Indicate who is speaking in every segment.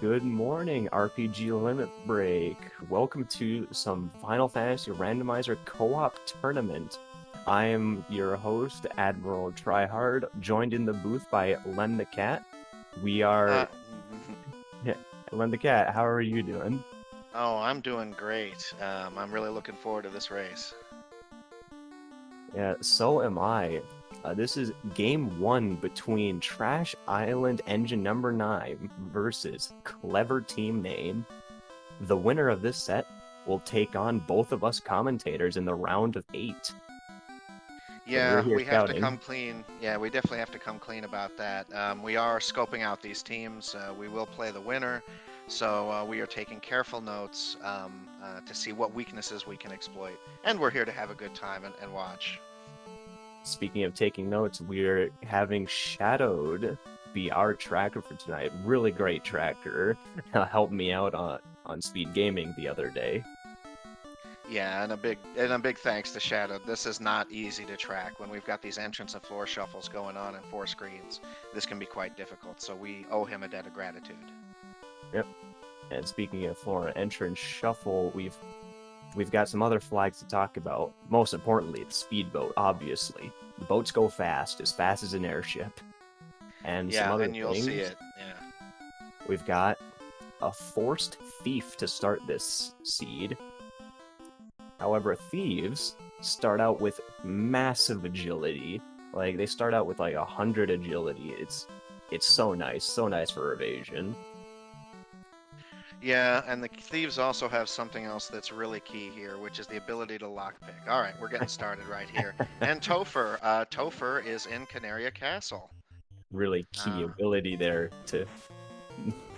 Speaker 1: Good morning, RPG Limit Break. Welcome to some Final Fantasy Randomizer co-op tournament. I am your host, Admiral Tryhard, joined in the booth by Len the Cat. We are...
Speaker 2: Uh,
Speaker 1: Len the Cat, how are you doing?
Speaker 2: oh, I'm doing great. I'm really looking forward to this race.
Speaker 1: Yeah, so am I. This is game one between Trash Island Engine number 9 versus Clever Team Name. The winner of this set will take on both of us commentators in the round of 8. So we're
Speaker 2: Yeah,
Speaker 1: here
Speaker 2: we have to
Speaker 1: scouting.
Speaker 2: come clean. Yeah, we definitely have to come clean about that. We are scoping out these teams. We will play the winner. So we are taking careful notes to see what weaknesses we can exploit. And we're here to have a good time and watch.
Speaker 1: Speaking of taking notes, we're having Shadowed be our tracker for tonight. Really great tracker. Helped me out on Speed Gaming the other day.
Speaker 2: Yeah, and a big thanks to Shadow. This is not easy to track when we've got these entrance and floor shuffles going on in 4 screens. This can be quite difficult, so we owe him a debt of gratitude.
Speaker 1: Yep. And speaking of floor entrance shuffle, we've got some other flags to talk about. Most importantly, the speedboat, obviously. The boats go fast as an airship. And some
Speaker 2: Yeah,
Speaker 1: other
Speaker 2: and you'll see
Speaker 1: things.
Speaker 2: it. Yeah.
Speaker 1: We've got a forced thief to start this seed. However, thieves start out with massive agility. Like, they start out with like 100 agility. It's so nice for evasion.
Speaker 2: Yeah, and the thieves also have something else that's really key here, which is the ability to lockpick. All right, we're getting started right here. And Topher is in Canaria Castle.
Speaker 1: Really key
Speaker 2: Uh,
Speaker 1: ability there to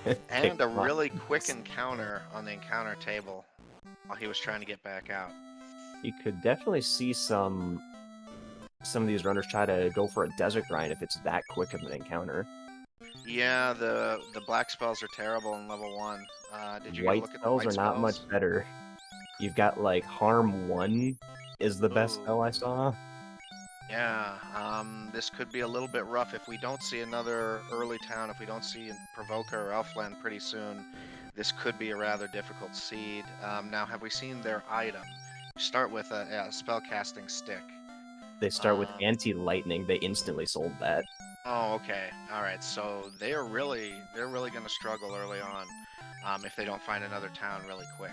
Speaker 1: pick
Speaker 2: and a
Speaker 1: lock.
Speaker 2: really quick encounter on the encounter table while he was trying to get back out.
Speaker 1: You could definitely see some of these runners try to go for a desert grind if it's that quick of an encounter.
Speaker 2: Yeah, the black spells are terrible in level 1. Did you get a
Speaker 1: White
Speaker 2: look at the
Speaker 1: spells
Speaker 2: white
Speaker 1: are not much
Speaker 2: spells?
Speaker 1: better. You've got like Harm 1 is the best
Speaker 2: Ooh.
Speaker 1: spell I saw.
Speaker 2: Yeah, this could be a little bit rough if we don't see another early town, if we don't see Provoker or Elfland pretty soon. This could be a rather difficult seed. Now, have we seen their item? You start with a spell casting stick.
Speaker 1: They start with
Speaker 2: Um,
Speaker 1: anti-lightning, they instantly sold that.
Speaker 2: oh, okay. All right. So they're really going to struggle early on if they don't find another town really quick.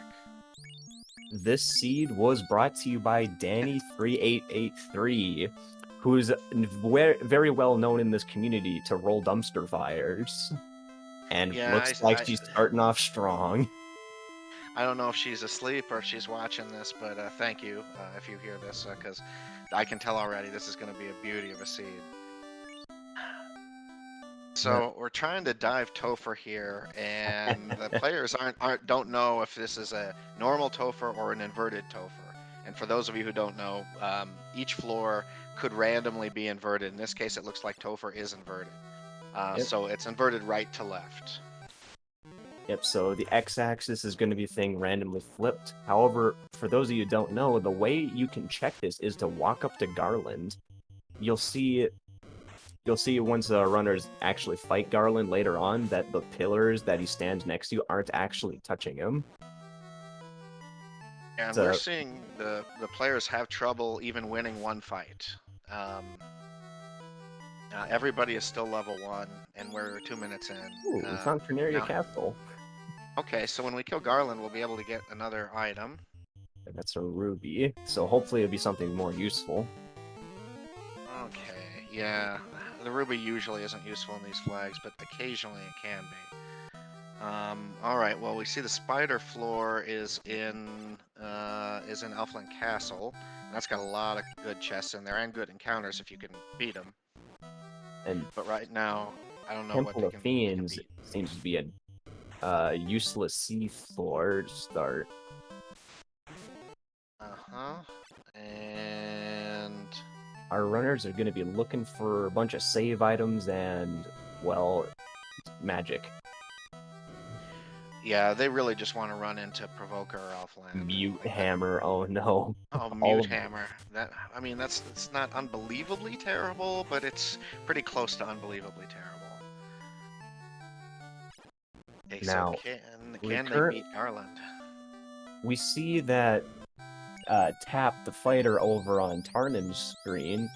Speaker 1: This seed was brought to you by Danny3883, who's very well known in this community to roll dumpster fires. And
Speaker 2: Yeah,
Speaker 1: looks like she's starting off strong.
Speaker 2: I don't know if she's asleep or if she's watching this, but thank you if you hear this, because I can tell already this is going to be a beauty of a seed.
Speaker 1: Yeah.
Speaker 2: So we're trying to dive Topher here, and the players don't know if this is a normal Topher or an inverted Topher. And for those of you who don't know, each floor could randomly be inverted. In this case, it looks like Topher is inverted.
Speaker 1: Yep.
Speaker 2: So it's inverted right to left.
Speaker 1: Yep, so the x-axis is going to be thing randomly flipped. However, for those of you who don't know, the way you can check this is to walk up to Garland. You'll see once the runners actually fight Garland later on that the pillars that he stands next to aren't actually touching him.
Speaker 2: And we're
Speaker 1: So
Speaker 2: seeing the players have trouble even winning one fight. Everybody is still level 1, and we're 2 minutes in.
Speaker 1: ooh, we found Canaria
Speaker 2: Now,
Speaker 1: Castle.
Speaker 2: okay, so when we kill Garland, we'll be able to get another item.
Speaker 1: And that's a ruby, so hopefully it'll be something more useful.
Speaker 2: Okay, yeah. The ruby usually isn't useful in these flags, but occasionally it can be. All right. Well, we see the spider floor is in Elfland Castle. And that's got a lot of good chests in there and good encounters if you can beat them.
Speaker 1: And
Speaker 2: But right now, I don't know what
Speaker 1: Temple
Speaker 2: they
Speaker 1: of
Speaker 2: can
Speaker 1: Fiends
Speaker 2: beat.
Speaker 1: seems to be a useless sea floor to start.
Speaker 2: Uh-huh. And
Speaker 1: Our runners are going to be looking for a bunch of save items and, well, magic.
Speaker 2: yeah, they really just want to run into Provoker or Elfland.
Speaker 1: Mute
Speaker 2: Like that.
Speaker 1: Hammer, oh no.
Speaker 2: Oh,
Speaker 1: All
Speaker 2: Mute
Speaker 1: of them.
Speaker 2: Hammer. That's not unbelievably terrible, but it's pretty close to unbelievably terrible. Okay, so
Speaker 1: Now,
Speaker 2: can they beat Garland?
Speaker 1: we see that Tap, the fighter over on Tarnin's screen,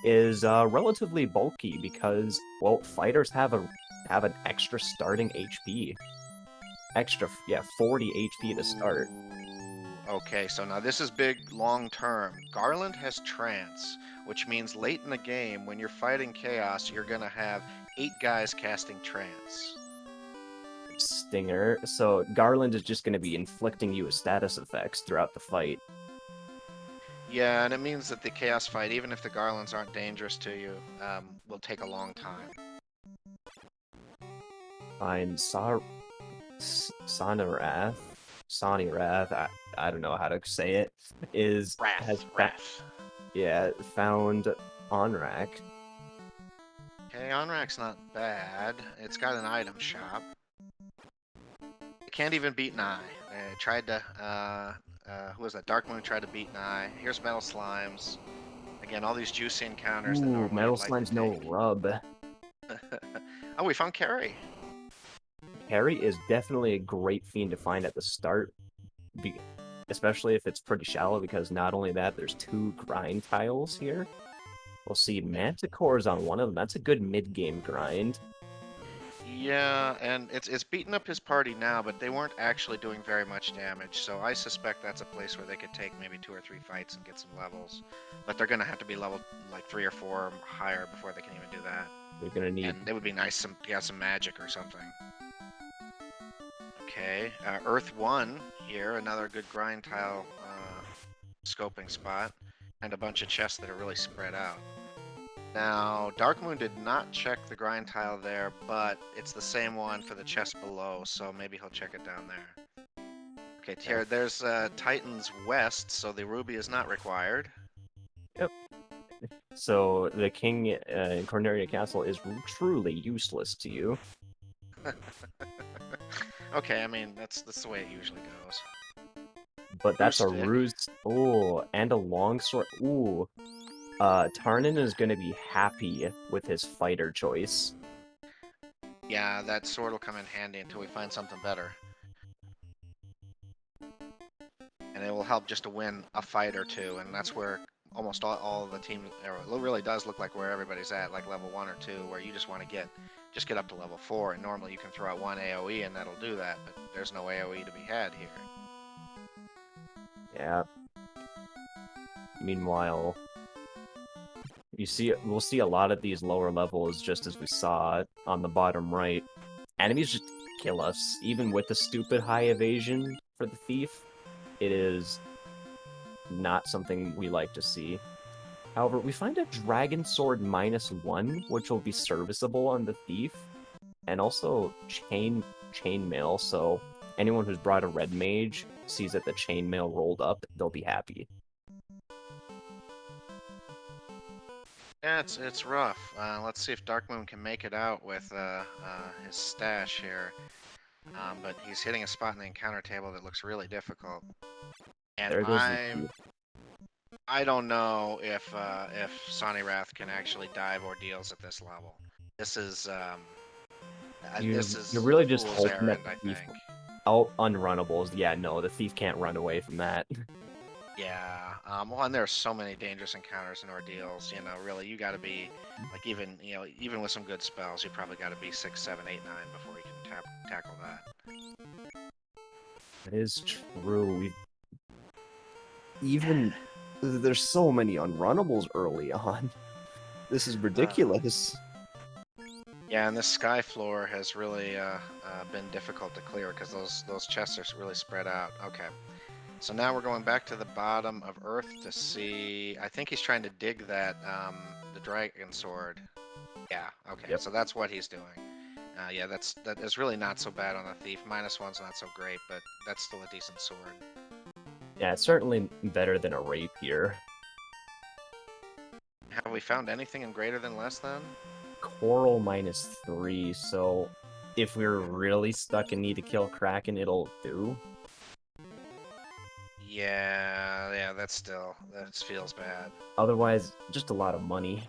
Speaker 1: is relatively bulky because, well, fighters have an extra starting HP. Extra, yeah, 40 HP to start.
Speaker 2: Ooh, okay, so now this is big long term. Garland has trance, which means late in the game, when you're fighting chaos, you're gonna have 8 guys casting trance.
Speaker 1: Stinger. So Garland is just going to be inflicting you with status effects throughout the fight.
Speaker 2: Yeah, and it means that the chaos fight, even if the Garlands aren't dangerous to you, will take a long time.
Speaker 1: Fine, Sonirath, I don't know how to say it,
Speaker 2: Wrath.
Speaker 1: Yeah, found Onrak.
Speaker 2: Okay, Onrak's not bad. It's got an item shop. It can't even beat Nye. They tried to, who was that? Dark Moon tried to beat Nye. Here's Metal Slimes. Again, all these juicy encounters that
Speaker 1: Ooh,
Speaker 2: normally
Speaker 1: Metal
Speaker 2: you'd like
Speaker 1: Slime's
Speaker 2: to
Speaker 1: no
Speaker 2: take.
Speaker 1: rub.
Speaker 2: Oh, we found Carrie.
Speaker 1: Carrie is definitely a great fiend to find at the start, especially if it's pretty shallow, because not only that, there's 2 grind tiles here. We'll see Manticore's on one of them. That's a good mid-game grind.
Speaker 2: Yeah, and it's beating up his party now, but they weren't actually doing very much damage, so I suspect that's a place where they could take maybe 2 or 3 fights and get some levels. But they're gonna have to be level like 3 or 4 higher before they can even do that.
Speaker 1: They're gonna need...
Speaker 2: And it would be nice to get some magic or something. Okay, Earth 1 here, another good grind tile scoping spot, and a bunch of chests that are really spread out. Now, Dark Moon did not check the grind tile there, but it's the same one for the chest below, so maybe he'll check it down there. Okay, here, there's Titan's West, so the ruby is not required.
Speaker 1: Yep. So the king in Corneria Castle is truly useless to you.
Speaker 2: Okay, I mean, that's the way it usually goes.
Speaker 1: But that's a
Speaker 2: Stick.
Speaker 1: ruse. Oh, and a longsword. Ooh. Tarnin is gonna be happy with his fighter choice.
Speaker 2: Yeah, that sword will come in handy until we find something better. And it will help just to win a fight or two, and that's where almost all of the team, it really does look like where everybody's at, like level 1 or 2, where you just want to get up to level 4, and normally you can throw out 1 AoE and that'll do that, but there's no AoE to be had here.
Speaker 1: Yeah. Meanwhile, we'll see a lot of these lower levels, just as we saw on the bottom right. Enemies just kill us, even with the stupid high evasion for the thief. It is not something we like to see. However, we find a Dragon Sword -1, which will be serviceable on the thief, and also chainmail, so anyone who's brought a red mage sees that the chainmail rolled up, they'll be happy.
Speaker 2: Yeah, it's rough. Let's see if Dark Moon can make it out with his stash here. But he's hitting a spot in the encounter table that looks really difficult. And
Speaker 1: There goes the
Speaker 2: I don't know if Sonirath can actually dive ordeals at this level. This is
Speaker 1: you're really just
Speaker 2: fool's
Speaker 1: hoping that
Speaker 2: errand, I
Speaker 1: the thief
Speaker 2: think.
Speaker 1: out unrunnables. Yeah, no, the thief can't run away from that.
Speaker 2: Yeah. Well, and there are so many dangerous encounters and ordeals. You know, really, you got to be like even with some good spells, you probably got to be 6, 7, 8, 9 before you can tackle that.
Speaker 1: That is true. There's so many unrunnables early on. This is ridiculous.
Speaker 2: Yeah, and this sky floor has really been difficult to clear because those chests are really spread out. Okay. So now we're going back to the bottom of Earth to see. I think he's trying to dig that the dragon sword. Yeah. Okay.
Speaker 1: Yep.
Speaker 2: So that's what he's doing. Yeah, that is really not so bad on the thief. -1's not so great, but that's still a decent sword.
Speaker 1: Yeah, it's certainly better than a rapier.
Speaker 2: Have we found anything in greater than less then?
Speaker 1: Coral -3, so if we're really stuck and need to kill Kraken, it'll do.
Speaker 2: Yeah, that feels bad.
Speaker 1: Otherwise, just a lot of money.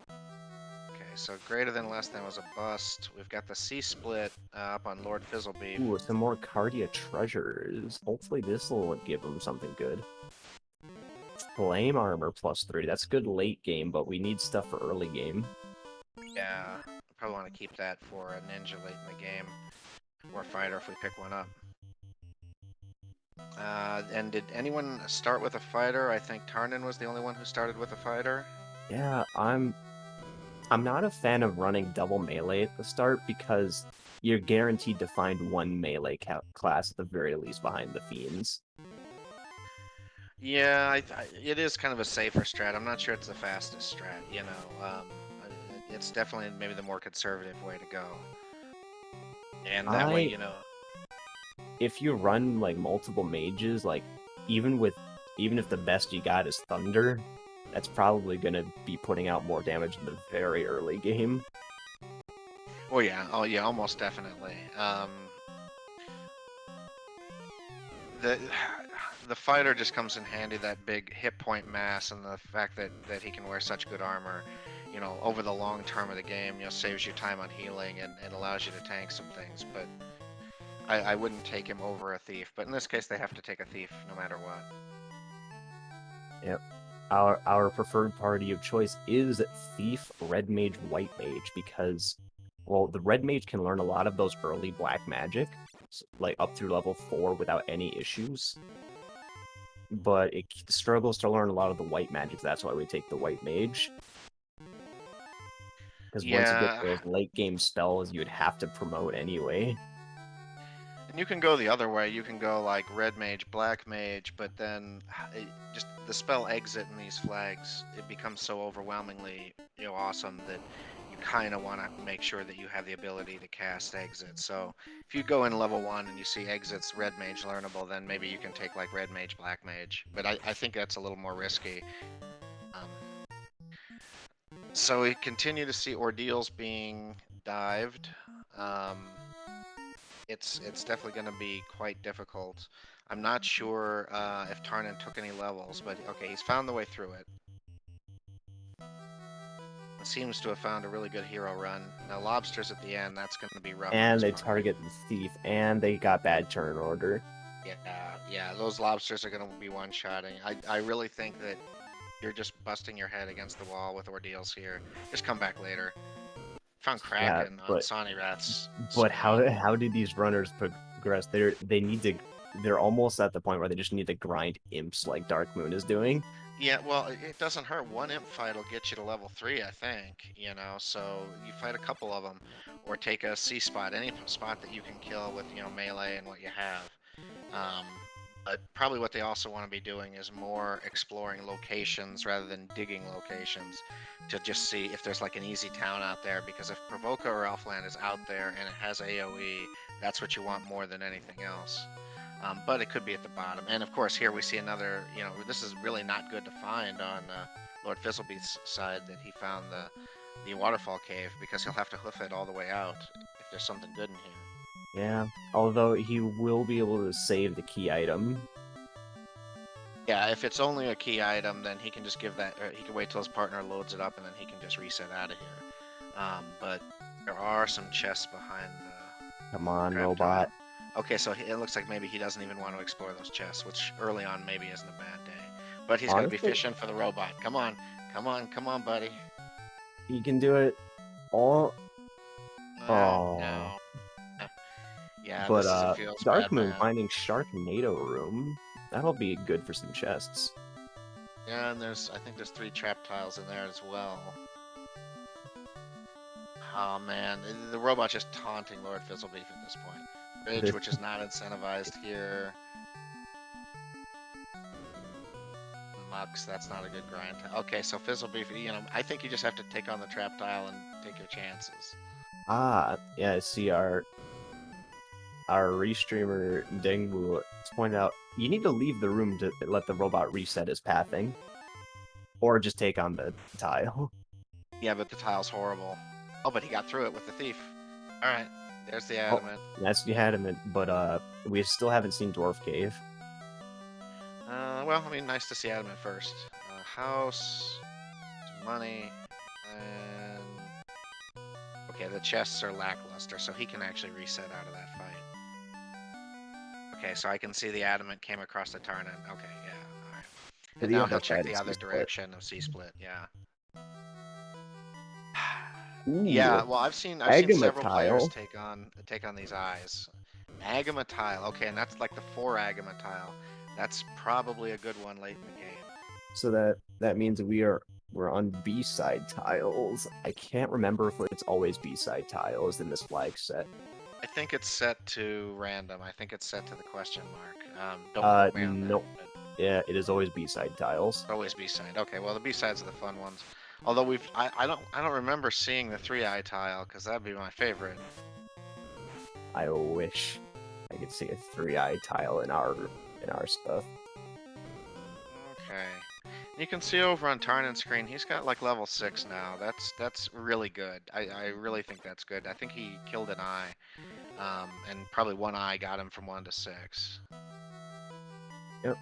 Speaker 2: Okay, so greater than less than was a bust. We've got the C split up on Lord Fizzlebeef.
Speaker 1: Ooh, some more Cardia treasures. Hopefully this will give him something good. Flame armor +3. That's good late game, but we need stuff for early game.
Speaker 2: Yeah, probably want to keep that for a ninja late in the game, or a fighter if we pick one up. And did anyone start with a fighter? I think Tarnin was the only one who started with a fighter.
Speaker 1: Yeah, I'm not a fan of running double melee at the start because you're guaranteed to find one melee class at the very least behind the fiends.
Speaker 2: Yeah, it is kind of a safer strat. I'm not sure it's the fastest strat, you know. It's definitely maybe the more conservative way to go. And that way, you know.
Speaker 1: If you run like multiple mages, like even if the best you got is Thunder, that's probably gonna be putting out more damage in the very early game.
Speaker 2: Oh yeah, almost definitely. The fighter just comes in handy, that big hit point mass, and the fact that he can wear such good armor, you know, over the long term of the game, you know, saves you time on healing and allows you to tank some things. But I wouldn't take him over a thief. But in this case, they have to take a thief no matter what.
Speaker 1: Yep. Our preferred party of choice is Thief, Red Mage, White Mage, because, well, the Red Mage can learn a lot of those early black magic, like up through level 4 without any issues. But it struggles to learn a lot of the white magic. That's why we take the White Mage. Because once you get those late game spells, you would have to promote anyway.
Speaker 2: And you can go the other way. You can go like Red Mage, Black Mage, but then just the spell exit in these flags, it becomes so overwhelmingly, you know, awesome that you kind of want to make sure that you have the ability to cast exit. So if you go in level 1 and you see exits Red Mage learnable, then maybe you can take like Red Mage, Black Mage. But I think that's a little more risky. So we continue to see ordeals being dived. It's definitely going to be quite difficult. I'm not sure if Tarnin took any levels, but okay, he's found the way through it. Seems to have found a really good hero run. Now lobsters at the end, that's going to be rough.
Speaker 1: And they target the thief, and they got bad turn order.
Speaker 2: Yeah, those lobsters are going to be one-shotting. I really think that you're just busting your head against the wall with ordeals here. Just come back later. Found Kraken on Sonny Rath's.
Speaker 1: But how do these runners progress? They're almost at the point where they just need to grind imps like Dark Moon is doing.
Speaker 2: Yeah, well, it doesn't hurt. One imp fight will get you to level 3, I think, you know, so you fight a couple of them, or take a C spot, any spot that you can kill with, you know, melee and what you have. But probably what they also want to be doing is more exploring locations rather than digging locations to just see if there's like an easy town out there, because if Provoca or Elfland is out there and it has AoE, that's what you want more than anything else. But it could be at the bottom. And of course, here we see another, you know, this is really not good to find on Lord Fizzlebeef's side, that he found the waterfall cave, because he'll have to hoof it all the way out if there's something good in here.
Speaker 1: Yeah, although he will be able to save the key item.
Speaker 2: Yeah, if it's only a key item, then he can just give that, he can wait till his partner loads it up and then he can just reset out of here. But there are some chests behind the...
Speaker 1: Come on, robot.
Speaker 2: Okay, so it looks like maybe he doesn't even want to explore those chests, which early on maybe isn't a bad day. But he's going to be fishing for the robot. Come on, buddy.
Speaker 1: He can do it. Oh.
Speaker 2: No. Yeah,
Speaker 1: but
Speaker 2: this is a feels
Speaker 1: Dark
Speaker 2: bad,
Speaker 1: Moon
Speaker 2: man.
Speaker 1: finding Sharknado room. That'll be good for some chests.
Speaker 2: Yeah, and I think there's 3 trap tiles in there as well. Oh man, the robot's just taunting Lord Fizzlebeef at this point. Bridge, which is not incentivized here. Mux, that's not a good grind. Okay, so Fizzlebeef, you know, I think you just have to take on the trap tile and take your chances.
Speaker 1: Yeah, I see our restreamer Dengwu pointed out, you need to leave the room to let the robot reset his pathing. Or just take on the tile.
Speaker 2: Yeah, but the tile's horrible. Oh, but he got through it with the thief. Alright, there's the adamant.
Speaker 1: Oh, that's the adamant, but we still haven't seen Dwarf Cave.
Speaker 2: Well, I mean, nice to see adamant first. House, money, and Okay, the chests are lackluster, so he can actually reset out of that fight. Okay, so I can see the adamant came across the Tarnan. Okay, yeah, alright. And
Speaker 1: The
Speaker 2: now
Speaker 1: other
Speaker 2: he'll check
Speaker 1: side
Speaker 2: the
Speaker 1: is
Speaker 2: other
Speaker 1: C-split.
Speaker 2: direction of C-split, yeah.
Speaker 1: Ooh,
Speaker 2: Yeah, well, I've seen
Speaker 1: Agama
Speaker 2: several players
Speaker 1: tile.
Speaker 2: take on these eyes. Agama tile, okay, and that's like the 4 Agama tile. That's probably a good one late in the game.
Speaker 1: So that means we're on B-side tiles. I can't remember if it's always B-side tiles in this flag set.
Speaker 2: I think it's set to random. I think it's set to the question mark. Don't quote me on that.
Speaker 1: No.
Speaker 2: But
Speaker 1: Yeah, it is always B-side tiles.
Speaker 2: always B-side. Okay, well the B-sides are the fun ones. Although I don't remember seeing the 3-eye tile because that'd be my favorite.
Speaker 1: I wish I could see a 3-eye tile in our stuff.
Speaker 2: Okay. You can see over on Tarnan's screen, he's got like level 6 now. That's really good. I really think that's good. I think he killed an eye. And probably one eye got him from 1 to 6.
Speaker 1: Yep.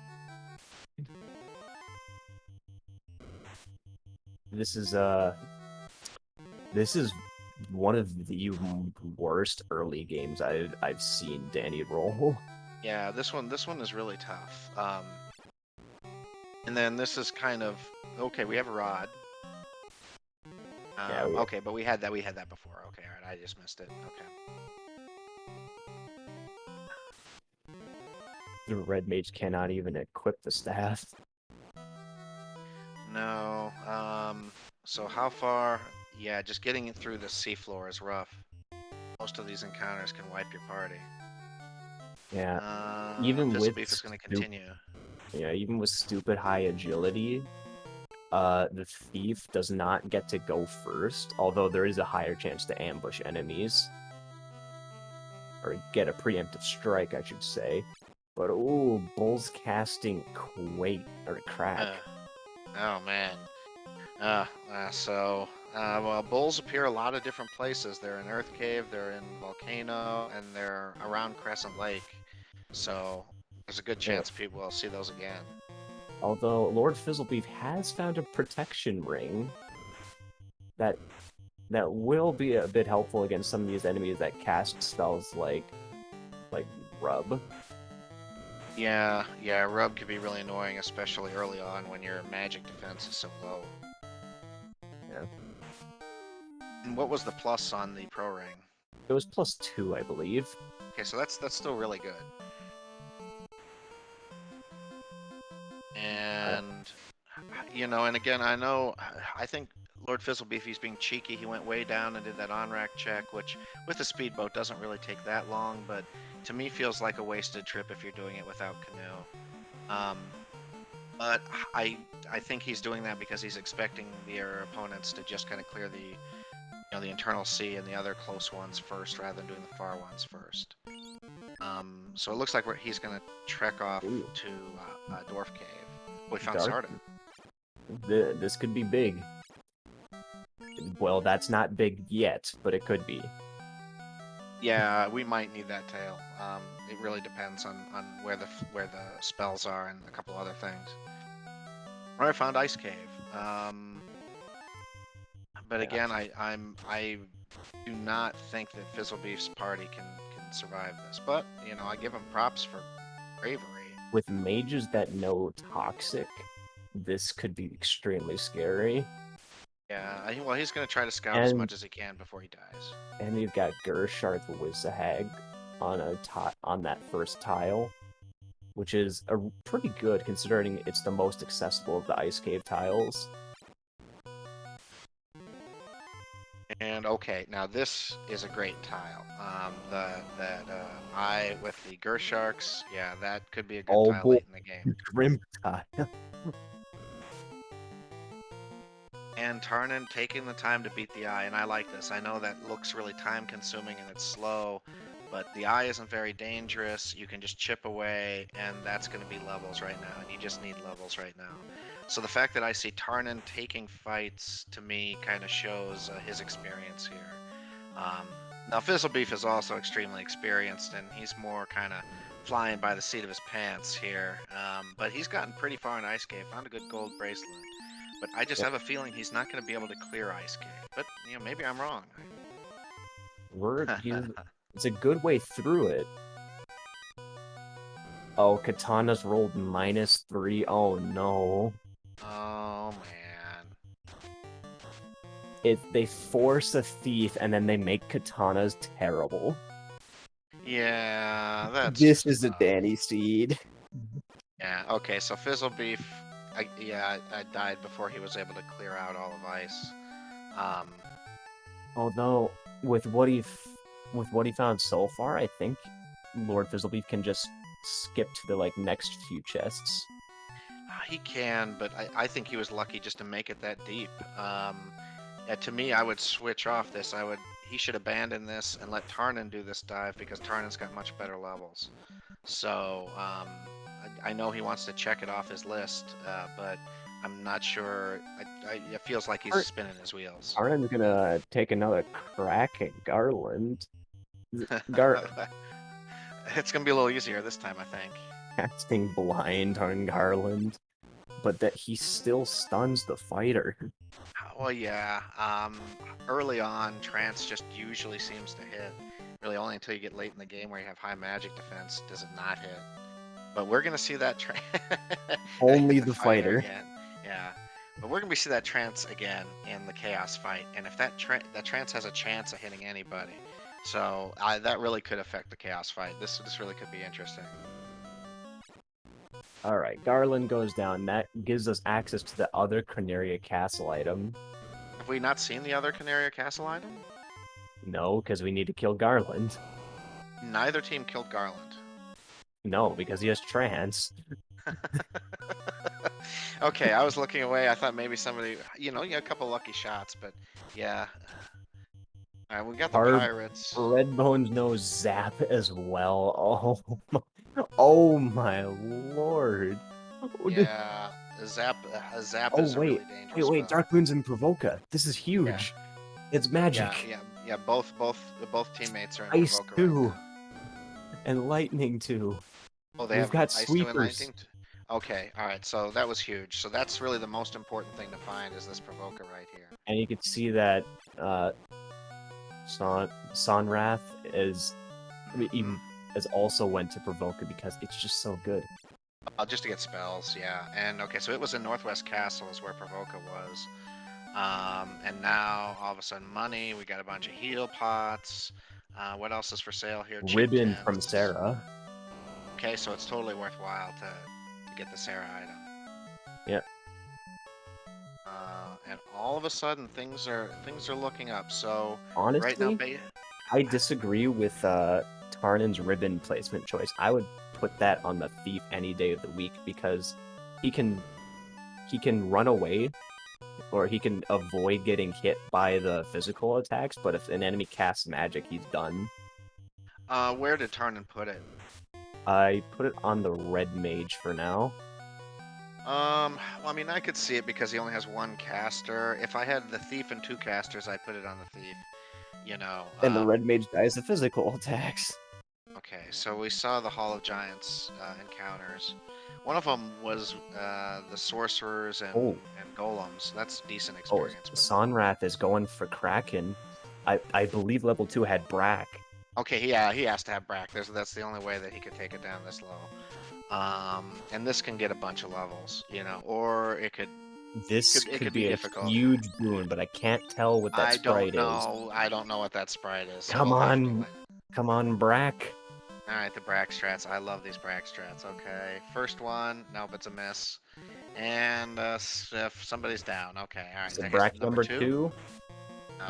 Speaker 1: This is one of the worst early games I've seen Danny roll.
Speaker 2: Yeah, this one is really tough. And then this is kind of okay. We have a rod.
Speaker 1: Yeah,
Speaker 2: okay, but we had that before. Okay, all right, I just missed it. Okay.
Speaker 1: the red mage cannot even equip the staff.
Speaker 2: No. So how far? Yeah, just getting it through the seafloor is rough. Most of these encounters can wipe your party.
Speaker 1: Yeah, even
Speaker 2: Thistle
Speaker 1: with
Speaker 2: Beef is going to continue.
Speaker 1: Yeah, even with stupid high agility, the thief does not get to go first, although there is a higher chance to ambush enemies. Or get a preemptive strike, I should say. But ooh, Bull's casting Crack.
Speaker 2: Oh man. Well, bulls appear a lot of different places. They're in Earth Cave, they're in Volcano, and they're around Crescent Lake. So there's a good chance people will see those again.
Speaker 1: Although Lord Fizzlebeef has found a protection ring that will be a bit helpful against some of these enemies that cast spells like Rub.
Speaker 2: Yeah, Rub could be really annoying, especially early on when your magic defense is so low.
Speaker 1: Yeah.
Speaker 2: And what was the plus on the pro ring?
Speaker 1: It was +2, I believe.
Speaker 2: Okay, so that's still really good. And and again, I think Lord Fizzlebeef, he's being cheeky. He went way down and did that on-rack check, which with the speedboat doesn't really take that long, but to me feels like a wasted trip if you're doing it without canoe. But I think he's doing that because he's expecting their opponents to just kind of clear the internal sea and the other close ones first, rather than doing the far ones first. So it looks like he's going to trek off to Dwarf Cave. We found Sarda.
Speaker 1: This could be big. Well, that's not big yet, but it could be.
Speaker 2: Yeah, we might need that tail. It really depends on where the spells are and a couple other things. I found Ice Cave. But again, I do not think that Fizzlebeef's party can survive this. But I give him props for bravery.
Speaker 1: With mages that know Toxic, this could be extremely scary.
Speaker 2: Yeah, well, he's going to try to scout as much as he can before he dies.
Speaker 1: And you've got Gershart the Wizzahag on that first tile, which is pretty good considering it's the most accessible of the Ice Cave tiles.
Speaker 2: And okay, now this is a great tile. That eye with the Gersharks, yeah, that could be a good tile late in the game.
Speaker 1: Grim tile.
Speaker 2: And Tarnan taking the time to beat the eye, and I like this. I know that looks really time-consuming and it's slow, but the eye isn't very dangerous. You can just chip away, and that's going to be levels right now, and you just need levels right now. So the fact that I see Tarnan taking fights, to me, kind of shows his experience here. Now, Fizzlebeef is also extremely experienced, and he's more kind of flying by the seat of his pants here. But he's gotten pretty far in Ice Cave, found a good gold bracelet. But I just have a feeling he's not going to be able to clear Ice Cave. But, maybe I'm wrong.
Speaker 1: It's a good way through it. Oh, Katana's rolled -3. Oh no.
Speaker 2: Oh man.
Speaker 1: They force a thief and then they make katanas terrible.
Speaker 2: Yeah, that's
Speaker 1: This
Speaker 2: just
Speaker 1: is a
Speaker 2: rough.
Speaker 1: Danny seed.
Speaker 2: Yeah, okay, so Fizzlebeef, I died before he was able to clear out all of ice.
Speaker 1: Although with what he found so far, I think Lord Fizzlebeef can just skip to the like next few chests.
Speaker 2: He can, but I think he was lucky just to make it that deep. To me, I would switch off this. He should abandon this and let Tarnan do this dive because Tarnan's got much better levels. So I know he wants to check it off his list, but I'm not sure. It feels like he's
Speaker 1: Tar-
Speaker 2: spinning his wheels.
Speaker 1: Arn's gonna take another crack at Garland. Gar
Speaker 2: It's gonna be a little easier this time, I think.
Speaker 1: casting blind on Garland, but that he still stuns the fighter.
Speaker 2: Well, yeah. Early on, Trance just usually seems to hit. Really, only until you get late in the game where you have high magic defense does it not hit. But we're gonna see that
Speaker 1: Only the fighter.
Speaker 2: again. Yeah. But we're gonna see that Trance again in the Chaos fight, and if that Trance has a chance of hitting anybody, so that really could affect the Chaos fight. This really could be interesting.
Speaker 1: Alright, Garland goes down. That gives us access to the other Corneria Castle item.
Speaker 2: Have we not seen the other Canaria Castle item?
Speaker 1: No, because we need to kill Garland.
Speaker 2: Neither team killed Garland.
Speaker 1: No, because he has trance.
Speaker 2: Okay, I was looking away. I thought maybe somebody, a couple lucky shots, but yeah. All right, we got the
Speaker 1: Our
Speaker 2: pirates.
Speaker 1: Redbones knows Zap as well. Oh my lord.
Speaker 2: Yeah, Zap
Speaker 1: Oh
Speaker 2: is a really dangerous
Speaker 1: wait,
Speaker 2: spell.
Speaker 1: Dark Moon's in Provoca. This is huge. It's magic.
Speaker 2: Yeah. Both teammates are in
Speaker 1: Ice
Speaker 2: Provoker
Speaker 1: too.
Speaker 2: right now.
Speaker 1: And lightning too.
Speaker 2: Oh, they
Speaker 1: We've
Speaker 2: have
Speaker 1: got
Speaker 2: ice
Speaker 1: sweepers.
Speaker 2: doing okay, all right. So that was huge. So that's really the most important thing to find is this Provoker right here.
Speaker 1: And you can see that Sonrath is even has also went to Provoca because it's just so good.
Speaker 2: Just to get spells, yeah. And okay, so it was in Northwest Castle is where Provoca was. And now all of a sudden money, we got a bunch of heal pots. What else is for sale here?
Speaker 1: Ribbon
Speaker 2: Cheap
Speaker 1: from
Speaker 2: tents.
Speaker 1: Sarah.
Speaker 2: Okay, so it's totally worthwhile to get the Sarah item.
Speaker 1: Yep.
Speaker 2: And all of a sudden things are looking up. So
Speaker 1: Honestly,
Speaker 2: right now,
Speaker 1: I disagree with Tarnan's ribbon placement choice. I would put that on the thief any day of the week because he can run away or he can avoid getting hit by the physical attacks, but if an enemy casts magic, he's done.
Speaker 2: where did Tarnan put it?
Speaker 1: I put it on the red mage for now.
Speaker 2: Well, I mean, I could see it because he only has one caster. If I had the thief and two casters, I'd put it on the thief.
Speaker 1: And the red mage dies to physical attacks.
Speaker 2: Okay, so we saw the Hall of Giants encounters. One of them was the sorcerers and golems. That's decent experience.
Speaker 1: Oh, Sonrath is going for Kraken. I believe level 2 had Brack.
Speaker 2: Okay, yeah, he has to have Brack. That's the only way that he could take it down this low. And this can get a bunch of levels, or it could.
Speaker 1: This could be a
Speaker 2: difficult.
Speaker 1: huge boon, but I can't tell what that sprite is.
Speaker 2: I don't know what that sprite is.
Speaker 1: Come on, Brack.
Speaker 2: All right, the Brack strats. I love these Brack strats. Okay, first one. Nope, it's a miss. And if somebody's down. Okay, all right.
Speaker 1: Is it Brack number 2?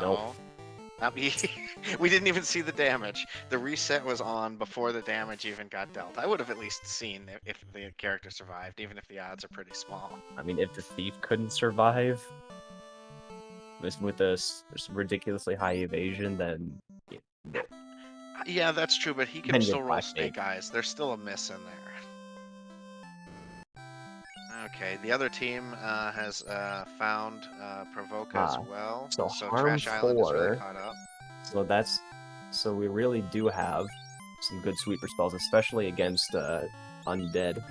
Speaker 2: No. Nope. We didn't even see the damage. The reset was on before the damage even got dealt. I would have at least seen if the character survived, even if the odds are pretty small.
Speaker 1: I mean, if the thief couldn't survive with this ridiculously high evasion, then
Speaker 2: yeah, that's true. But he can
Speaker 1: Then
Speaker 2: still
Speaker 1: you're
Speaker 2: roll
Speaker 1: Black
Speaker 2: snake
Speaker 1: Mage.
Speaker 2: eyes. There's still a miss in there. Okay, the other team has found Provoca as well.
Speaker 1: So harm
Speaker 2: Trash Island is really
Speaker 1: 4.
Speaker 2: caught up.
Speaker 1: So we really do have some good sweeper spells, especially against undead.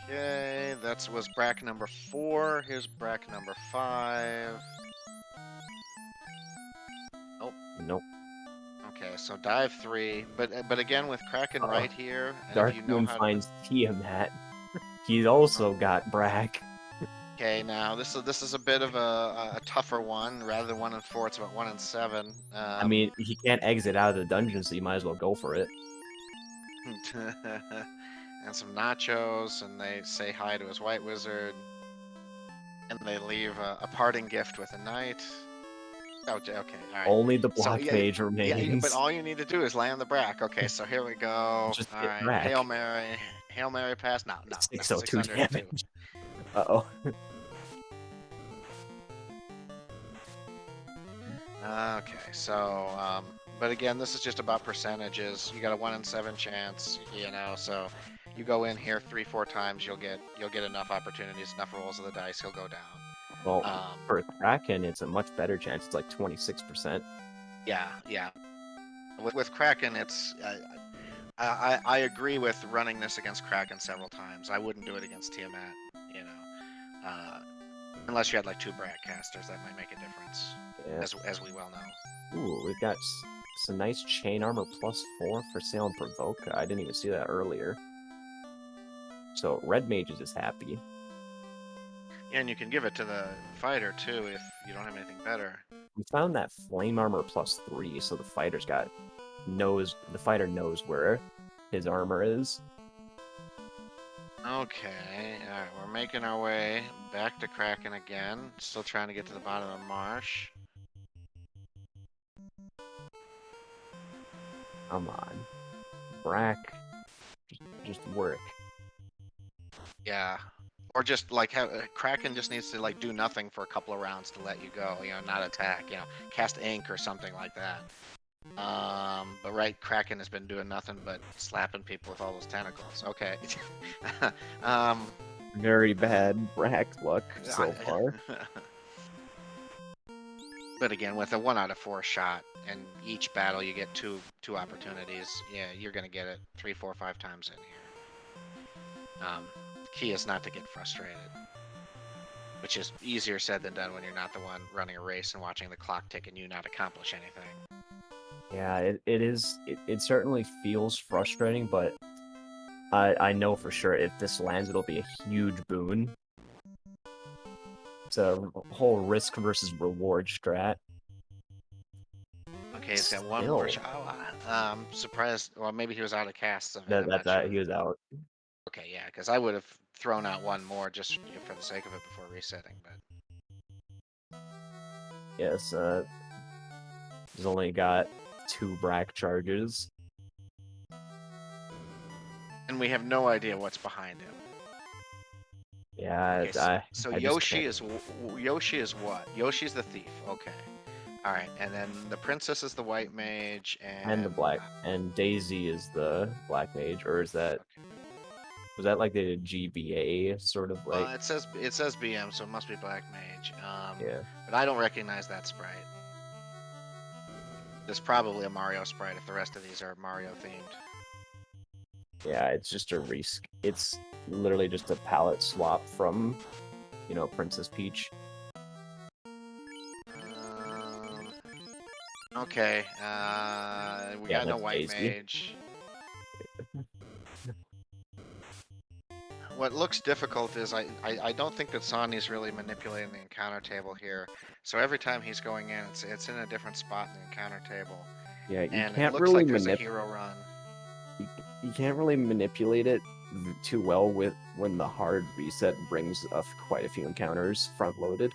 Speaker 2: Okay, that was Brack number 4. Here's Brack number 5. Okay, so dive 3, but again with Kraken
Speaker 1: Uh-oh.
Speaker 2: right here, and
Speaker 1: Dark
Speaker 2: if you know
Speaker 1: Moon
Speaker 2: how to.
Speaker 1: finds Tiamat. He's also got Brack.
Speaker 2: Okay, now this is a bit of a tougher one. Rather than 1 and 4, it's about 1 and 7.
Speaker 1: I mean, he can't exit out of the dungeon, so you might as well go for it.
Speaker 2: And some nachos, and they say hi to his white wizard, and they leave a parting gift with a knight. Okay, all right.
Speaker 1: Only the
Speaker 2: So
Speaker 1: Black Mage
Speaker 2: but
Speaker 1: remains.
Speaker 2: all you need to do is land the brack. Okay, so here we go.
Speaker 1: Just
Speaker 2: All
Speaker 1: get
Speaker 2: right,
Speaker 1: Brack.
Speaker 2: Hail Mary pass. No,
Speaker 1: 602
Speaker 2: 602.
Speaker 1: damage. Uh-oh.
Speaker 2: Okay, so but again, this is just about percentages. You got a 1 in 7 chance, you know. So you go in here 3-4 times, you'll get enough opportunities, enough rolls of the dice. He'll go down.
Speaker 1: Well, for Kraken, it's a much better chance. It's like 26%.
Speaker 2: Yeah. With Kraken, it's I agree with running this against Kraken several times. I wouldn't do it against Tiamat, you know, unless you had like 2 Brat casters. That might make a difference,
Speaker 1: Yeah.
Speaker 2: as we well know.
Speaker 1: Ooh, we've got some nice chain armor +4 for sale and provoke. I didn't even see that earlier. So Red Mage is just happy.
Speaker 2: Yeah, and you can give it to the fighter too if you don't have anything better.
Speaker 1: We found that flame armor +3, so the fighter knows where his armor is.
Speaker 2: Okay, all right, we're making our way back to Kraken again. Still trying to get to the bottom of the marsh.
Speaker 1: Come on. Brack. Just work.
Speaker 2: Yeah. Or just like Kraken just needs to like do nothing for a couple of rounds to let you go, you know, not attack, you know, cast ink or something like that. But right, Kraken has been doing nothing but slapping people with all those tentacles. Okay.
Speaker 1: Very bad Brack luck so far.
Speaker 2: But again, with a 1 out of 4 shot, and each battle you get two opportunities, yeah, you're gonna get it 3, 4, 5 times in here. Key is not to get frustrated, which is easier said than done when you're not the one running a race and watching the clock tick and you not accomplish anything.
Speaker 1: Yeah, it is. It certainly feels frustrating, but I know for sure if this lands, it'll be a huge boon. It's a whole risk versus reward strat.
Speaker 2: Okay, he's got one more shot. Oh, surprised. Well, maybe he was out of cast. So I'm not
Speaker 1: That
Speaker 2: sure.
Speaker 1: he was out.
Speaker 2: Okay, yeah, because I would have thrown out one more just for the sake of it before resetting, but.
Speaker 1: Yes, he's only got 2 Brack charges.
Speaker 2: And we have no idea what's behind him.
Speaker 1: Yeah,
Speaker 2: Okay, so
Speaker 1: I
Speaker 2: Yoshi is what? Yoshi's the thief. Okay. All right, and then the princess is the white mage,
Speaker 1: and the black, and Daisy is the black mage, or is that?
Speaker 2: Okay.
Speaker 1: Was that like the GBA sort of like?
Speaker 2: It says BM, so it must be black mage.
Speaker 1: Yeah.
Speaker 2: But I don't recognize that sprite. There's probably a Mario sprite if the rest of these are Mario themed.
Speaker 1: Yeah, it's just a risk. It's literally just a palette swap from, you know, Princess Peach.
Speaker 2: Okay. We got no white
Speaker 1: Daisy.
Speaker 2: mage. What looks difficult is I don't think that Sonny's really manipulating the encounter table here. So every time he's going in, it's in a different spot in the encounter table.
Speaker 1: Yeah, you
Speaker 2: and
Speaker 1: can't
Speaker 2: it looks
Speaker 1: really
Speaker 2: like there's a hero run.
Speaker 1: You can't really manipulate it too well with when the hard reset brings up quite a few encounters front loaded.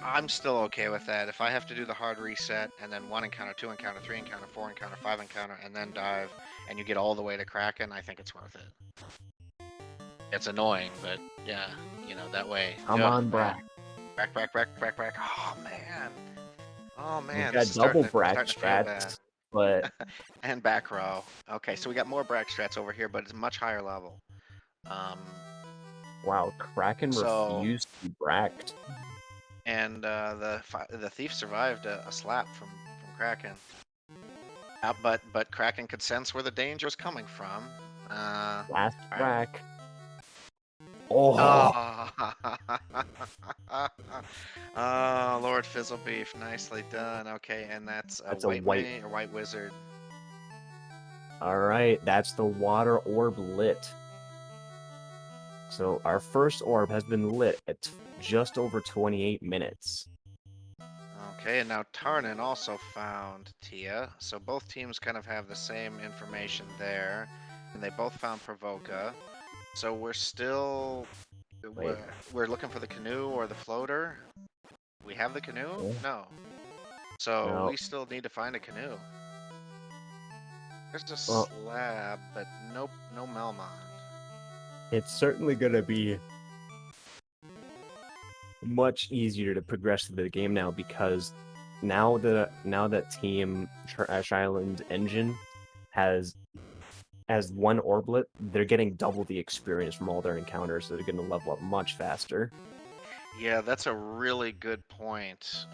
Speaker 2: I'm still okay with that. If I have to do the hard reset and then 1 encounter, 2 encounter, 3 encounter, 4 encounter, 5 encounter, and then dive, and you get all the way to Kraken, I think it's worth it. It's annoying, but yeah, you know, that way.
Speaker 1: Come on, Brack.
Speaker 2: Brack. Oh man.
Speaker 1: We got double Brack strats, but
Speaker 2: and back row. Okay, so we got more Brack strats over here, but it's much higher level.
Speaker 1: Wow, Kraken refused to be bracked.
Speaker 2: And the thief survived a slap from Kraken. But Kraken could sense where the danger was coming from.
Speaker 1: Last Brack. Oh,
Speaker 2: Oh, oh, Lord Fizzlebeef, nicely done. Okay, and that's a
Speaker 1: that's a
Speaker 2: white
Speaker 1: white.
Speaker 2: mage or white wizard.
Speaker 1: All right, that's the water orb lit. So our first orb has been lit at just over 28 minutes.
Speaker 2: Okay, and now Tarnin also found Tia, so both teams kind of have the same information there, and they both found Provoca. So we're still
Speaker 1: Wait,
Speaker 2: we're looking for the canoe or the floater. We have the canoe?
Speaker 1: yeah,
Speaker 2: No. So
Speaker 1: no.
Speaker 2: we still need to find a canoe. There's a
Speaker 1: Well,
Speaker 2: slab, but nope, no Melmond.
Speaker 1: it's certainly gonna be much easier to progress through the game now because now that Team Trash Island Engine has one orblet, they're getting double the experience from all their encounters, so they're going to level up much faster.
Speaker 2: Yeah, that's a really good point.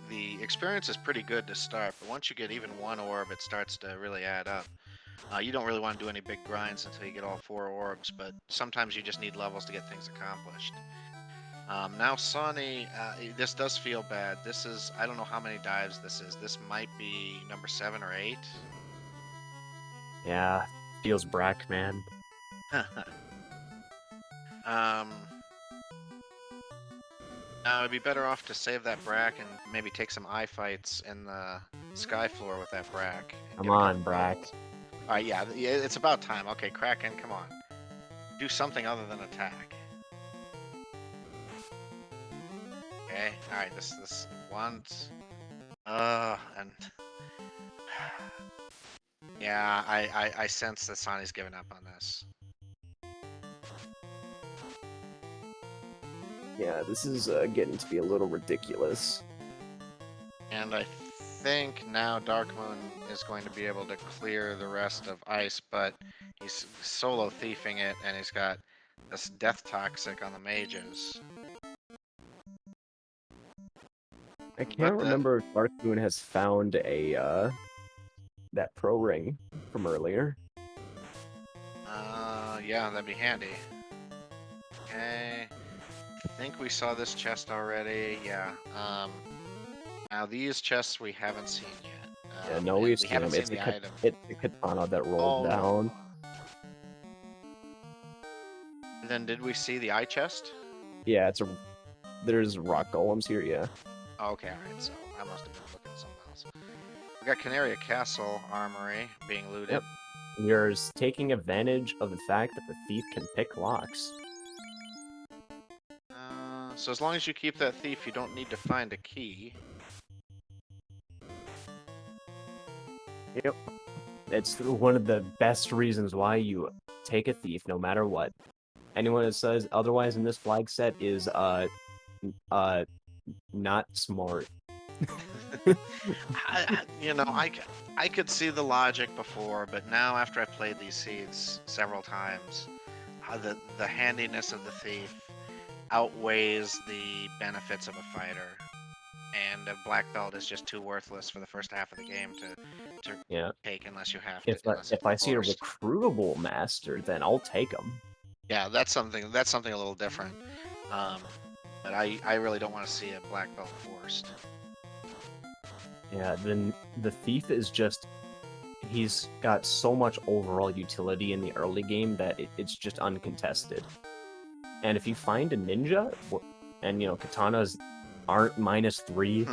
Speaker 2: The experience is pretty good to start, but once you get even one orb, it starts to really add up. You don't really want to do any big grinds until you get all 4 orbs, but sometimes you just need levels to get things accomplished. Now, Sonny, this does feel bad. This is, I don't know how many dives this is. This might be number 7 or 8.
Speaker 1: Yeah, feels brack, man.
Speaker 2: um, Now, it'd be better off to save that brack and maybe take some eye fights in the sky floor with that brack and
Speaker 1: Come
Speaker 2: get a couple
Speaker 1: on, brack.
Speaker 2: levels. All right, yeah, it's about time. Okay, Kraken, come on. Do something other than attack. Okay, all right, this once. And yeah, I sense that Sonny's giving up on this.
Speaker 1: Yeah, this is getting to be a little ridiculous.
Speaker 2: And I think now Dark Moon is going to be able to clear the rest of Ice, but he's solo thiefing it, and he's got this Death Toxic on the mages.
Speaker 1: I can't
Speaker 2: But the
Speaker 1: remember if Dark Moon has found a that pro ring from earlier.
Speaker 2: yeah, that'd be handy. Okay, I think we saw this chest already. Yeah. Now these chests we haven't seen yet.
Speaker 1: Yeah, no, we've
Speaker 2: We
Speaker 1: seen
Speaker 2: haven't
Speaker 1: him.
Speaker 2: seen the item.
Speaker 1: It's the katana that rolled
Speaker 2: Oh.
Speaker 1: down.
Speaker 2: Then did we see the eye chest?
Speaker 1: Yeah, there's rock golems here. Yeah.
Speaker 2: Okay, alright, so I must have been looking at something else. We got Canaria Castle Armory being looted.
Speaker 1: Yep. You're taking advantage of the fact that the thief can pick locks.
Speaker 2: So as long as you keep that thief, you don't need to find a key.
Speaker 1: Yep. It's one of the best reasons why you take a thief no matter what. Anyone that says otherwise in this flag set is not smart.
Speaker 2: I could see the logic before, but now after I've played these seeds several times, the handiness of the thief outweighs the benefits of a fighter, and a black belt is just too worthless for the first half of the game to
Speaker 1: Yeah.
Speaker 2: take unless you have to.
Speaker 1: If I see a recruitable master, then I'll take him.
Speaker 2: Yeah, that's something a little different. But I really don't want to see a black belt forced.
Speaker 1: Yeah, then the thief is just he's got so much overall utility in the early game that it's just uncontested. And if you find a ninja, and katanas aren't -3,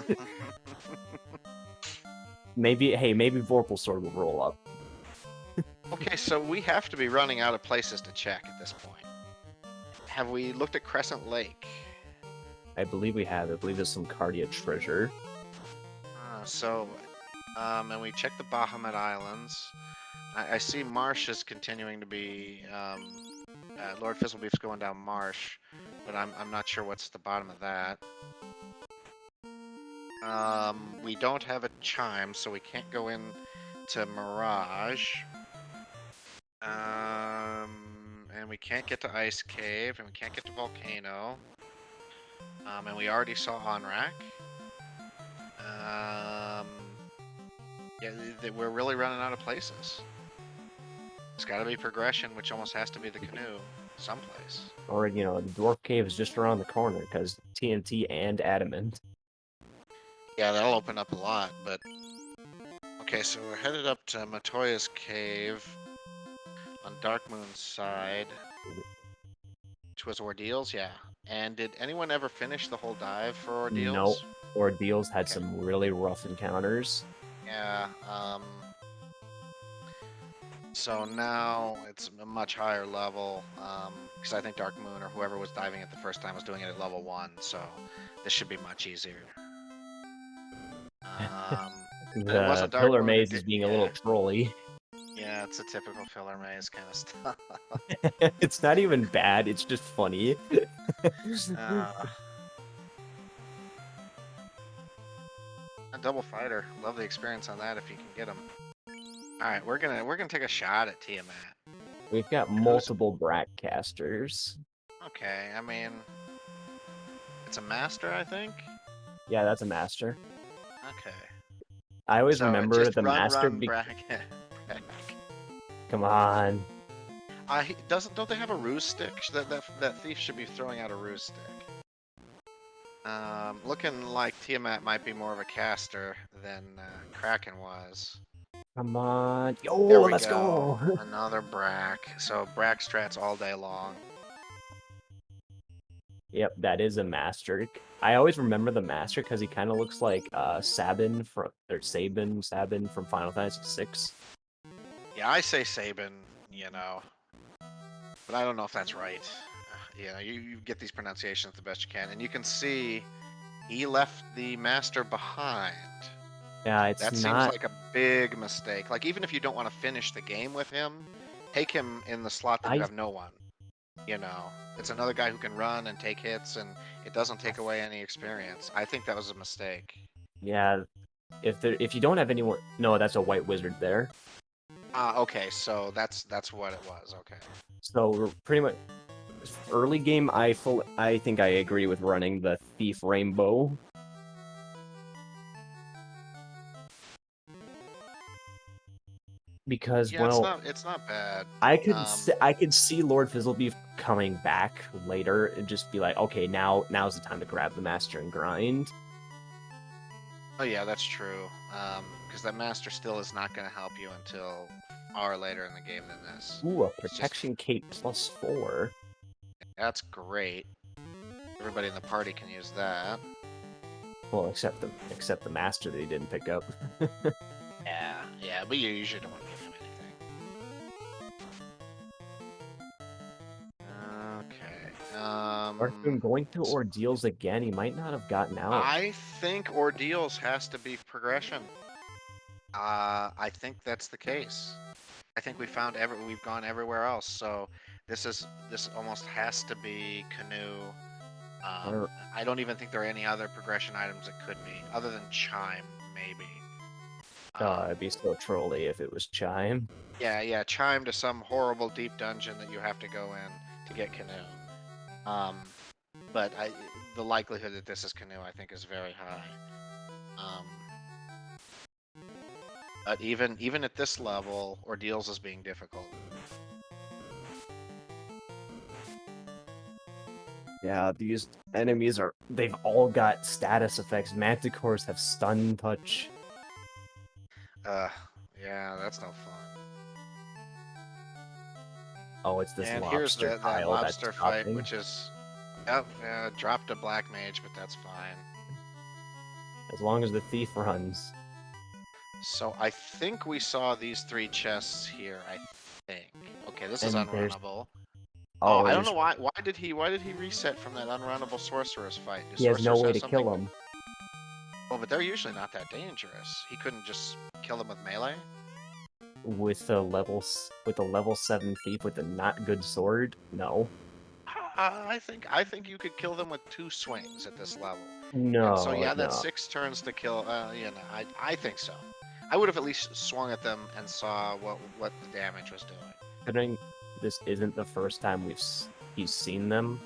Speaker 1: maybe Vorpal Sword will roll up.
Speaker 2: Okay, so we have to be running out of places to check at this point. Have we looked at Crescent Lake?
Speaker 1: I believe we have. I believe there's some Cardia treasure.
Speaker 2: And we checked the Bahamut Islands. I see Marsh is continuing to be, Lord Fizzlebeef's going down Marsh, but I'm not sure what's at the bottom of that. We don't have a chime, so we can't go in to Mirage. And we can't get to Ice Cave, and we can't get to Volcano. And we already saw Onrak. Yeah, we're really running out of places. It's got to be progression, which almost has to be the canoe. someplace.
Speaker 1: Or, you know, the dwarf cave is just around the corner because TNT and adamant.
Speaker 2: Yeah, that'll open up a lot, but... Okay, so we're headed up to Matoya's cave on Dark Moon's side, which was Ordeals, yeah. And did anyone ever finish the whole dive for
Speaker 1: No,
Speaker 2: Ordeals?
Speaker 1: Ordeals had
Speaker 2: Okay.
Speaker 1: some really rough encounters.
Speaker 2: Yeah, so now it's a much higher level, because I think Dark Moon or whoever was diving it the first time was doing it at level 1, so this should be much easier. But it
Speaker 1: The
Speaker 2: wasn't Dark
Speaker 1: pillar
Speaker 2: Moon who
Speaker 1: maze
Speaker 2: did,
Speaker 1: is being a little
Speaker 2: yeah.
Speaker 1: trolly.
Speaker 2: Yeah, it's a typical filler maze kind of stuff.
Speaker 1: It's not even bad, it's just funny.
Speaker 2: A double fighter. Love the experience on that if you can get them. All right, we're gonna take a shot at Tiamat.
Speaker 1: We've got multiple Brackcasters.
Speaker 2: Okay, I mean, it's a master, I think.
Speaker 1: Yeah, that's a master.
Speaker 2: Okay.
Speaker 1: I always
Speaker 2: So
Speaker 1: remember
Speaker 2: just
Speaker 1: the master.
Speaker 2: run, bracket.
Speaker 1: Come on.
Speaker 2: Don't they have a ruse stick? That thief should be throwing out a ruse stick. Looking like Tiamat might be more of a caster than Kraken was.
Speaker 1: Come on. Yo,
Speaker 2: There we
Speaker 1: let's
Speaker 2: go.
Speaker 1: go.
Speaker 2: Another Brack. So Brack strats all day long.
Speaker 1: Yep, that is a master. I always remember the master because he kind of looks like Sabin from Final Fantasy VI.
Speaker 2: Yeah, I say Sabin, but I don't know if that's right. You get these pronunciations the best you can, and you can see he left the master behind.
Speaker 1: Yeah, it's
Speaker 2: That seems
Speaker 1: not.
Speaker 2: like a big mistake. Like, even if you don't want to finish the game with him, take him in the slot that you have no one. It's another guy who can run and take hits, and it doesn't take away any experience. I think that was a mistake.
Speaker 1: Yeah, if you don't have anyone, no, that's a white wizard there.
Speaker 2: Okay, so that's what it was. Okay.
Speaker 1: So we're pretty much early game. I think I agree with running the thief rainbow. Because
Speaker 2: Yeah, it's not bad.
Speaker 1: I could see Lord Fizzlebeef coming back later and just be like, okay, now's the time to grab the master and grind.
Speaker 2: Oh yeah, that's true. Because that master still is not going to help you until far later in the game than this.
Speaker 1: Ooh, a protection cape +4.
Speaker 2: That's great. Everybody in the party can use that.
Speaker 1: Well, except the master that he didn't pick up.
Speaker 2: Yeah, but you usually don't want to give him anything. Okay.
Speaker 1: Arthur going through ordeals again. He might not have gotten out.
Speaker 2: I think ordeals has to be progression. I think that's the case. I think we've gone everywhere else. So this almost has to be canoe. I don't even think there are any other progression items it could be, other than chime, maybe.
Speaker 1: It'd be so trolly if it was chime.
Speaker 2: Yeah, chime to some horrible deep dungeon that you have to go in to get canoe. But the likelihood that this is canoe, I think, is very high. But even at this level, ordeals is being difficult.
Speaker 1: Yeah, these enemies they've all got status effects. Manticores have stun touch.
Speaker 2: Yeah, that's no fun.
Speaker 1: Oh, it's this
Speaker 2: and
Speaker 1: lobster
Speaker 2: here's that
Speaker 1: pile
Speaker 2: lobster
Speaker 1: that's
Speaker 2: fight,
Speaker 1: dropping.
Speaker 2: which is, dropped a black mage, but that's fine.
Speaker 1: As long as the thief runs.
Speaker 2: So I think we saw these 3 chests here. I think. Okay, this is
Speaker 1: And
Speaker 2: unrunnable.
Speaker 1: Oh,
Speaker 2: I don't know why. Why did he reset from that unrunnable sorceress fight?
Speaker 1: He has no way to kill him.
Speaker 2: Oh, but they're usually not that dangerous. He couldn't just kill them with melee.
Speaker 1: With a level 7 thief with a not good sword, no.
Speaker 2: I think you could kill them with 2 swings at this level.
Speaker 1: No.
Speaker 2: And so yeah,
Speaker 1: no.
Speaker 2: that's 6 turns to kill. I think so. I would have at least swung at them and saw what the damage was doing.
Speaker 1: Considering this isn't the first time he's seen them.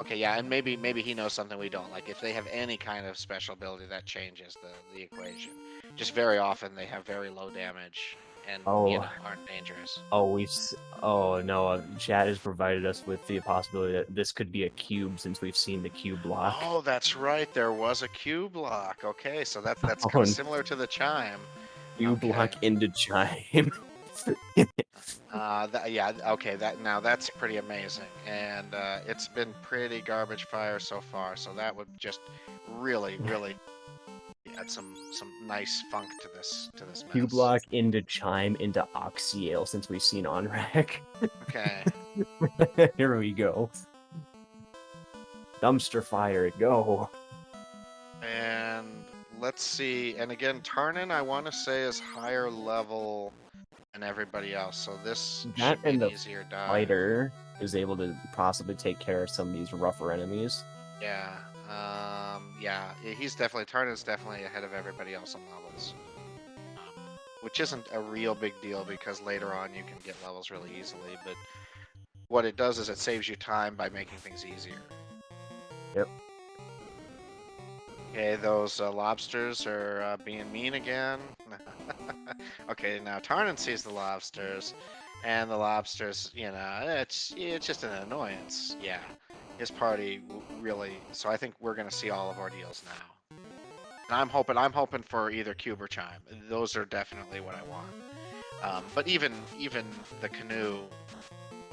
Speaker 2: Okay, yeah, and maybe he knows something we don't. Like, if they have any kind of special ability, that changes the equation. Just very often they have very low damage and you
Speaker 1: Oh,
Speaker 2: know, aren't dangerous.
Speaker 1: oh no, Chad has provided us with the possibility that this could be a cube since we've seen the cube block.
Speaker 2: Oh, that's right. There was a Q block. Okay, so that's kind
Speaker 1: Oh,
Speaker 2: of similar to the chime.
Speaker 1: cube
Speaker 2: Okay.
Speaker 1: block into chime.
Speaker 2: Yeah. Okay. That's pretty amazing, and it's been pretty garbage fire so far. So that would just really, really add some nice funk to this
Speaker 1: Cube
Speaker 2: mess.
Speaker 1: block into chime into oxyale since we've seen on rack.
Speaker 2: Okay.
Speaker 1: Here we go. Dumpster fire, go.
Speaker 2: And let's see. And again, Tarnin, I want to say is higher level than everybody else. So this
Speaker 1: That
Speaker 2: should be
Speaker 1: and
Speaker 2: an
Speaker 1: the
Speaker 2: easier dive.
Speaker 1: fighter is able to possibly take care of some of these rougher enemies.
Speaker 2: Yeah. Yeah. He's definitely Tarnin's definitely ahead of everybody else on levels. Which isn't a real big deal because later on you can get levels really easily, but what it does is it saves you time by making things easier.
Speaker 1: Yep.
Speaker 2: Okay, those lobsters are being mean again. Okay, now Tarnin sees the lobsters, and the lobsters, you know, it's just an annoyance. Yeah, his party really. So I think we're gonna see all of our deals now. And I'm hoping for either cube or chime. Those are definitely what I want. But even the canoe,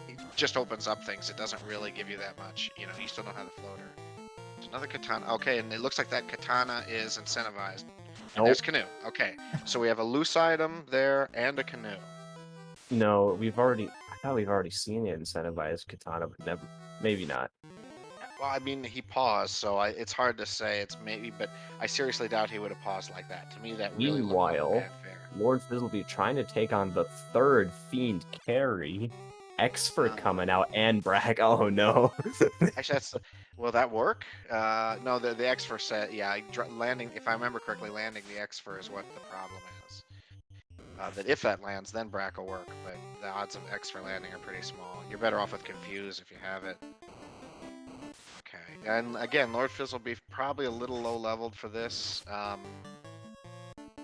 Speaker 2: it just opens up things. It doesn't really give you that much. You know, you still don't have the floater. Another katana. Okay, and it looks like that katana is incentivized. And there's canoe. Okay, so we have a loose item there and a canoe.
Speaker 1: No, I thought we've already seen the incentivized katana, but never, maybe not.
Speaker 2: Well, I mean, he paused, so it's hard to say. It's maybe, but I seriously doubt he would have paused like that. To me, that really looked
Speaker 1: Meanwhile,
Speaker 2: unfair.
Speaker 1: Lord Fizzleby trying to take on the third fiend carry. Expert coming out and Bragg. Oh no.
Speaker 2: Actually, will that work? No, the X-Fer set, yeah, landing. If I remember correctly, landing the X-Fer is what the problem is. That if that lands, then Brack will work, but the odds of X-Fer landing are pretty small. You're better off with Confuse if you have it. Okay, and again, Lord Fizz will be probably a little low-leveled for this. I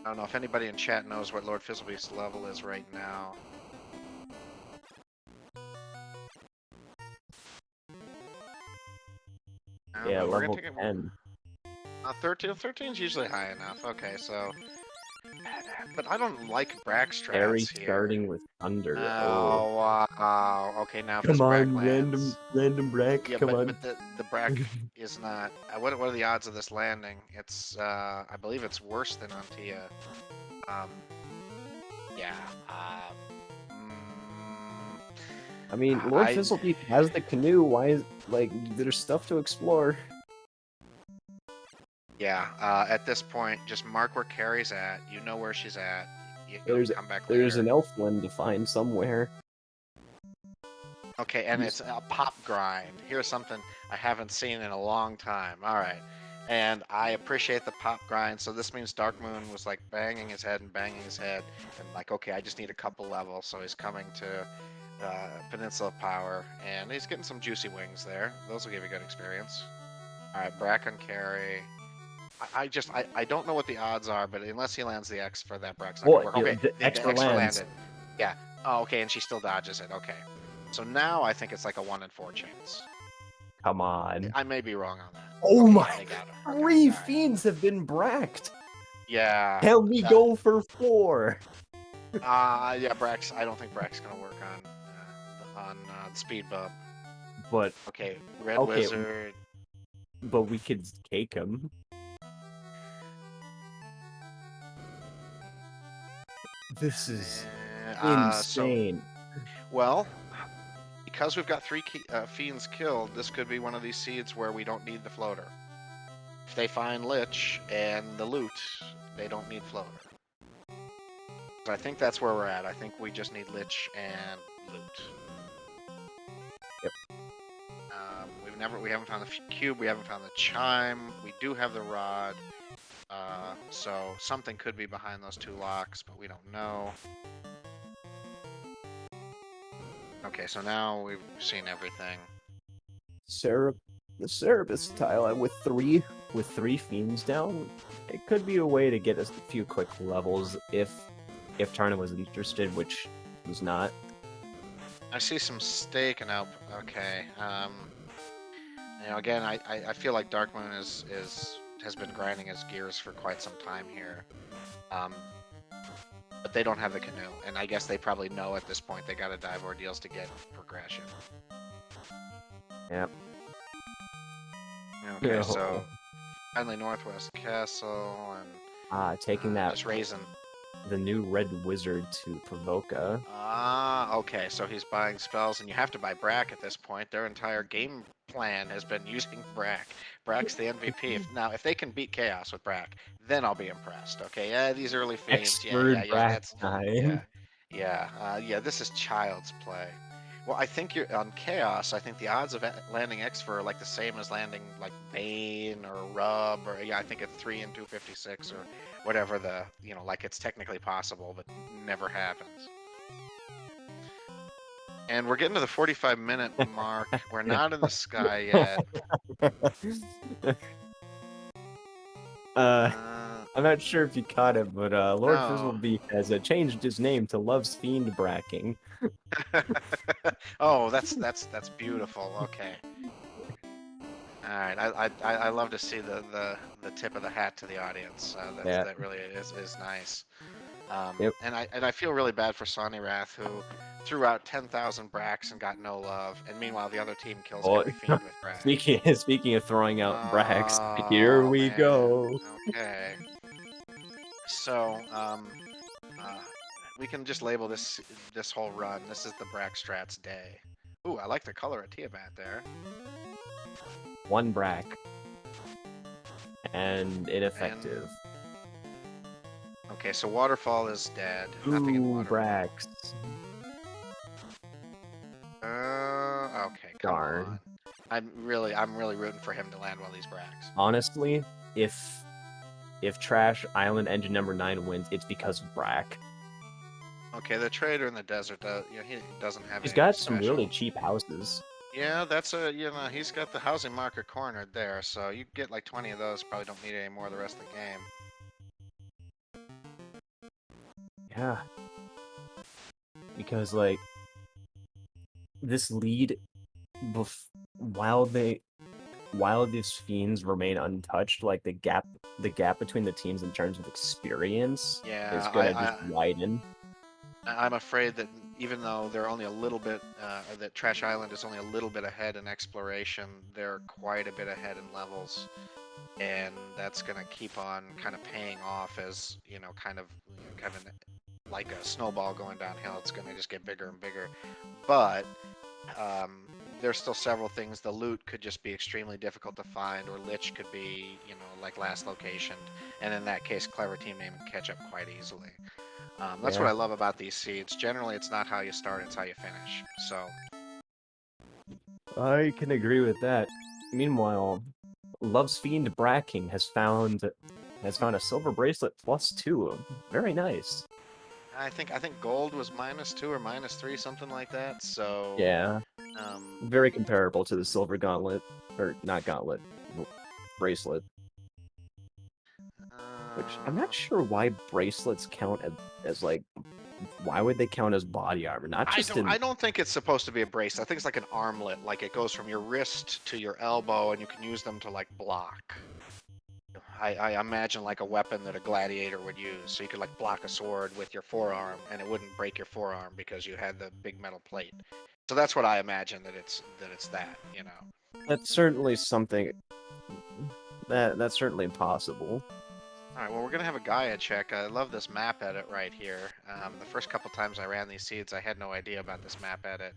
Speaker 2: don't know if anybody in chat knows what Lord Fizzlebee's level is right now.
Speaker 1: Yeah,
Speaker 2: We're
Speaker 1: level
Speaker 2: gonna take
Speaker 1: 10.
Speaker 2: 13 is usually high enough. Okay, so, but I don't like Brack
Speaker 1: Harry
Speaker 2: strats here.
Speaker 1: starting with thunder.
Speaker 2: Oh wow. Okay, now if
Speaker 1: Come
Speaker 2: this Brack
Speaker 1: on,
Speaker 2: lands.
Speaker 1: random Brack.
Speaker 2: Yeah,
Speaker 1: Come on.
Speaker 2: but the Brack is not. What are the odds of this landing? It's I believe it's worse than on Tia. Yeah.
Speaker 1: I mean, Lord Fizzlebeak has the canoe. Why is there's stuff to explore?
Speaker 2: Yeah. At this point, just mark where Carrie's at. You know where she's at. You come back later.
Speaker 1: There's an Elfland to find somewhere.
Speaker 2: Okay, and it's a pop grind. Here's something I haven't seen in a long time. All right. And I appreciate the pop grind. So this means Dark Moon was like banging his head and like, okay, I just need a couple levels. So he's coming to Peninsula of Power, and he's getting some juicy wings there. Those will give you good experience. All right, Bracken carry. I don't know what the odds are, but unless he lands the X for that, Brack's not gonna work. Okay, the X landed. Yeah. Oh, okay, and she still dodges it. Okay. So now I think it's like a 1 in 4 chance.
Speaker 1: Come on.
Speaker 2: I may be wrong on that.
Speaker 1: Oh
Speaker 2: okay,
Speaker 1: my!
Speaker 2: Okay,
Speaker 1: 3 fiends have been bracked.
Speaker 2: Yeah.
Speaker 1: Help me go for 4.
Speaker 2: Yeah, Brax. I don't think Brack's gonna work on the speed bump.
Speaker 1: But
Speaker 2: okay, Red Wizard.
Speaker 1: But we could cake him. This is insane.
Speaker 2: Well, because we've got 3 fiends killed, this could be one of these seeds where we don't need the floater. If they find Lich and the loot, they don't need floater. So I think that's where we're at. I think we just need Lich and loot.
Speaker 1: Yep.
Speaker 2: We haven't found the cube. We haven't found the chime. We do have the rod. So something could be behind those 2 locks, but we don't know. Okay, so now we've seen everything.
Speaker 1: The Cerebus tile with 3 fiends down. It could be a way to get a few quick levels if if Tarna was interested, which he's not.
Speaker 2: I see some steak and out. Okay. Again, I feel like Dark Moon has been grinding his gears for quite some time here. But they don't have the canoe, and I guess they probably know at this point they got to dive ordeals to get progression.
Speaker 1: Yep.
Speaker 2: Okay, so finally Northwest Castle and
Speaker 1: taking that
Speaker 2: just raising
Speaker 1: the new red wizard to Provoca.
Speaker 2: Okay, so he's buying spells, and you have to buy Brack at this point. Their entire game plan has been using Brack. Brack's the MVP. If they can beat Chaos with Brack, then I'll be impressed. Okay, yeah, these early fiends, yeah,
Speaker 1: Brack
Speaker 2: that's
Speaker 1: time.
Speaker 2: yeah. This is child's play. Well, I think you're on Chaos. I think the odds of landing Exfer are like the same as landing like Bane or Rub, or I think it's 3 in 256 or whatever like it's technically possible, but never happens. And we're getting to the 45-minute mark. We're not in the sky yet.
Speaker 1: I'm not sure if you caught it, but Lord
Speaker 2: No.
Speaker 1: Fizzlebeak has changed his name to Loves Fiend Bracking.
Speaker 2: Oh, that's beautiful. Okay. All right. I love to see the tip of the hat to the audience. That really is nice.
Speaker 1: Yep.
Speaker 2: And I feel really bad for Sonny Wrath, who threw out 10,000 bracks and got no love, and meanwhile the other team kills every fiend with brack.
Speaker 1: Speaking of throwing out bracks, here we go.
Speaker 2: Okay. So we can just label this whole run. This is the brack strats day. Ooh, I like the color of Tiamat there.
Speaker 1: 1 brack. And ineffective.
Speaker 2: Okay, so Waterfall is dead.
Speaker 1: Ooh,
Speaker 2: nothing in Waterfall.
Speaker 1: Bracks.
Speaker 2: Okay, come on. I'm really rooting for him to land one of these bracks.
Speaker 1: Honestly, if Trash Island Engine number 9 wins, it's because of Brack.
Speaker 2: Okay, the trader in the desert, he doesn't have.
Speaker 1: He's got some really cheap houses.
Speaker 2: Yeah, that's he's got the housing marker cornered there, so you get like 20 of those. Probably don't need any more the rest of the game.
Speaker 1: Yeah. Because like this lead, while these fiends remain untouched, like the gap between the teams in terms of experience is gonna just widen.
Speaker 2: I'm afraid that even though they're only a little bit, that Trash Island is only a little bit ahead in exploration, they're quite a bit ahead in levels, and that's gonna keep on kind of paying off as kind of like a snowball going downhill. It's gonna just get bigger and bigger, but there's still several things. The loot could just be extremely difficult to find, or Lich could be, like last location, and in that case, Clever Team Name can catch up quite easily. That's what I love about these seeds. Generally, it's not how you start, it's how you finish. So
Speaker 1: I can agree with that. Meanwhile, Love's Fiend Bracking has found a silver bracelet +2. Very nice.
Speaker 2: I think gold was -2 or -3, something like that. So
Speaker 1: yeah, very comparable to the silver gauntlet, or not gauntlet, bracelet. Which I'm not sure why bracelets count as like, why would they count as body armor?
Speaker 2: I don't think it's supposed to be a bracelet. I think it's like an armlet. Like it goes from your wrist to your elbow, and you can use them to like block. I imagine like a weapon that a gladiator would use. So you could like block a sword with your forearm, and it wouldn't break your forearm because you had the big metal plate. So that's what I imagine that it's that.
Speaker 1: That's certainly something. That's certainly possible.
Speaker 2: All right, well, we're going to have a Gaia check. I love this map edit right here. The first couple times I ran these seeds, I had no idea about this map edit.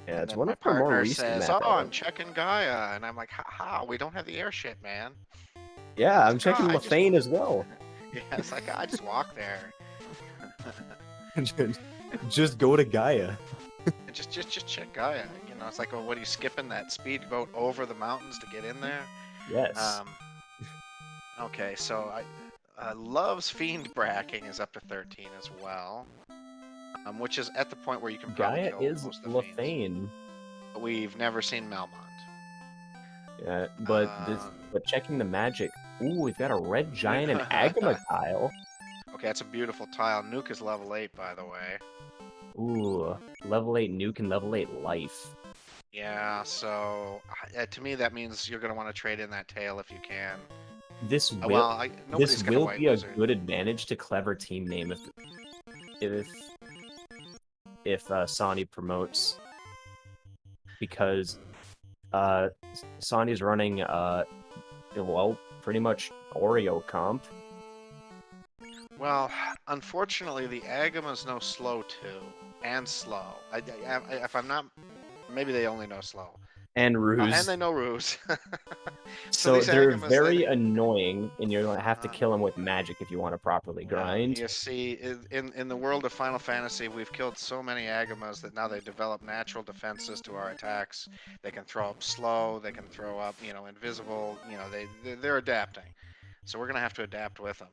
Speaker 1: Yeah, it's
Speaker 2: one
Speaker 1: of our more recent
Speaker 2: says, I'm checking Gaia. And I'm like, how? We don't have the airship, man.
Speaker 1: Yeah, I'm checking Lefane as well.
Speaker 2: Yeah, it's like, I just walk there.
Speaker 1: Just go to Gaia.
Speaker 2: just check Gaia. It's like, well, what are you skipping that speedboat over the mountains to get in there?
Speaker 1: Yes.
Speaker 2: Okay, so Love's Fiend Bracking is up to 13 as well, which is at the point where you can probably
Speaker 1: Gaia
Speaker 2: kill
Speaker 1: is
Speaker 2: most of the
Speaker 1: Lefane.
Speaker 2: fiends. But we've never seen Melmond.
Speaker 1: Yeah, but checking the magic. Ooh, we've got a red giant and Agama tile.
Speaker 2: Okay, that's a beautiful tile. Nuke is level 8, by the way.
Speaker 1: Ooh, level 8 nuke and level 8 life.
Speaker 2: Yeah, so to me that means you're gonna want to trade in that tail if you can.
Speaker 1: This
Speaker 2: Well,
Speaker 1: this
Speaker 2: nobody's gonna
Speaker 1: will
Speaker 2: white
Speaker 1: be a
Speaker 2: wizard.
Speaker 1: good advantage to clever team name if Sani promotes, because Sani's running well, pretty much Oreo comp.
Speaker 2: Well, unfortunately, the Agama's know slow too, and slow. If I'm not, maybe they only know slow,
Speaker 1: And
Speaker 2: and
Speaker 1: Ruse.
Speaker 2: they know ruse. So
Speaker 1: So
Speaker 2: these
Speaker 1: they're
Speaker 2: Agamas,
Speaker 1: very annoying, and you're gonna have to
Speaker 2: uh,
Speaker 1: kill them with magic if you want to properly
Speaker 2: yeah,
Speaker 1: grind.
Speaker 2: you see, in the world of Final Fantasy, we've killed so many Agamas that now they develop natural defenses to our attacks. They can throw up slow. They can throw up, invisible. They're adapting. So we're gonna have to adapt with them.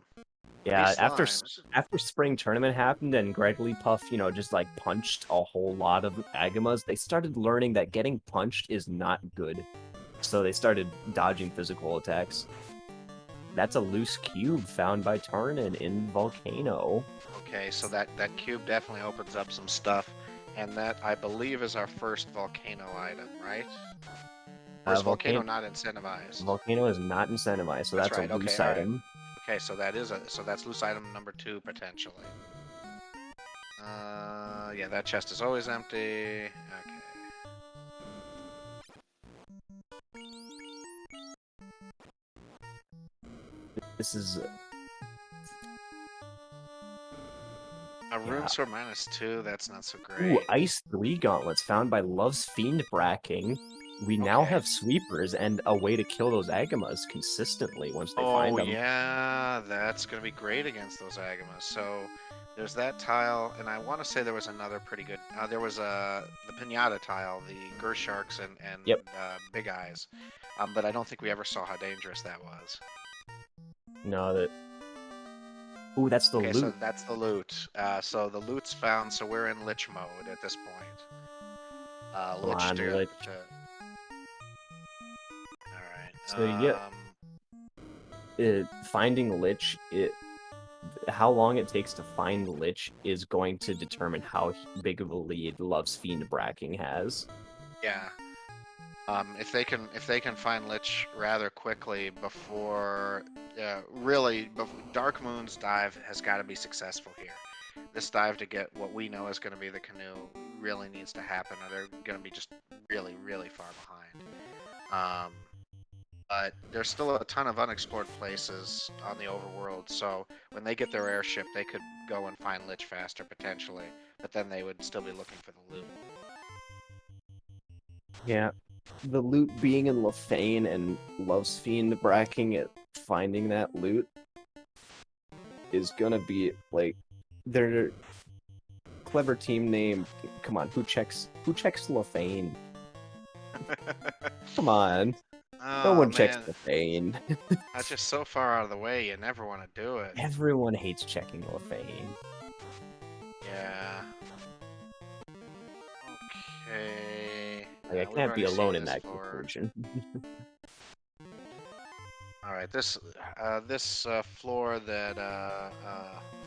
Speaker 2: But these
Speaker 1: Yeah,
Speaker 2: slimes,
Speaker 1: after spring tournament happened and Gregory Puff, just like punched a whole lot of Agamas, they started learning that getting punched is not good. So they started dodging physical attacks. That's a loose cube found by Tarnin in Volcano.
Speaker 2: okay, so that cube definitely opens up some stuff, and that I believe is our first volcano item, right? First volcano
Speaker 1: Volcano
Speaker 2: not incentivized.
Speaker 1: Volcano is not incentivized, so
Speaker 2: That's
Speaker 1: that's a
Speaker 2: right. Okay,
Speaker 1: loose
Speaker 2: all right.
Speaker 1: item.
Speaker 2: Okay, so that's loose item number 2 potentially. Yeah, that chest is always empty. Okay.
Speaker 1: This is
Speaker 2: A rune
Speaker 1: yeah.
Speaker 2: sword -2. That's not so
Speaker 1: Ooh,
Speaker 2: great.
Speaker 1: Ice 3 gauntlets found by Love's Fiend Bracking. We now
Speaker 2: Okay.
Speaker 1: have sweepers and a way to kill those Agamas consistently once they find
Speaker 2: Oh
Speaker 1: them.
Speaker 2: yeah, that's gonna be great against those Agamas. So there's that tile, and I want to say there was another pretty good. There was the Pinata tile, the Gersharks and
Speaker 1: Yep.
Speaker 2: Big Eyes, but I don't think we ever saw how dangerous that was.
Speaker 1: No, that. Ooh, that's the
Speaker 2: Okay, so
Speaker 1: loot.
Speaker 2: that's the loot. So the loot's found. So we're in Lich mode at this point.
Speaker 1: Come
Speaker 2: Lich
Speaker 1: on, Lich.
Speaker 2: All
Speaker 1: So
Speaker 2: right.
Speaker 1: yeah, finding Lich, how long it takes to find Lich is going to determine how big of a lead Love's Fiend Bracking has.
Speaker 2: Yeah. If they can find Lich rather quickly before, Dark Moon's dive has got to be successful here. This dive to get what we know is going to be the canoe really needs to happen, or they're going to be just really, really far behind. But there's still a ton of unexplored places on the overworld, so when they get their airship, they could go and find Lich faster potentially, but then they would still be looking for the loot.
Speaker 1: Yeah, the loot being in Lefane and Love's Fiend Bracking it, finding that loot is gonna be like their clever team name. Come on, who checks Lefane? Come on, no
Speaker 2: Oh
Speaker 1: one checks
Speaker 2: man,
Speaker 1: Lefane.
Speaker 2: that's just so far out of the way. You never want to do it.
Speaker 1: Everyone hates checking Lefane.
Speaker 2: Yeah. Okay.
Speaker 1: Like, I
Speaker 2: We've
Speaker 1: can't be
Speaker 2: already seen
Speaker 1: alone in
Speaker 2: this
Speaker 1: that
Speaker 2: floor.
Speaker 1: conclusion.
Speaker 2: All right, this floor that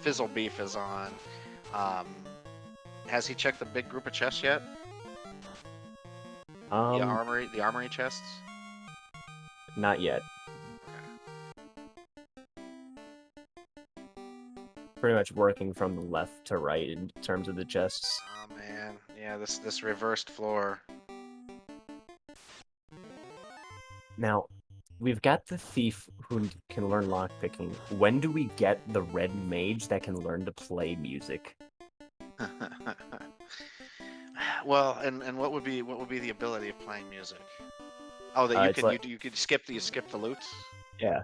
Speaker 2: Fizzle Beef is on. Um, has he checked the big group of chests yet?
Speaker 1: Um,
Speaker 2: The armory chests.
Speaker 1: not yet. Pretty much working from the left to right in terms of the chests.
Speaker 2: Oh man, yeah, this reversed floor.
Speaker 1: Now, we've got the thief who can learn lockpicking. When do we get the red mage that can learn to play music?
Speaker 2: Well, and what would be the ability of playing music? Oh, that
Speaker 1: It's like,
Speaker 2: you could skip the loot.
Speaker 1: yeah,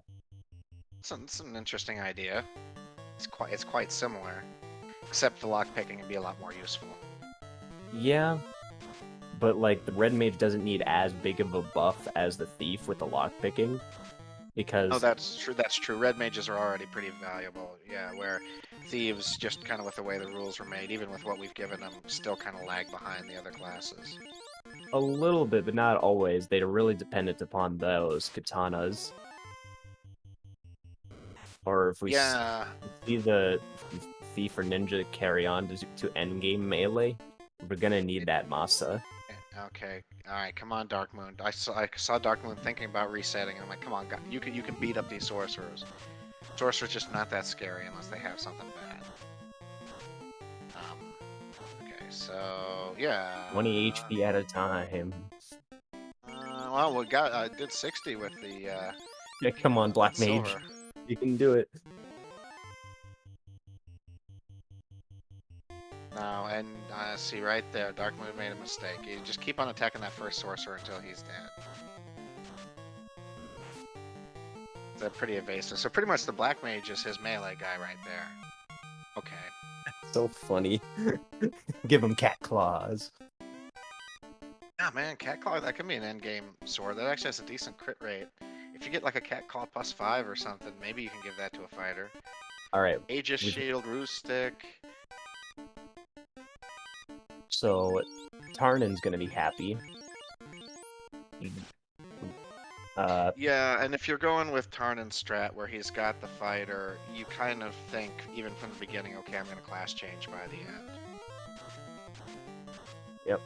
Speaker 2: It's an interesting idea. It's quite similar, except the lockpicking would be a lot more useful.
Speaker 1: yeah, but like the red mage doesn't need as big of a buff as the thief with the lockpicking,
Speaker 2: Oh,
Speaker 1: because
Speaker 2: that's true. That's true. Red mages are already pretty valuable. Yeah, where thieves, just kind of with the way the rules were made, even with what we've given them, still kind of lag behind the other classes.
Speaker 1: a little bit, but not always. They're really dependent upon those katanas. or if we
Speaker 2: Yeah.
Speaker 1: see the thief or ninja carry on to endgame melee, we're gonna need that masa.
Speaker 2: Okay. All right. Come on, Dark Moon. I saw Dark Moon thinking about resetting. I'm like, come on, you can beat up these sorcerers. Sorcerers just not that scary unless they have something bad. Okay. So yeah.
Speaker 1: 20 HP at a time.
Speaker 2: Well, we got I did 60 with the
Speaker 1: Yeah, come on, Black Mage.
Speaker 2: silver.
Speaker 1: You can do it.
Speaker 2: No, and see right there, Dark Moon made a mistake. You just keep on attacking that first sorcerer until he's dead. They're pretty evasive. So pretty much the Black Mage is his melee guy right there. Okay.
Speaker 1: So funny. Give him cat claws.
Speaker 2: Yeah, man, Cat Claw, that can be an endgame sword. That actually has a decent crit rate. If you get like a Cat Claw +5 or something, maybe you can give that to a fighter.
Speaker 1: Alright,
Speaker 2: Aegis Shield, Ruse Stick.
Speaker 1: so Tarnin's gonna be happy.
Speaker 2: Yeah, and if you're going with Tarnin's strat where he's got the fighter, you kind of think, even from the beginning, okay, I'm going to class change by the end.
Speaker 1: Yep.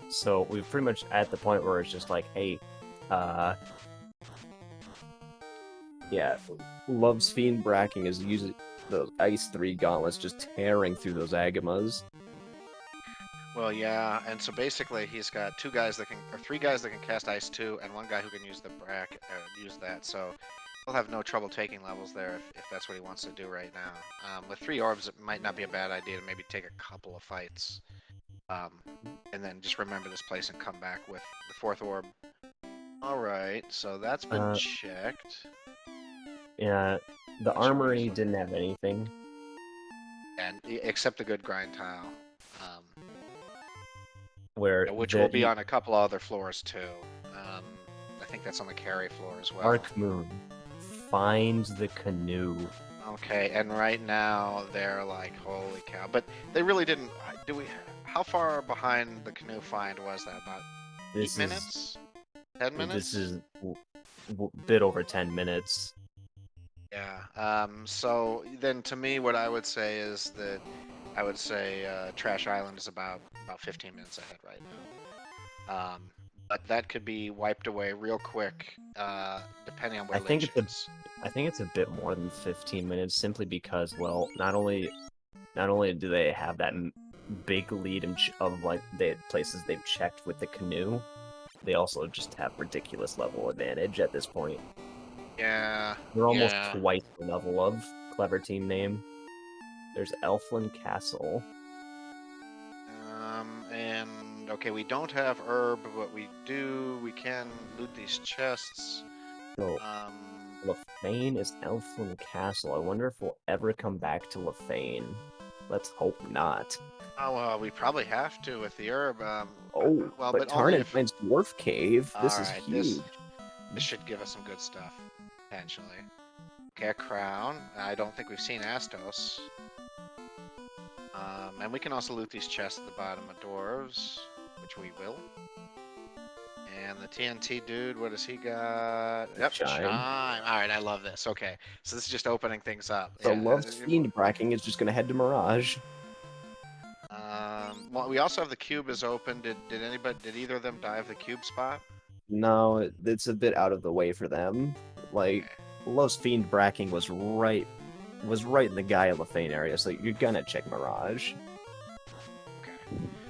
Speaker 1: So we're pretty much at the point where it's just like, hey, yeah, Love's Fiend Bracking is using those Ice 3 gauntlets, just tearing through those Agamas.
Speaker 2: Well, yeah, and so basically he's got 3 guys that can cast Ice 2, and 1 guy who can use the use that. So he'll have no trouble taking levels there if that's what he wants to do right now. With 3 orbs, it might not be a bad idea to maybe take a couple of fights, and then just remember this place and come back with the 4th orb. All right, so that's been checked.
Speaker 1: Yeah, the armory didn't have anything,
Speaker 2: and except a good grind tile.
Speaker 1: Which
Speaker 2: will be on a couple other floors too. I think that's on the carry floor as well.
Speaker 1: Dark Moon finds the canoe.
Speaker 2: Okay, and right now they're like, holy cow! But they really didn't. How far behind the canoe find was that? About 8 minutes? 10 minutes?
Speaker 1: This is a bit over 10 minutes.
Speaker 2: Yeah. So then, to me, what I would say is that Trash Island is about 15 minutes ahead right now. But that could be wiped away real quick, depending on where Lich is.
Speaker 1: I think it's a bit more than 15 minutes, simply because, well, not only do they have that big lead of like the places they've checked with the canoe, they also just have ridiculous level advantage at this point.
Speaker 2: Yeah.
Speaker 1: They're almost twice the level of clever team name. There's Elfland Castle.
Speaker 2: And okay, we don't have herb, but we can loot these chests.
Speaker 1: So, Lefane is Elfland Castle. I wonder if we'll ever come back to Lefane. Let's hope not.
Speaker 2: Oh, we probably have to with the herb.
Speaker 1: Well, but Tarnin finds Dwarf Cave. This is huge.
Speaker 2: This should give us some good stuff, potentially. Okay, a crown. I don't think we've seen Astos. And we can also loot these chests at the bottom of dwarves, which we will. And the TNT dude, what does he got? Yep, Chime. Alright, I love this. Okay, so this is just opening things up.
Speaker 1: So Love's Fiend Bracking is just going to head to Mirage.
Speaker 2: Well, we also have the cube is open. Did either of them dive the cube spot?
Speaker 1: No, it's a bit out of the way for them. Like, okay. Love's Fiend Bracking was right in the Gaia Lefane area, so you're gonna check Mirage.
Speaker 2: Okay.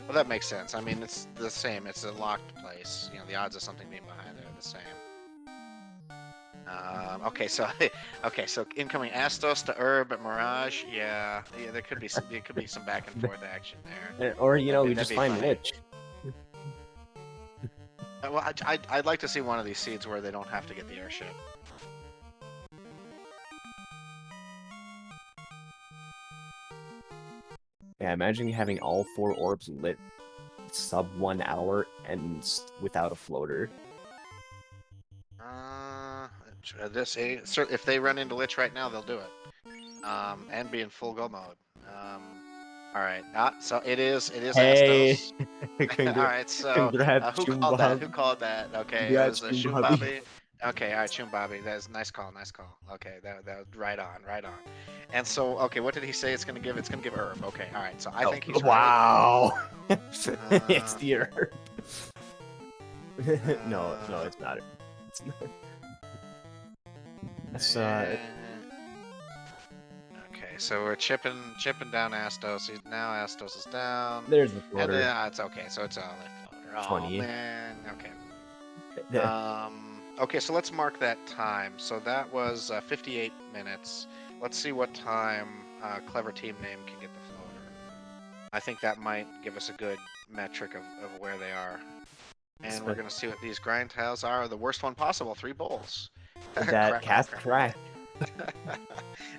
Speaker 2: Well, that makes sense. I mean, it's the same. It's a locked place. You know, the odds of something being behind there are the same. Okay, so incoming Astos to Herb at Mirage. Yeah, there could be some back and forth action there.
Speaker 1: Or we just find Lich.
Speaker 2: Well, I'd like to see one of these seeds where they don't have to get the airship.
Speaker 1: Yeah, imagine having all 4 orbs lit sub 1 hour and without a floater.
Speaker 2: If they run into Lich right now, they'll do it. And be in full go mode. All right. So it is Astos. All right. So who called that? Okay, it was Shoe Bobby. Okay, all right, Chum Bobby. That's nice call, nice call. Okay, that right on, right on. And so, okay, what did he say? It's gonna give. It's gonna give herb. Okay, all right. So I
Speaker 1: Oh,
Speaker 2: think he's right.
Speaker 1: wow. It's
Speaker 2: Uh,
Speaker 1: the herb. No, no,
Speaker 2: uh,
Speaker 1: it's not. It's not. That's
Speaker 2: eh, okay, so we're chipping down Astos. Now Astos is down,
Speaker 1: There's the
Speaker 2: and then
Speaker 1: floater.
Speaker 2: it's okay. So it's all a floater. Oh
Speaker 1: Funny.
Speaker 2: man. Okay. Okay, so let's mark that time. So that was 58 minutes. Let's see what time Clever Team Name can get the floater. I think that might give us a good metric of where they are. And we're going to see what these grind tiles are. The worst one possible, 3 bowls.
Speaker 1: That
Speaker 2: Crack, crack,
Speaker 1: cast
Speaker 2: crack.
Speaker 1: crack.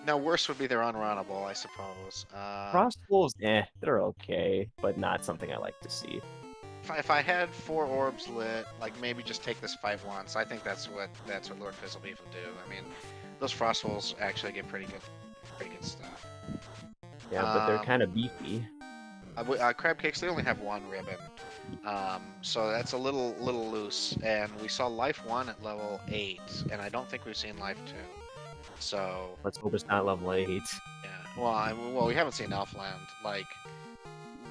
Speaker 2: Now, worse would be they're unrunnable, I suppose.
Speaker 1: Crossbows, they're okay, but not something I like to see.
Speaker 2: If I had 4 orbs lit, like maybe just take this fight once. I think that's what Lord Fizzlebeef will do. I mean, those frost wolves actually get pretty good stuff.
Speaker 1: Yeah, but they're kind of beefy.
Speaker 2: Crab cakes, they only have 1 ribbon, so that's a little loose. And we saw life 1 at level 8, and I don't think we've seen life 2. So
Speaker 1: Let's hope it's not level 8.
Speaker 2: yeah, well, we haven't seen Elfland. Like,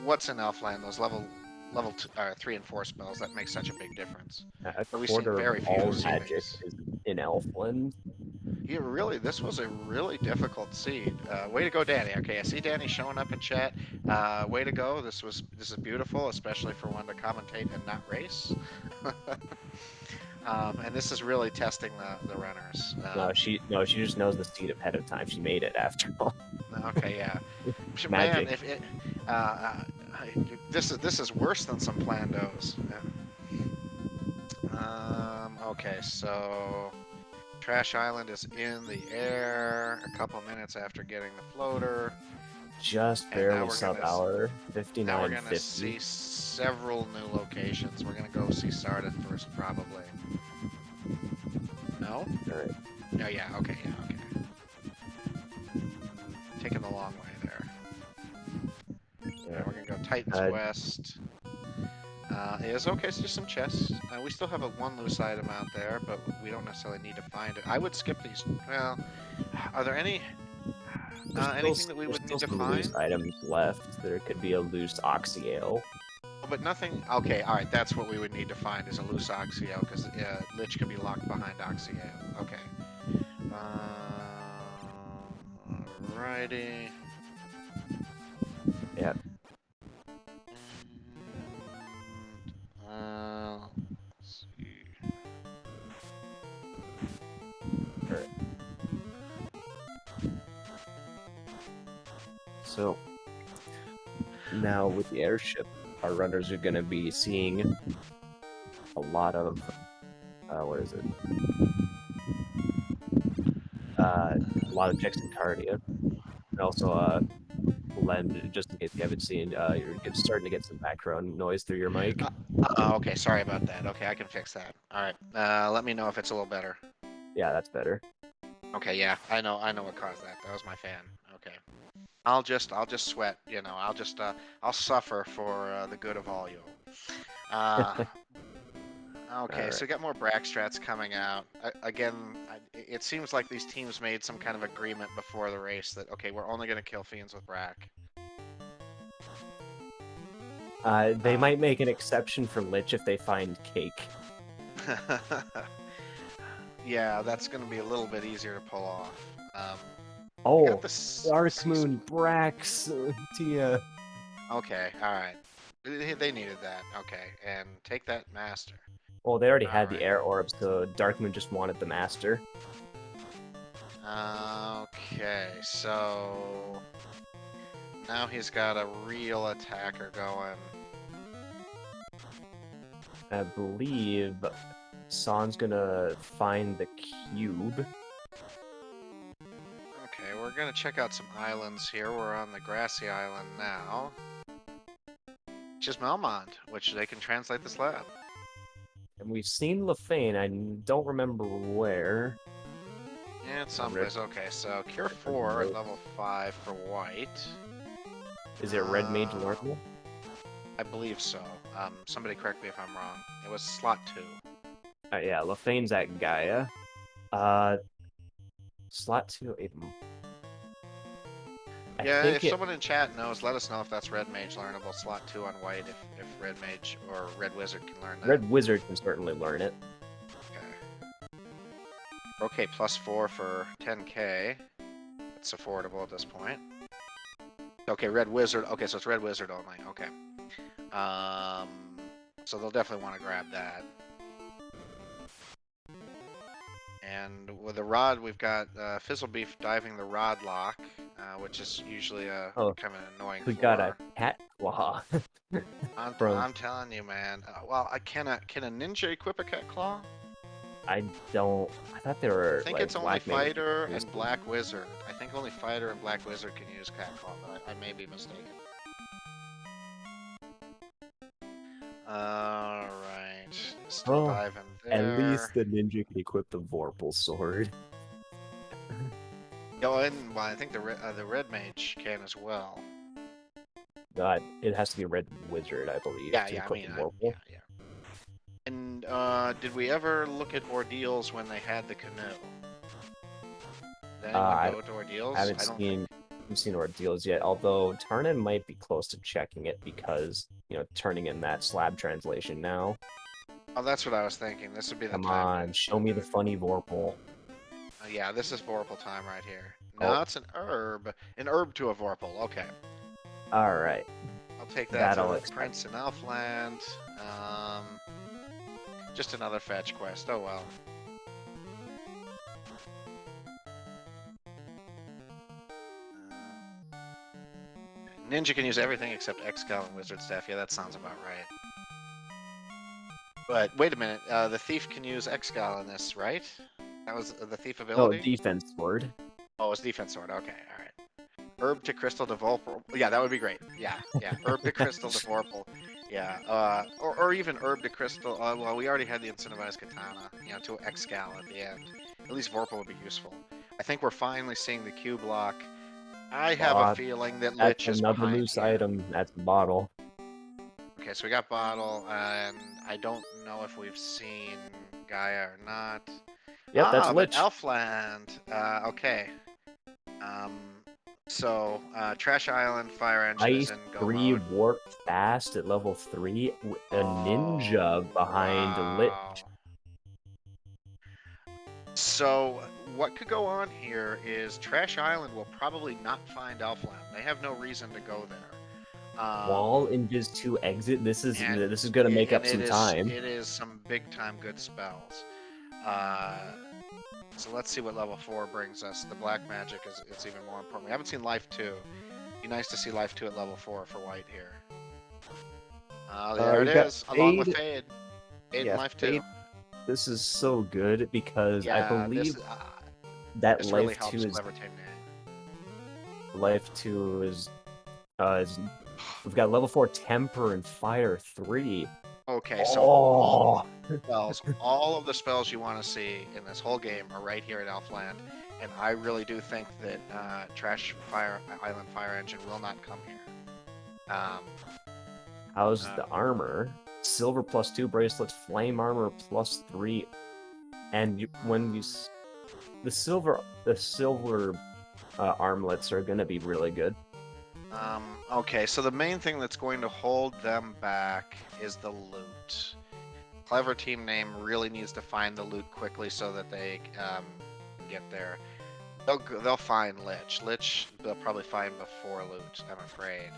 Speaker 2: what's in Elfland? Those level 3 and 4 spells that makes such a big difference.
Speaker 1: A
Speaker 2: But we've seen
Speaker 1: quarter of
Speaker 2: very few
Speaker 1: all magic
Speaker 2: seedings.
Speaker 1: is in Elfland.
Speaker 2: Yeah, really, this was a really difficult seed. Way to go, Danny. Okay, I see Danny showing up in chat. Way to go. This is beautiful, especially for one to commentate and not race. And this is really testing the runners.
Speaker 1: No, she just knows the seed ahead of time. She made it after all.
Speaker 2: Okay, yeah. Man,
Speaker 1: Magic.
Speaker 2: if it, this is worse than some Plandos. Okay, so Trash Island is in the air a couple minutes after getting the floater.
Speaker 1: Just
Speaker 2: And now
Speaker 1: barely
Speaker 2: we're
Speaker 1: sub
Speaker 2: gonna
Speaker 1: hour.
Speaker 2: now we're gonna
Speaker 1: 59.50.
Speaker 2: see several new locations. We're gonna go see Sardin first, probably. No?
Speaker 1: Alright.
Speaker 2: Oh yeah. Okay. Yeah. Okay. Taking the long way there.
Speaker 1: Yeah.
Speaker 2: We're gonna go Titans West. Is okay. So just some chests. We still have a 1 loose item out there, but we don't necessarily need to find it. I would skip these. Well, are there any anything that we would need to
Speaker 1: some
Speaker 2: find?
Speaker 1: loose items left. There could be a loose Oxyale.
Speaker 2: But nothing. Okay, all right. That's what we would need to find is a loose Oxyale because Lich can be locked behind Oxyale. Okay. Alrighty.
Speaker 1: Yeah.
Speaker 2: Let's see.
Speaker 1: Alright. So now with the airship, our runners are going to be seeing a lot of what is it? A lot of Jackson Cardia, and also Lend, just in case you haven't seen, you're starting to get some background noise through your mic.
Speaker 2: Okay, sorry about that. Okay, I can fix that. All right. Let me know if it's a little better.
Speaker 1: Yeah, that's better.
Speaker 2: Okay, yeah, I know what caused that. That was my fan. Okay. I'll just sweat, you know. I'll suffer for the good of all you. Okay,
Speaker 1: All
Speaker 2: so
Speaker 1: right.
Speaker 2: we got more Brack strats coming out. Again, it seems like these teams made some kind of agreement before the race that, okay, we're only going to kill fiends with Brack.
Speaker 1: They might make an exception for Lich if they find Cake.
Speaker 2: Yeah, that's going to be a little bit easier to pull off.
Speaker 1: Oh, Dark Moon, Brax, Tia.
Speaker 2: Okay, alright. They needed that. Okay, and take that Master.
Speaker 1: Well, they already had the air orb, so Darkmoon just wanted the master.
Speaker 2: Okay, so now he's got a real attacker going.
Speaker 1: I believe San's gonna find the cube.
Speaker 2: Okay, we're gonna check out some islands here. We're on the grassy island now. Which is Melmond, which they can translate the slab.
Speaker 1: And we've seen Lefane, I don't remember where.
Speaker 2: Yeah, it's someplace. Okay, so Cure 4 at level 5 for white.
Speaker 1: Is it Red Mage normal?
Speaker 2: I believe so. Somebody correct me if I'm wrong. It was slot 2.
Speaker 1: Yeah, Lefane's at Gaia. Slot 2, I
Speaker 2: Yeah,
Speaker 1: think
Speaker 2: if
Speaker 1: it.
Speaker 2: someone in chat knows, let us know if that's Red Mage learnable. Slot 2 on white if Red Mage or Red Wizard can learn that.
Speaker 1: Red Wizard can certainly learn it.
Speaker 2: Okay, +4 for 10k. It's affordable at this point. Okay, Red Wizard. Okay, so it's Red Wizard only. Okay. So they'll definitely want to grab that. And with the rod, we've got Fizzlebeef diving the rod lock, which is usually a kind of an annoying
Speaker 1: We
Speaker 2: floor.
Speaker 1: got a cat claw.
Speaker 2: I'm telling you, man. Well, can a ninja equip a cat claw?
Speaker 1: I don't. I thought they were.
Speaker 2: I think
Speaker 1: like,
Speaker 2: it's only
Speaker 1: black mages
Speaker 2: fighter
Speaker 1: can use
Speaker 2: and
Speaker 1: them.
Speaker 2: black wizard. I think only fighter and black wizard can use cat claw, but I may be mistaken. All right, still diving there.
Speaker 1: At least the ninja can equip the Vorpal sword.
Speaker 2: Oh, and well, I think the red mage can as well.
Speaker 1: It has to be a red wizard, I believe.
Speaker 2: Yeah,
Speaker 1: to
Speaker 2: yeah. I
Speaker 1: equip
Speaker 2: mean,
Speaker 1: the Vorpal.
Speaker 2: yeah. And did we ever look at ordeals when they had the canoe? Did anyone go to ordeals?
Speaker 1: I haven't seen ordeals yet. Although Tarnan might be close to checking it because turning in that slab translation now.
Speaker 2: Oh, that's what I was thinking. This would be the time.
Speaker 1: Come on, show me the funny Vorpal.
Speaker 2: Yeah, this is Vorpal time right here. No, it's an herb. An herb to a Vorpal. Okay.
Speaker 1: All right.
Speaker 2: I'll take that to the Prince in Elfland. Just another fetch quest. Oh well. Ninja can use everything except Excal and Wizard Staff. Yeah, that sounds about right. But wait a minute. The Thief can use Excal in this, right? That was the Thief ability?
Speaker 1: Oh, defense sword.
Speaker 2: Oh, it's defense sword. Okay, all right. Herb to Crystal to Vorpal. Yeah, that would be great. Yeah. Herb to Crystal to Vorpal. Yeah. Or even Herb to Crystal. Well, we already had the incentivized katana. To Excal at the end. At least Vorpal would be useful. I think we're finally seeing the Q block. I have a feeling that Lich is behind
Speaker 1: another loose item. That's the bottle.
Speaker 2: Okay, so we got bottle, and I don't know if we've seen Gaia or not.
Speaker 1: Yep, that's Lich.
Speaker 2: Elfland. Okay. So Trash Island Fire Engine is in go
Speaker 1: 3
Speaker 2: mode.
Speaker 1: warp fast at level 3. A ninja behind Lich.
Speaker 2: So what could go on here is Trash Island will probably not find Elfland. They have no reason to go there.
Speaker 1: Wall and just 2 exit. This is gonna make up some time.
Speaker 2: It is some big time good spells. So let's see what level 4 brings us. The black magic it's even more important. We haven't seen life 2. Be nice to see life 2 at level 4 for white here. There it is, along with Fade. Fade and life 2.
Speaker 1: This is so good because I believe that
Speaker 2: this
Speaker 1: life
Speaker 2: really
Speaker 1: 2 is life 2 is we've got level 4 temper and fire 3.
Speaker 2: Okay, so all of the spells you want to see in this whole game are right here at Elfland, and I really do think that Trash Island Fire Engine will not come here.
Speaker 1: How's the armor? Silver +2 bracelets, flame armor +3, and the silver armlets are gonna be really good.
Speaker 2: Okay, so the main thing that's going to hold them back is the loot. Clever team name really needs to find the loot quickly so that they get there. They'll find Lich. Lich they'll probably find before loot, I'm afraid.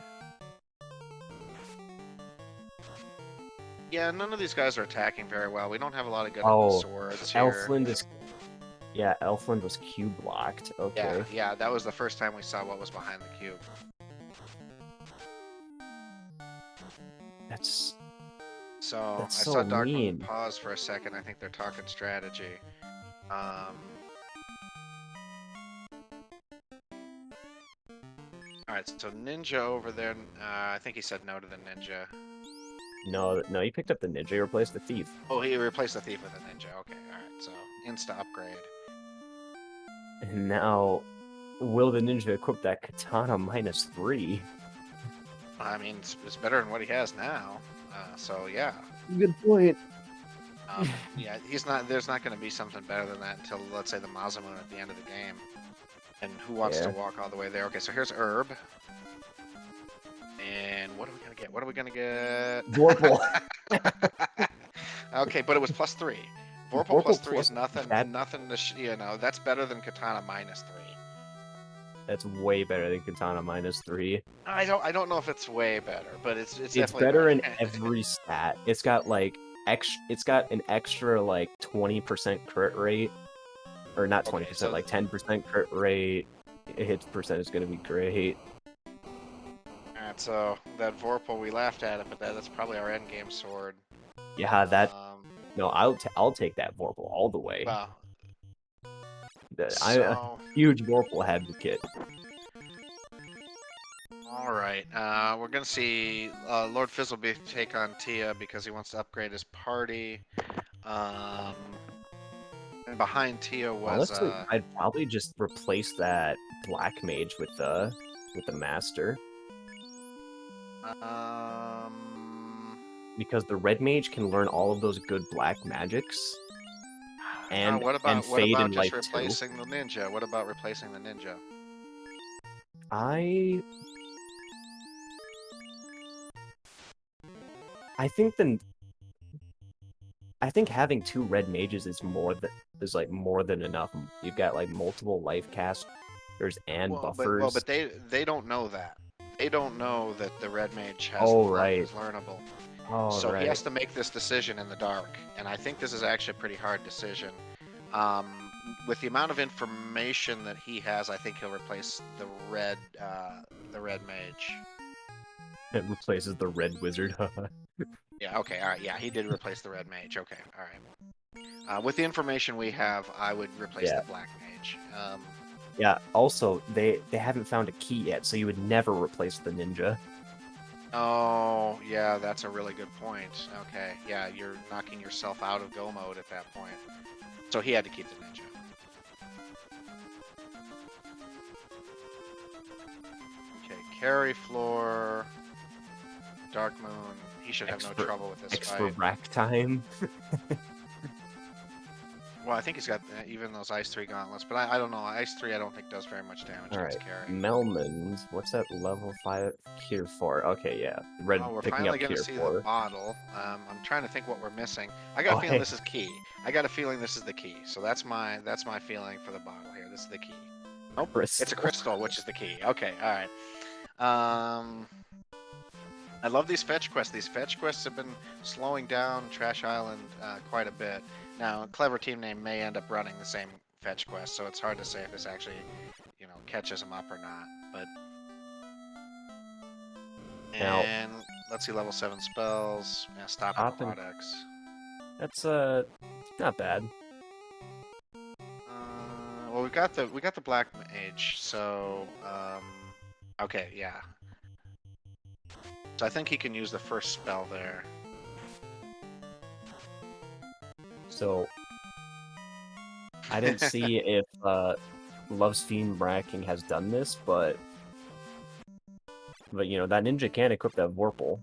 Speaker 2: Yeah, none of these guys are attacking very well. We don't have a lot of good swords here.
Speaker 1: Elfland was Q blocked. Okay.
Speaker 2: Yeah, that was the first time we saw what was behind the cube.
Speaker 1: That's
Speaker 2: I saw Dark pause for a second. I think they're talking strategy. Alright, so Ninja over there, I think he said no to the Ninja.
Speaker 1: No, he picked up the Ninja, he replaced the Thief.
Speaker 2: Oh, he replaced the Thief with a Ninja. Okay, alright, so insta upgrade.
Speaker 1: And now, will the Ninja equip that katana -3?
Speaker 2: I mean, it's better than what he has now, so yeah.
Speaker 1: Good point.
Speaker 2: Yeah, he's not. There's not going to be something better than that until, let's say, the Masamune at the end of the game. And who wants to
Speaker 1: Yeah.
Speaker 2: walk all the way there? Okay, so here's Herb. And what are we gonna get? What are we gonna get?
Speaker 1: Vorpal.
Speaker 2: Okay, but it was +3. Vorpal
Speaker 1: Vorpal
Speaker 2: +3 is
Speaker 1: plus
Speaker 2: nothing.
Speaker 1: that.
Speaker 2: Nothing to that's better than Katana -3.
Speaker 1: That's way better than Katana -3.
Speaker 2: I don't know if it's way better, but it's
Speaker 1: It's
Speaker 2: definitely
Speaker 1: better in
Speaker 2: better.
Speaker 1: every stat. It's got like it's got an extra like 20% crit rate, or not 20%,
Speaker 2: so
Speaker 1: like 10% crit rate. Hits percent is gonna be great.
Speaker 2: alright, so that Vorpal, we laughed at it, but that's probably our end game sword.
Speaker 1: Yeah, that
Speaker 2: Um,
Speaker 1: no, I'll take that Vorpal all the way.
Speaker 2: well,
Speaker 1: I'm a
Speaker 2: so
Speaker 1: huge Vorpal advocate.
Speaker 2: all right, we're gonna see Lord Fizzleby take on Tia because he wants to upgrade his party. And behind Tia was
Speaker 1: Honestly, I'd probably just replace that Black Mage with the Master, because the Red Mage can learn all of those good black magics and
Speaker 2: what about
Speaker 1: fade in
Speaker 2: just
Speaker 1: life too.
Speaker 2: replacing the ninja? What about replacing the ninja?
Speaker 1: I think having 2 red mages is more than enough. You've got like multiple life casters and buffers.
Speaker 2: But they don't know that. They don't know that the red mage has
Speaker 1: Oh,
Speaker 2: level up
Speaker 1: right.
Speaker 2: is learnable.
Speaker 1: Oh,
Speaker 2: So he
Speaker 1: right.
Speaker 2: has to make this decision in the dark, and I think this is actually a pretty hard decision. With the amount of information that he has, I think he'll replace the red mage.
Speaker 1: It replaces the red wizard.
Speaker 2: Yeah, okay, all right, yeah, he did replace the red mage. Okay, all right. With the information we have, I would replace
Speaker 1: Yeah.
Speaker 2: the black mage.
Speaker 1: Yeah, also, they haven't found a key yet, so you would never replace the ninja.
Speaker 2: Oh, yeah, that's a really good point. Okay, yeah, you're knocking yourself out of go mode at that point. So he had to keep the ninja. Okay, carry floor, Dark Moon. He should have no trouble with this
Speaker 1: Extra
Speaker 2: fight.
Speaker 1: rack time.
Speaker 2: Well, I think he's got even those Ice 3 gauntlets, but I don't know. Ice 3 I don't think does very much damage against carry.
Speaker 1: Melmans. What's that level 5 Cure 4? Okay, yeah. Red
Speaker 2: Oh, we're
Speaker 1: picking
Speaker 2: finally
Speaker 1: up
Speaker 2: going to
Speaker 1: Cure
Speaker 2: see
Speaker 1: 4.
Speaker 2: the bottle. I'm trying to think what we're missing. I got a feeling this is key. I got a feeling this is the key. So that's my feeling for the bottle here. This is the key. Nope, it's a crystal, which is the key. Okay, all right. I love these fetch quests. These fetch quests have been slowing down Trash Island quite a bit. Now, Clever Team Name may end up running the same fetch quest, so it's hard to say if this actually, catches them up or not. But and let's see, level 7 spells. Yeah, stop aquatics.
Speaker 1: That's not bad.
Speaker 2: Well, we got the black mage, so okay, yeah. So I think he can use the first spell there.
Speaker 1: So I didn't see if Love's Fiend Bracking has done this, but that ninja can equip that Vorpal.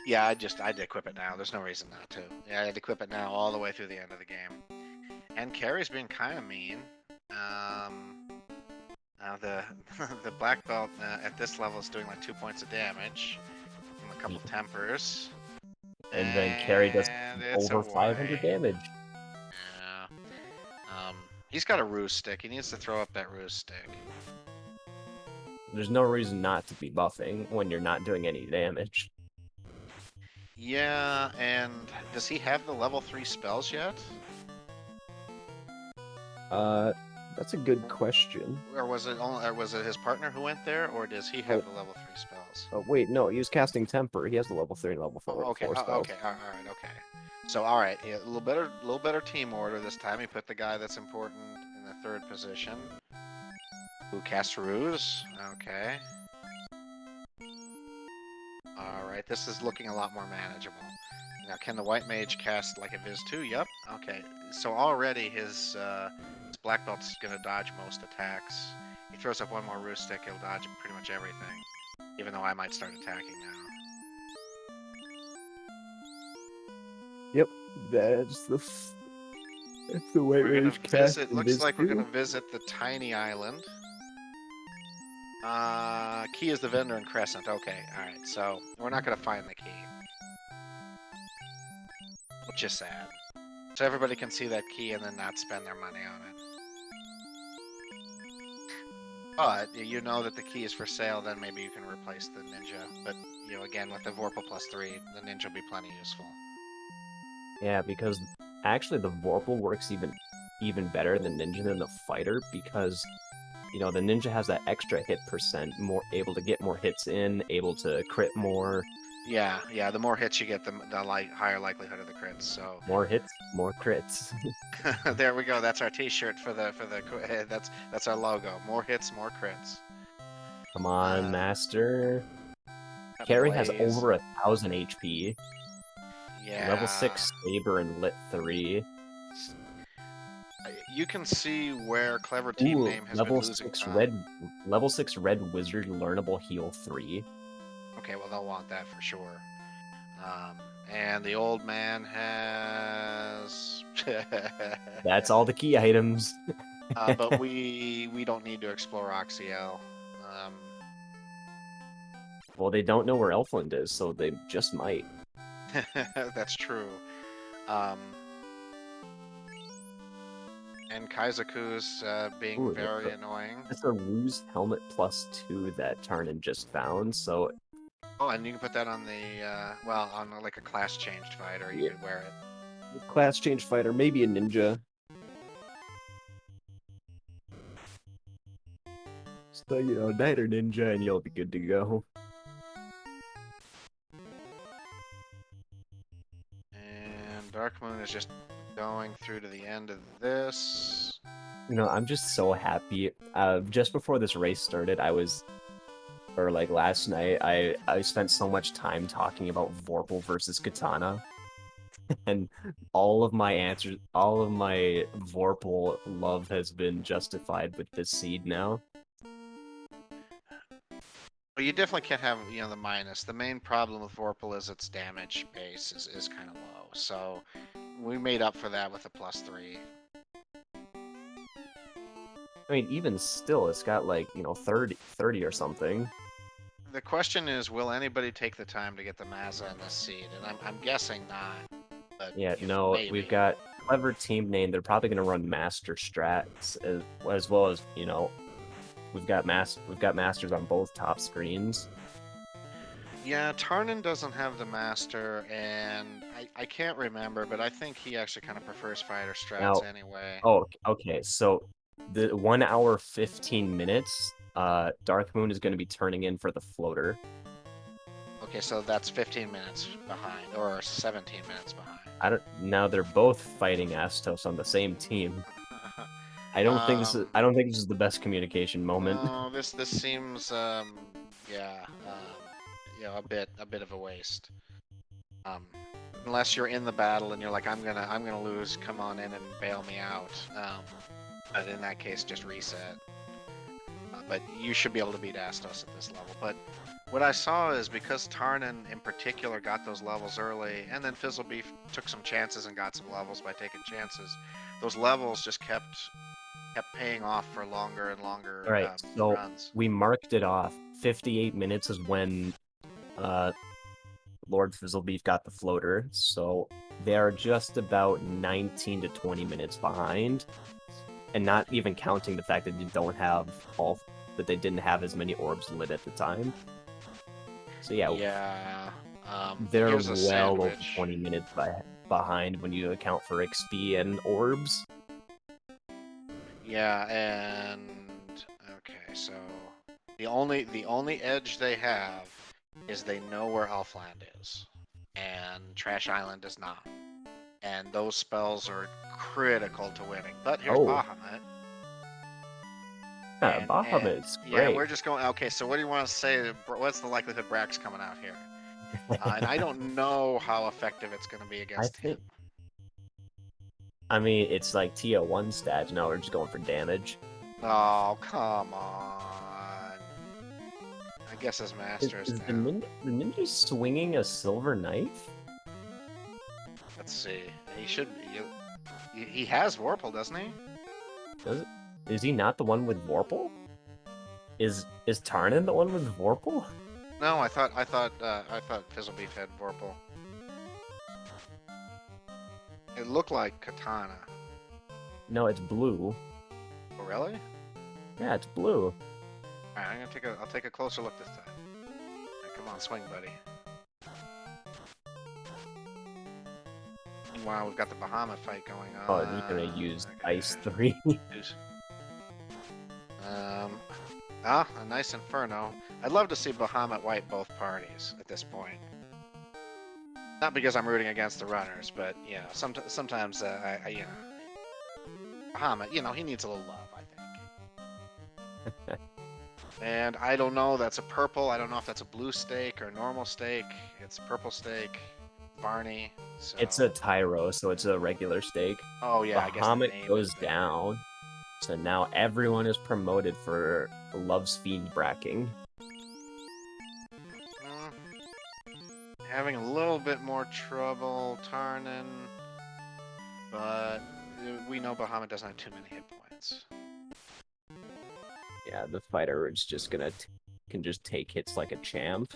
Speaker 2: Yeah, I'd equip it now. There's no reason not to. Yeah, I'd equip it now all the way through the end of the game. And carry's been kind of mean. Now the the black belt at this level is doing like 2 points of damage, and a couple tempers.
Speaker 1: And then carry does over 500 damage.
Speaker 2: Yeah. He's got a ruse stick. He needs to throw up that ruse stick.
Speaker 1: There's no reason not to be buffing when you're not doing any damage.
Speaker 2: Yeah, and does he have the level 3 spells yet?
Speaker 1: That's a good question.
Speaker 2: Or was it his partner who went there, or does he have the level 3 spells?
Speaker 1: Oh wait, no, he was casting Temper. He has the level 3 and level 4.
Speaker 2: Okay,
Speaker 1: 4 spells.
Speaker 2: okay, all right, okay. So all right, yeah, a little better team order this time. He put the guy that's important in the 3rd position. Who casts Ruse? Okay. All right, this is looking a lot more manageable. Now, can the white mage cast like a Viz 2? Yep. Okay. So already his black belt's gonna dodge most attacks. He throws up one more ruse stick, he'll dodge pretty much everything. Even though I might start attacking now.
Speaker 1: Yep. That's the White
Speaker 2: We're gonna
Speaker 1: Rage cast
Speaker 2: visit.
Speaker 1: in
Speaker 2: Looks
Speaker 1: this
Speaker 2: like we're gonna
Speaker 1: too.
Speaker 2: visit the tiny island. Key is the vendor in Crescent. Okay, all right. So we're not gonna find the key, which is sad. So everybody can see that key and then not spend their money on it. But you know that the key is for sale, then maybe you can replace the ninja. But again, with the Vorpal +3, the ninja will be plenty useful.
Speaker 1: Yeah, because actually the Vorpal works even better than Ninja than the fighter because the ninja has that extra hit percent, more able to get more hits in, able to crit more.
Speaker 2: Yeah. The more hits you get, the higher likelihood of the crits. So
Speaker 1: More hits, more crits.
Speaker 2: there we go. That's our T-shirt for the that's our logo. More hits, more crits.
Speaker 1: Come on, Master. Carry has
Speaker 2: Blaze.
Speaker 1: over 1,000 HP.
Speaker 2: Yeah.
Speaker 1: Level 6 Saber and Lit 3.
Speaker 2: You can see where Clever Team Name has been losing time.
Speaker 1: Level 6 Red Wizard learnable heal 3.
Speaker 2: Okay, well they'll want that for sure. And the old man has.
Speaker 1: That's all the key items.
Speaker 2: But we don't need to explore Oxiel.
Speaker 1: Well, they don't know where Elfland is, so they just might.
Speaker 2: That's true. And Kaizaku's being very annoying.
Speaker 1: It's a Ruse Helmet +2 that Tarnin just found, so...
Speaker 2: Oh, and you can put that on the, on like a class-changed fighter, you could wear it.
Speaker 1: Class-changed fighter, maybe a ninja. So, Knight or ninja, and you'll be good to go.
Speaker 2: And Dark Moon is just going through to the end of this.
Speaker 1: I'm just so happy. Just before this race started, last night, I spent so much time talking about Vorpal versus Katana. And all of my Vorpal love has been justified with this seed now.
Speaker 2: Well, you definitely can't have, the minus. The main problem with Vorpal is its damage base is kind of low. So we made up for that with a +3.
Speaker 1: I mean, even still, it's got 30 or something.
Speaker 2: The question is, will anybody take the time to get the Mazza in this seed? And I'm guessing not. But,
Speaker 1: yeah, no,
Speaker 2: maybe.
Speaker 1: We've got Clever Team Name. They're probably going to run Master strats as well as, we've got Masters on both top screens.
Speaker 2: Yeah, Tarnin doesn't have the Master, and I can't remember, but I think he actually kind of prefers fighter strats anyway.
Speaker 1: Oh, okay, so the 1 hour 15 minutes, Dark Moon is going to be turning in for the floater.
Speaker 2: Okay, so that's 15 minutes behind, or 17 minutes behind.
Speaker 1: Now they're both fighting Astos on the same team. I don't think this is the best communication moment.
Speaker 2: No, this seems a bit of a waste. Unless you're in the battle and you're like, I'm gonna lose, come on in and bail me out. But in that case, just reset. But you should be able to beat Astos at this level. But what I saw is because Tarnin in particular got those levels early, and then Fizzlebeef took some chances and got some levels by taking chances, those levels just kept paying off for longer and longer
Speaker 1: so
Speaker 2: runs.
Speaker 1: We marked it off. 58 minutes is when Lord Fizzlebeef got the floater, so they are just about 19 to 20 minutes behind, and not even counting the fact that they didn't have as many orbs lit at the time. So
Speaker 2: yeah,
Speaker 1: they're well over 20 minutes behind when you account for XP and orbs.
Speaker 2: Yeah, and okay, so the only edge they have is they know where Elfland is, and Trash Island does not. And those spells are critical to winning. But here's Bahamut.
Speaker 1: Yeah, Bahamut's great.
Speaker 2: Yeah, we're just going. Okay, so what do you want to say? What's the likelihood Brack's coming out here? And I don't know how effective it's going to be against him.
Speaker 1: I mean, it's like Tia 1 stats. Now we're just going for damage.
Speaker 2: Oh, come on. I guess his master is
Speaker 1: the ninja swinging a silver knife?
Speaker 2: Let's see. He should. He has Vorpal, doesn't he?
Speaker 1: Does it? Is he not the one with Vorpal? Is Tarnin the one with Vorpal?
Speaker 2: No, I thought Fizzlebeef had Vorpal. It looked like Katana.
Speaker 1: No, it's blue.
Speaker 2: Oh, really?
Speaker 1: Yeah, it's blue.
Speaker 2: All right, I'll take a closer look this time. All right, come on, swing, buddy. Meanwhile, we've got the Bahamut fight going on.
Speaker 1: Oh, you're gonna use Ice 3.
Speaker 2: A nice Inferno. I'd love to see Bahamut wipe both parties at this point. Not because I'm rooting against the runners, but you know, sometimes you know, Bahamut, you know, he needs a little love, I think. And I don't know. That's a purple. I don't know if that's a blue steak or a normal steak. It's a purple steak. Barney. So.
Speaker 1: It's a Tyro, so it's a regular steak.
Speaker 2: Oh yeah, I guess the
Speaker 1: Bahamut
Speaker 2: name
Speaker 1: goes
Speaker 2: is there.
Speaker 1: down, so now everyone is promoted for Love's Fiend bracking.
Speaker 2: Having a little bit more trouble, Tarnin, but we know Bahamut doesn't have too many hit points.
Speaker 1: Yeah, the fighter is just gonna can just take hits like a champ.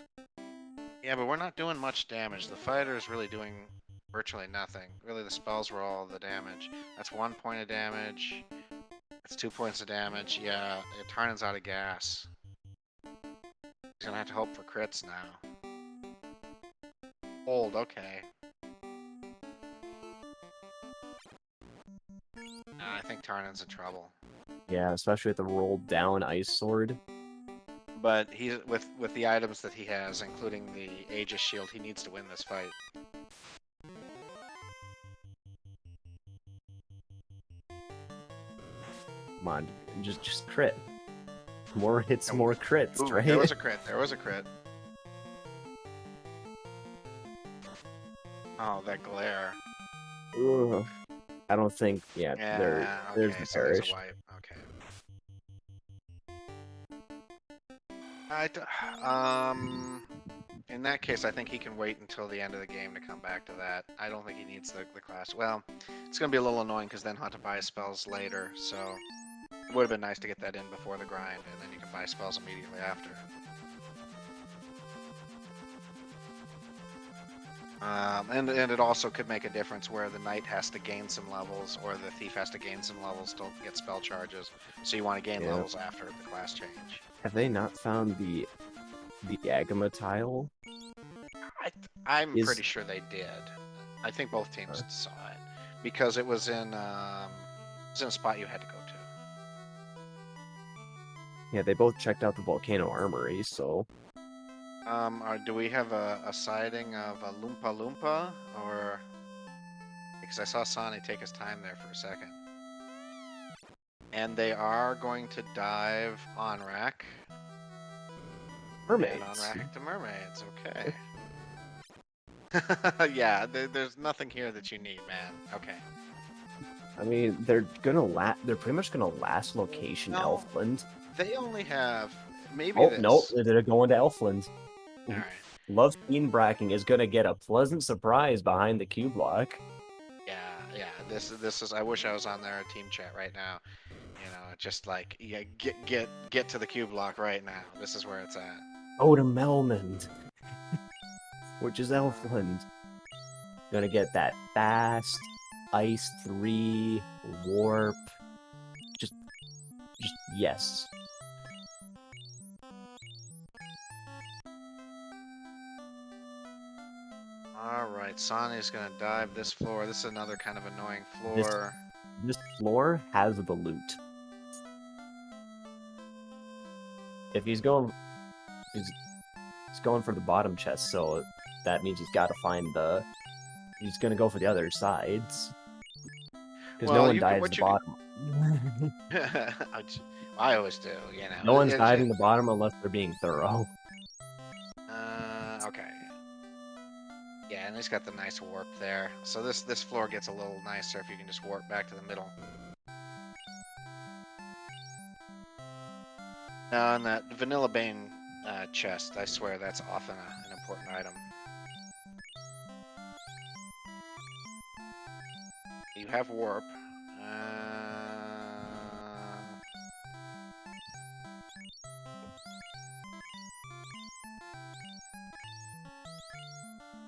Speaker 2: Yeah, but we're not doing much damage. The fighter is really doing virtually nothing. Really, the spells were all the damage. That's 1 point of damage. That's 2 points of damage. Yeah, Tarnin's out of gas. He's gonna have to hope for crits now. Hold, okay. I think Tarnin's in trouble.
Speaker 1: Yeah, especially with the rolled down ice sword.
Speaker 2: But he's with the items that he has, including the Aegis shield, he needs to win this fight.
Speaker 1: Come on, just crit. More hits, more crits,
Speaker 2: Ooh,
Speaker 1: right?
Speaker 2: There was a crit. There was a crit. Oh, that glare.
Speaker 1: Ugh. I don't think. Yeah, there's
Speaker 2: okay,
Speaker 1: the
Speaker 2: so there's
Speaker 1: perish.
Speaker 2: a wipe. Okay. In that case, I think he can wait until the end of the game to come back to that. I don't think he needs the class. Well, it's going to be a little annoying because then he'll have to buy spells later, so it would have been nice to get that in before the grind, and then you can buy spells immediately after. And it also could make a difference where the knight has to gain some levels or the thief has to gain some levels to get spell charges. So you want to gain levels after the class change.
Speaker 1: Have they not found the Agama tile?
Speaker 2: I'm pretty sure they did. I think both teams saw it because it was in a spot you had to go to.
Speaker 1: Yeah, they both checked out the Volcano Armory, so...
Speaker 2: Do we have a sighting of a Loompa Loompa, or... Because I saw Sonny take his time there for a second. And they are going to dive on rack.
Speaker 1: Mermaids.
Speaker 2: And on rack to mermaids, okay. Yeah, there's nothing here that you need, man. Okay.
Speaker 1: I mean, they're pretty much gonna last location Elfland.
Speaker 2: They only have... Maybe
Speaker 1: Oh,
Speaker 2: this.
Speaker 1: no, they're going to Elfland.
Speaker 2: Alright.
Speaker 1: Love Fiend bracking is gonna get a pleasant surprise behind the Q block.
Speaker 2: Yeah. This is. I wish I was on their team chat right now. You know, just like get to the Q block right now. This is where it's at.
Speaker 1: Oh, to Melmond, which is Elfland. Gonna get that fast Ice 3 warp. Just yes.
Speaker 2: Alright, Sonny's gonna dive this floor. This is another kind of annoying floor.
Speaker 1: This floor has the loot. If he's going for the bottom chest, so that means he's got to find the... He's gonna go for the other sides. Because no one dives the bottom.
Speaker 2: I always do, you know.
Speaker 1: No one's diving the bottom unless they're being thorough.
Speaker 2: Okay. Yeah, and he's got the nice warp there. So this floor gets a little nicer if you can just warp back to the middle. Now, on that Vanilla Bane chest, I swear that's often an important item. You have warp.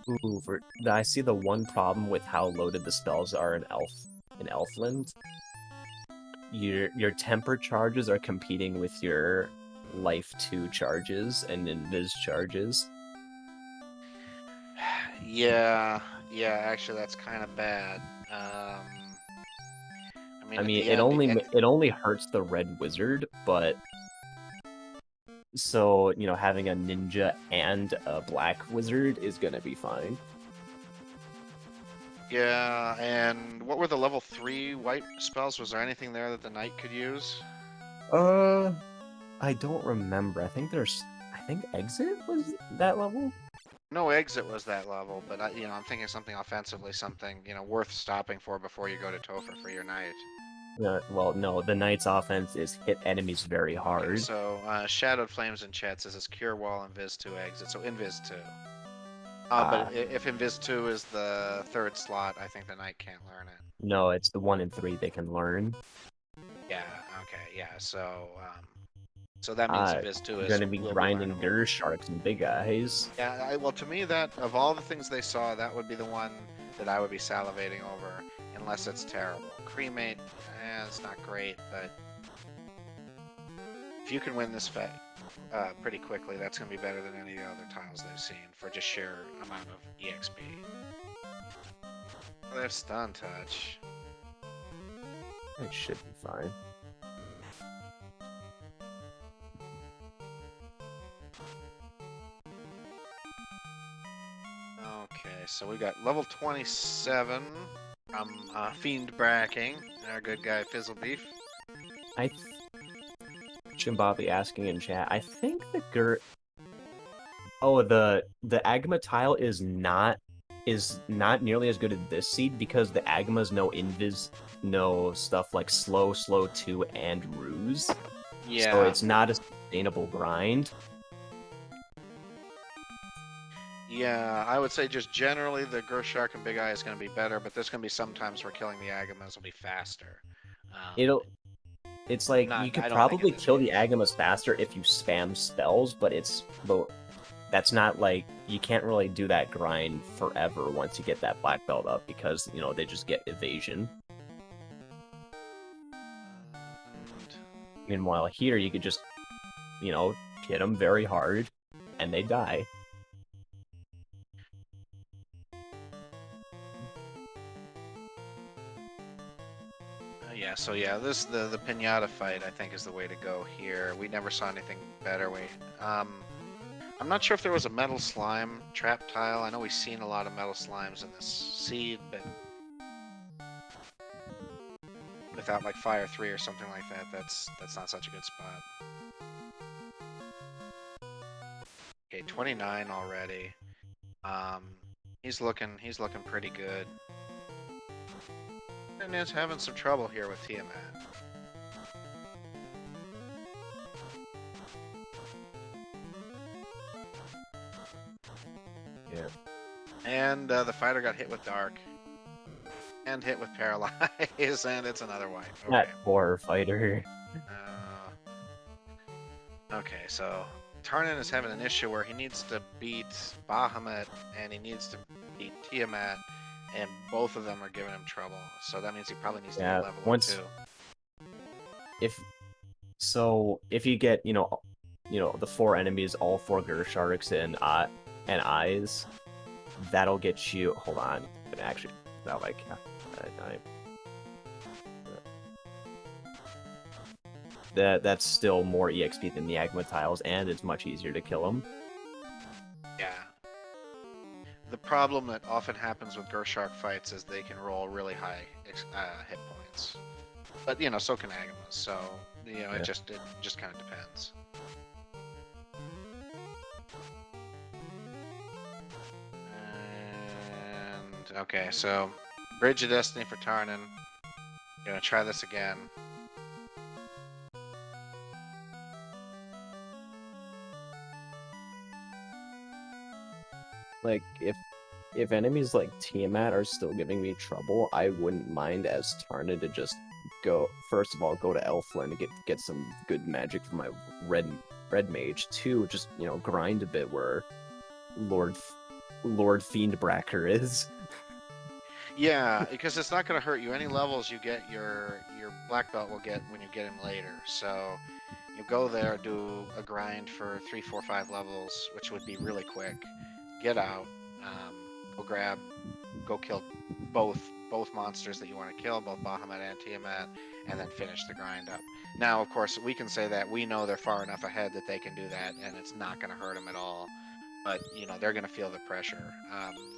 Speaker 1: Ooh, I see the one problem with how loaded the spells are in Elfland. Your temper charges are competing with your life 2 charges and invis charges.
Speaker 2: Yeah, actually, that's kind of bad.
Speaker 1: I mean, it only hurts the red wizard, but so, you know, having a ninja and a black wizard is gonna be fine.
Speaker 2: Yeah, and what were the level 3 white spells? Was there anything there that the knight could use?
Speaker 1: I don't remember. I think exit was that level.
Speaker 2: No, exit was that level, but I'm thinking something offensively, something worth stopping for before you go to Topher for your knight.
Speaker 1: Well, no, the knight's offense is hit enemies very hard.
Speaker 2: Okay, so Shadowed Flames in chat says it's Cure Wall, Invis 2, exit, so Invis 2. But if Invis 2 is the 3rd slot, I think the knight can't learn it.
Speaker 1: No, it's the 1 and 3 they can learn.
Speaker 2: Yeah, okay, yeah, so that means Invis 2 is
Speaker 1: going to be grinding Sharks and Big Eyes.
Speaker 2: Yeah, well, to me, that of all the things they saw, that would be the one that I would be salivating over, unless it's terrible. Cremate, it's not great, but if you can win this fight pretty quickly, that's going to be better than any of the other tiles they've seen for just sheer amount of EXP. Well, they have Stun Touch.
Speaker 1: It should be fine.
Speaker 2: Okay, so we got level 27 from Fiend Bracking, our good guy Fizzlebeef.
Speaker 1: Chimbabi asking in chat, I think the the Agma tile is not nearly as good as this seed because the Agmas know Invis, know stuff like slow 2, and ruse.
Speaker 2: Yeah.
Speaker 1: So it's not a sustainable grind.
Speaker 2: Yeah, I would say just generally the Shark and Big Eye is going to be better, but there's going to be some times where killing the Agamas will be faster.
Speaker 1: It's like you could probably kill the Agamas faster if you spam spells, but that's not like you can't really do that grind forever once you get that black belt up because they just get evasion. Meanwhile, here you could just hit them very hard and they die.
Speaker 2: Yeah, so yeah, the Pinata fight I think is the way to go here. We never saw anything better. I'm not sure if there was a metal slime trap tile. I know we've seen a lot of metal slimes in this seed, but without like Fire 3 or something like that, that's not such a good spot. Okay, 29 already. He's looking pretty good. And is having some trouble here with Tiamat.
Speaker 1: Yeah.
Speaker 2: And the fighter got hit with Dark. And hit with Paralyze, and it's another wipe. Okay.
Speaker 1: That poor fighter.
Speaker 2: Okay, so Tarnin is having an issue where he needs to beat Bahamut and he needs to beat Tiamat, and both of them are giving him trouble. So that means he probably needs to be level up too.
Speaker 1: If you get the 4 enemies, all 4 Gersharks and eyes, that'll get you. Hold on, but actually, not like that's still more EXP than the Agma tiles, and it's much easier to kill them.
Speaker 2: Yeah. The problem that often happens with Gershark fights is they can roll really high hit points, but so can Agamas. So it just kind of depends. And okay, so Bridge of Destiny for Tarnin. Gonna try this again.
Speaker 1: Like if enemies like Tiamat are still giving me trouble, I wouldn't mind as Tarna to just go, first of all, go to Elfland to get some good magic for my red mage. Two, just, you know, grind a bit where Lord Fiendbracker is.
Speaker 2: Yeah, because it's not going to hurt you. Any levels you get, your black belt will get when you get him later. So you go there, do a grind for 3, 4, 5 levels, which would be really quick. Get out, go kill both monsters that you want to kill, both Bahamut and Tiamat, and then finish the grind up. Now, of course, we can say that we know they're far enough ahead that they can do that, and it's not going to hurt them at all. But you know, they're going to feel the pressure.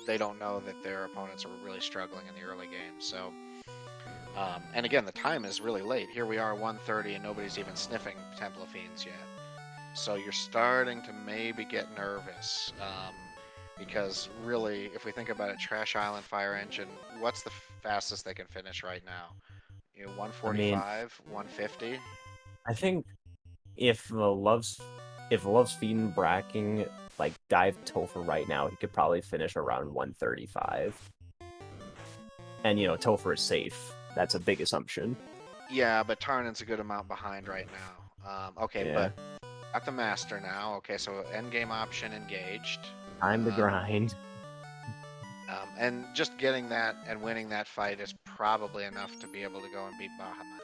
Speaker 2: They don't know that their opponents are really struggling in the early game. So, and again, the time is really late. Here we are, 1:30, and nobody's even sniffing Temple of Fiends yet. So you're starting to maybe get nervous. Because really, if we think about it, Trash Island Fire Engine, what's the fastest they can finish right now? You know,
Speaker 1: I mean,
Speaker 2: 145, 150.
Speaker 1: I think if Love's Fiendbracking like dive Topher right now, he could probably finish around 135. And you know, Topher is safe. That's a big assumption.
Speaker 2: Yeah, but Tarnin's a good amount behind right now. Okay,
Speaker 1: Yeah.
Speaker 2: but got the master now. Okay, so end game option engaged.
Speaker 1: Time to grind.
Speaker 2: And just getting that and winning that fight is probably enough to be able to go and beat Bahamut.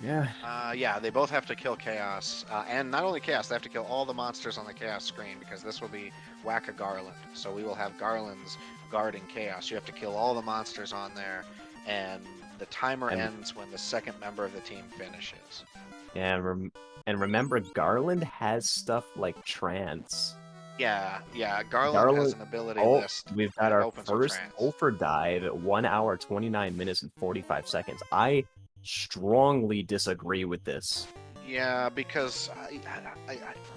Speaker 1: Yeah.
Speaker 2: Yeah, they both have to kill Chaos. And not only Chaos, they have to kill all the monsters on the Chaos screen because this will be Whack-A-Garland. So we will have Garlands guarding Chaos. You have to kill all the monsters on there, and the timer ends when the second member of the team finishes.
Speaker 1: Yeah, and remember, Garland has stuff like Trance.
Speaker 2: Yeah, Garland has an ability list.
Speaker 1: We've got our first Topher dive at 1 hour, 29 minutes, and 45 seconds. I strongly disagree with this.
Speaker 2: Yeah, because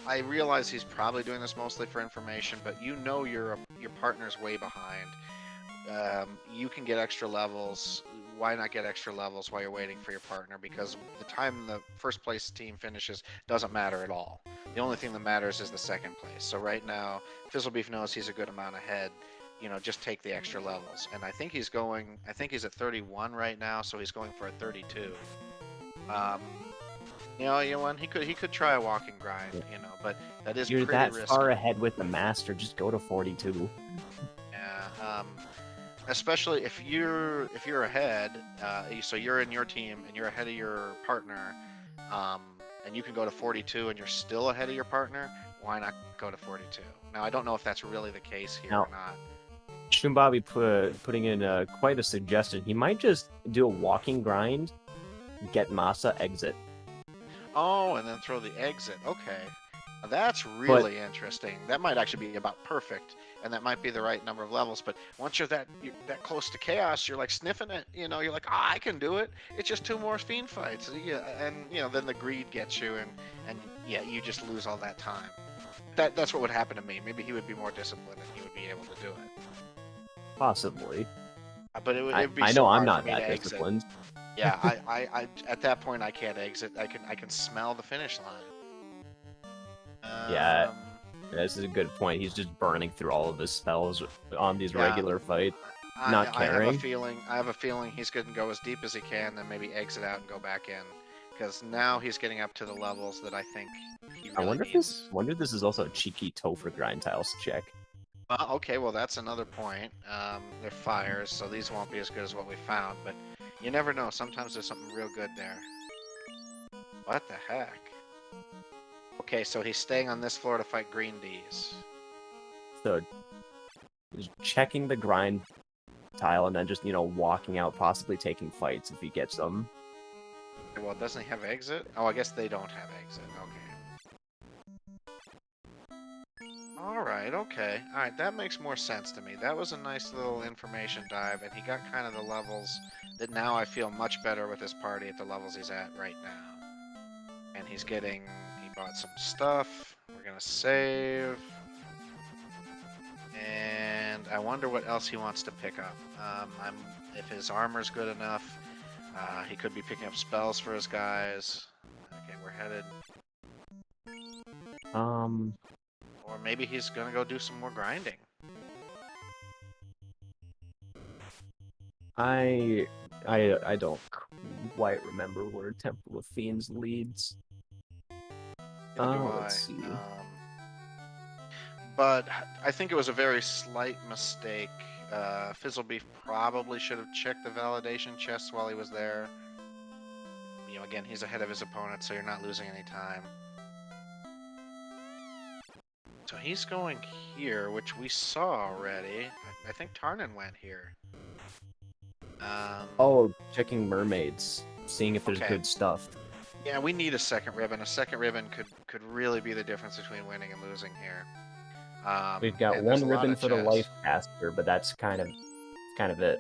Speaker 2: I realize he's probably doing this mostly for information, but you know your partner's way behind. You can get extra levels. Why not get extra levels while you're waiting for your partner? Because the time the first place team finishes doesn't matter at all. The only thing that matters is the second place. So right now, Fizzlebeef knows he's a good amount ahead. You know, just take the extra levels. And I think he's at 31 right now, so he's going for a 32. You know what? He could try a walking grind, you know, but that is
Speaker 1: You're
Speaker 2: pretty
Speaker 1: that
Speaker 2: risky.
Speaker 1: far ahead with the master. Just go to 42.
Speaker 2: Yeah. Especially if you're ahead, so you're in your team and you're ahead of your partner, and you can go to 42 and you're still ahead of your partner. Why not go to 42? Now I don't know if that's really the case here or not.
Speaker 1: Shumbabi putting in quite a suggestion. He might just do a walking grind, get Masa, exit.
Speaker 2: Oh, and then throw the exit. Okay. Now that's really interesting. That might actually be about perfect, and that might be the right number of levels. But once you're that close to Chaos, you're like sniffing it. You know, you're like, I can do it. It's just 2 more Fiend fights. Yeah, and you know, then the greed gets you, and yeah, you just lose all that time. That's what would happen to me. Maybe he would be more disciplined, and he would be able to do it.
Speaker 1: Possibly.
Speaker 2: But it would be.
Speaker 1: I
Speaker 2: so
Speaker 1: know
Speaker 2: hard
Speaker 1: I'm not
Speaker 2: for me
Speaker 1: that
Speaker 2: to
Speaker 1: disciplined.
Speaker 2: Yeah, I at that point I can't exit. I can smell the finish line.
Speaker 1: Yeah, this is a good point. He's just burning through all of his spells on these regular fights, not caring.
Speaker 2: I have a feeling he's going to go as deep as he can, then maybe exit out and go back in, because now he's getting up to the levels that I think he really needs.
Speaker 1: I wonder if this is also a cheeky Topher grind tiles check.
Speaker 2: Okay, well that's another point. They're fires, so these won't be as good as what we found, but you never know. Sometimes there's something real good there. What the heck? Okay, so he's staying on this floor to fight Green D's.
Speaker 1: So, just checking the grind tile and then just, you know, walking out, possibly taking fights if he gets them.
Speaker 2: Well, doesn't he have exit? Oh, I guess they don't have exit. Okay. Alright, okay. Alright, that makes more sense to me. That was a nice little information dive, and he got kind of the levels that now I feel much better with his party at the levels he's at right now. And he bought some stuff. We're gonna save. And I wonder what else he wants to pick up. If his armor's good enough, he could be picking up spells for his guys. Okay, we're headed. Or maybe he's gonna go do some more grinding.
Speaker 1: I don't quite remember where Temple of Fiends leads.
Speaker 2: Neither do
Speaker 1: Let's
Speaker 2: I.
Speaker 1: see.
Speaker 2: But I think it was a very slight mistake. Fizzlebeef probably should have checked the validation chest while he was there. You know, again, he's ahead of his opponent, so you're not losing any time. So he's going here, which we saw already. I think Tarnin went here.
Speaker 1: Oh, checking mermaids, seeing if there's
Speaker 2: Okay.
Speaker 1: good stuff.
Speaker 2: Yeah, we need a second ribbon. A second ribbon could really be the difference between winning and losing here.
Speaker 1: We've got
Speaker 2: and there's
Speaker 1: one
Speaker 2: a lot
Speaker 1: ribbon
Speaker 2: of
Speaker 1: for the
Speaker 2: chests.
Speaker 1: life caster, but that's kind of it.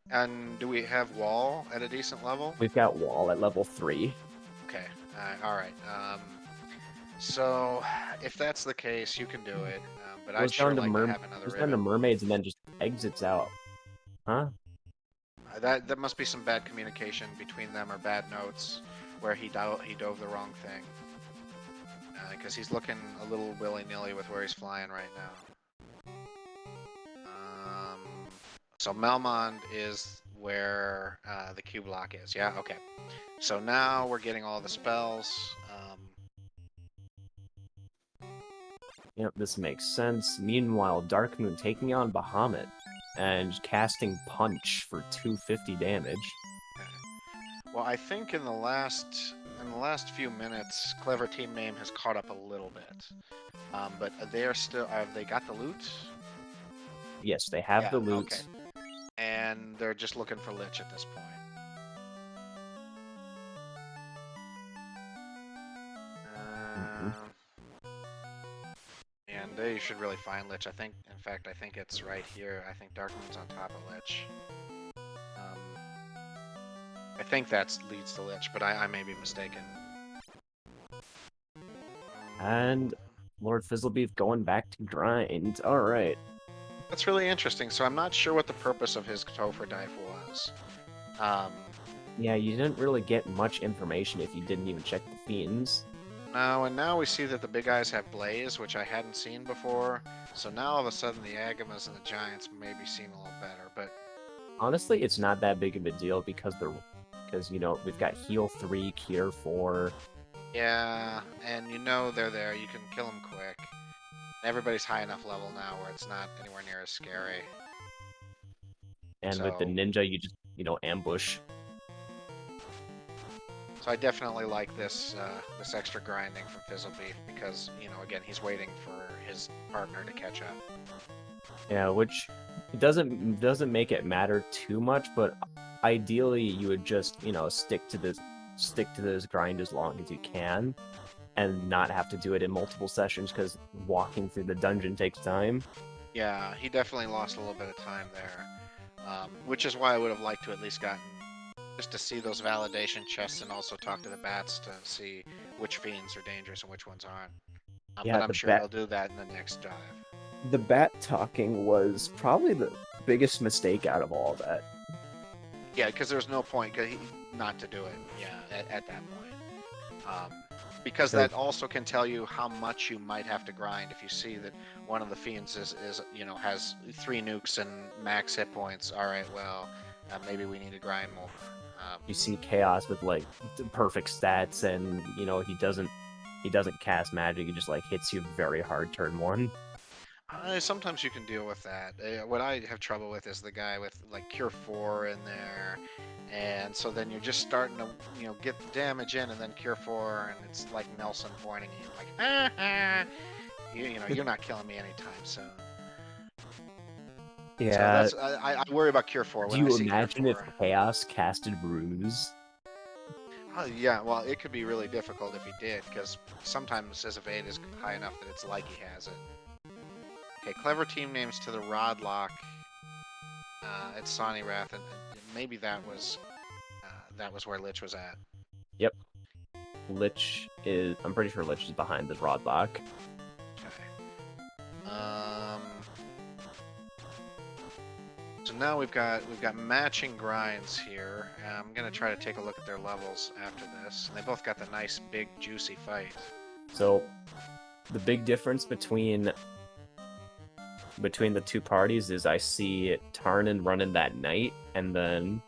Speaker 2: And do we have wall at a decent level?
Speaker 1: We've got wall at level 3.
Speaker 2: Okay. All right. So if that's the case, you can do it. But I'd
Speaker 1: Goes
Speaker 2: sure
Speaker 1: down to
Speaker 2: like to have another
Speaker 1: goes down to
Speaker 2: ribbon.
Speaker 1: mermaids and then just exits out. Huh?
Speaker 2: That must be some bad communication between them or bad notes where he dove the wrong thing. Because he's looking a little willy-nilly with where he's flying right now. So Melmond is where the Q block is. Yeah, okay. So now we're getting all the spells.
Speaker 1: Yep, this makes sense. Meanwhile, Dark Moon taking on Bahamut and casting Punch for 250 damage.
Speaker 2: Okay. Well, I think in the last few minutes, Clever Team Name has caught up a little bit. But they are still. Have they got the loot?
Speaker 1: Yes, they have the loot.
Speaker 2: Okay. And they're just looking for Lich at this point. And they should really find Lich. I think, in fact, I think it's right here. I think Dark Moon's on top of Lich. I think that leads to Lich, but I may be mistaken.
Speaker 1: And Lord Fizzlebeef going back to grind. All right.
Speaker 2: That's really interesting. So I'm not sure what the purpose of his Topher Dive was.
Speaker 1: Yeah, you didn't really get much information if you didn't even check the fiends.
Speaker 2: No, and now we see that the big guys have Blaze, which I hadn't seen before. So now all of a sudden the Agamas and the Giants maybe seem a little better. But
Speaker 1: honestly, it's not that big of a deal because you know, we've got heal 3, cure 4.
Speaker 2: yeah, and you know they're there. You can kill them quick. Everybody's high enough level now where it's not anywhere near as scary.
Speaker 1: And with the ninja, you just, you know, ambush.
Speaker 2: So I definitely like this this extra grinding from Fizzlebeef because, you know, again, he's waiting for his partner to catch up.
Speaker 1: Yeah, which doesn't make it matter too much, but ideally you would just, you know, stick to this grind as long as you can and not have to do it in multiple sessions because walking through the dungeon takes time.
Speaker 2: Yeah, he definitely lost a little bit of time there, which is why I would have liked to at least gotten just to see those validation chests and also talk to the bats to see which fiends are dangerous and which ones aren't.
Speaker 1: Yeah,
Speaker 2: but I'm sure he'll do that in the next dive.
Speaker 1: The bat talking was probably the biggest mistake out of all that.
Speaker 2: Yeah, because there's no point not to do it. Yeah, at that point. Because that also can tell you how much you might have to grind if you see that one of the fiends is you know, has 3 nukes and max hit points. All right, well, maybe we need to grind more.
Speaker 1: You see Chaos with like perfect stats, and you know he doesn't cast magic. He just like hits you very hard turn 1.
Speaker 2: Sometimes you can deal with that. What I have trouble with is the guy with like Cure 4 in there, and so then you're just starting to, you know, get the damage in, and then Cure 4, and it's like Nelson pointing at you like, you know, you're not killing me anytime soon.
Speaker 1: Yeah.
Speaker 2: So that's I worry about Cure 4 when
Speaker 1: Do
Speaker 2: I
Speaker 1: you
Speaker 2: see
Speaker 1: imagine
Speaker 2: Cure
Speaker 1: if
Speaker 2: 4.
Speaker 1: Chaos casted Ruse?
Speaker 2: Yeah, well, it could be really difficult if he did, because sometimes his evade is high enough that it's like he has it. Okay, clever team names to the Rod Lock. It's Sonny Wrath, and maybe that was where Lich was at.
Speaker 1: Yep. Lich is. I'm pretty sure Lich is behind the Rod Lock.
Speaker 2: Okay. So now we've got matching grinds here. I'm gonna try to take a look at their levels after this. And they both got the nice big juicy fight.
Speaker 1: So the big difference between the two parties is I see Tarnin running that knight, and then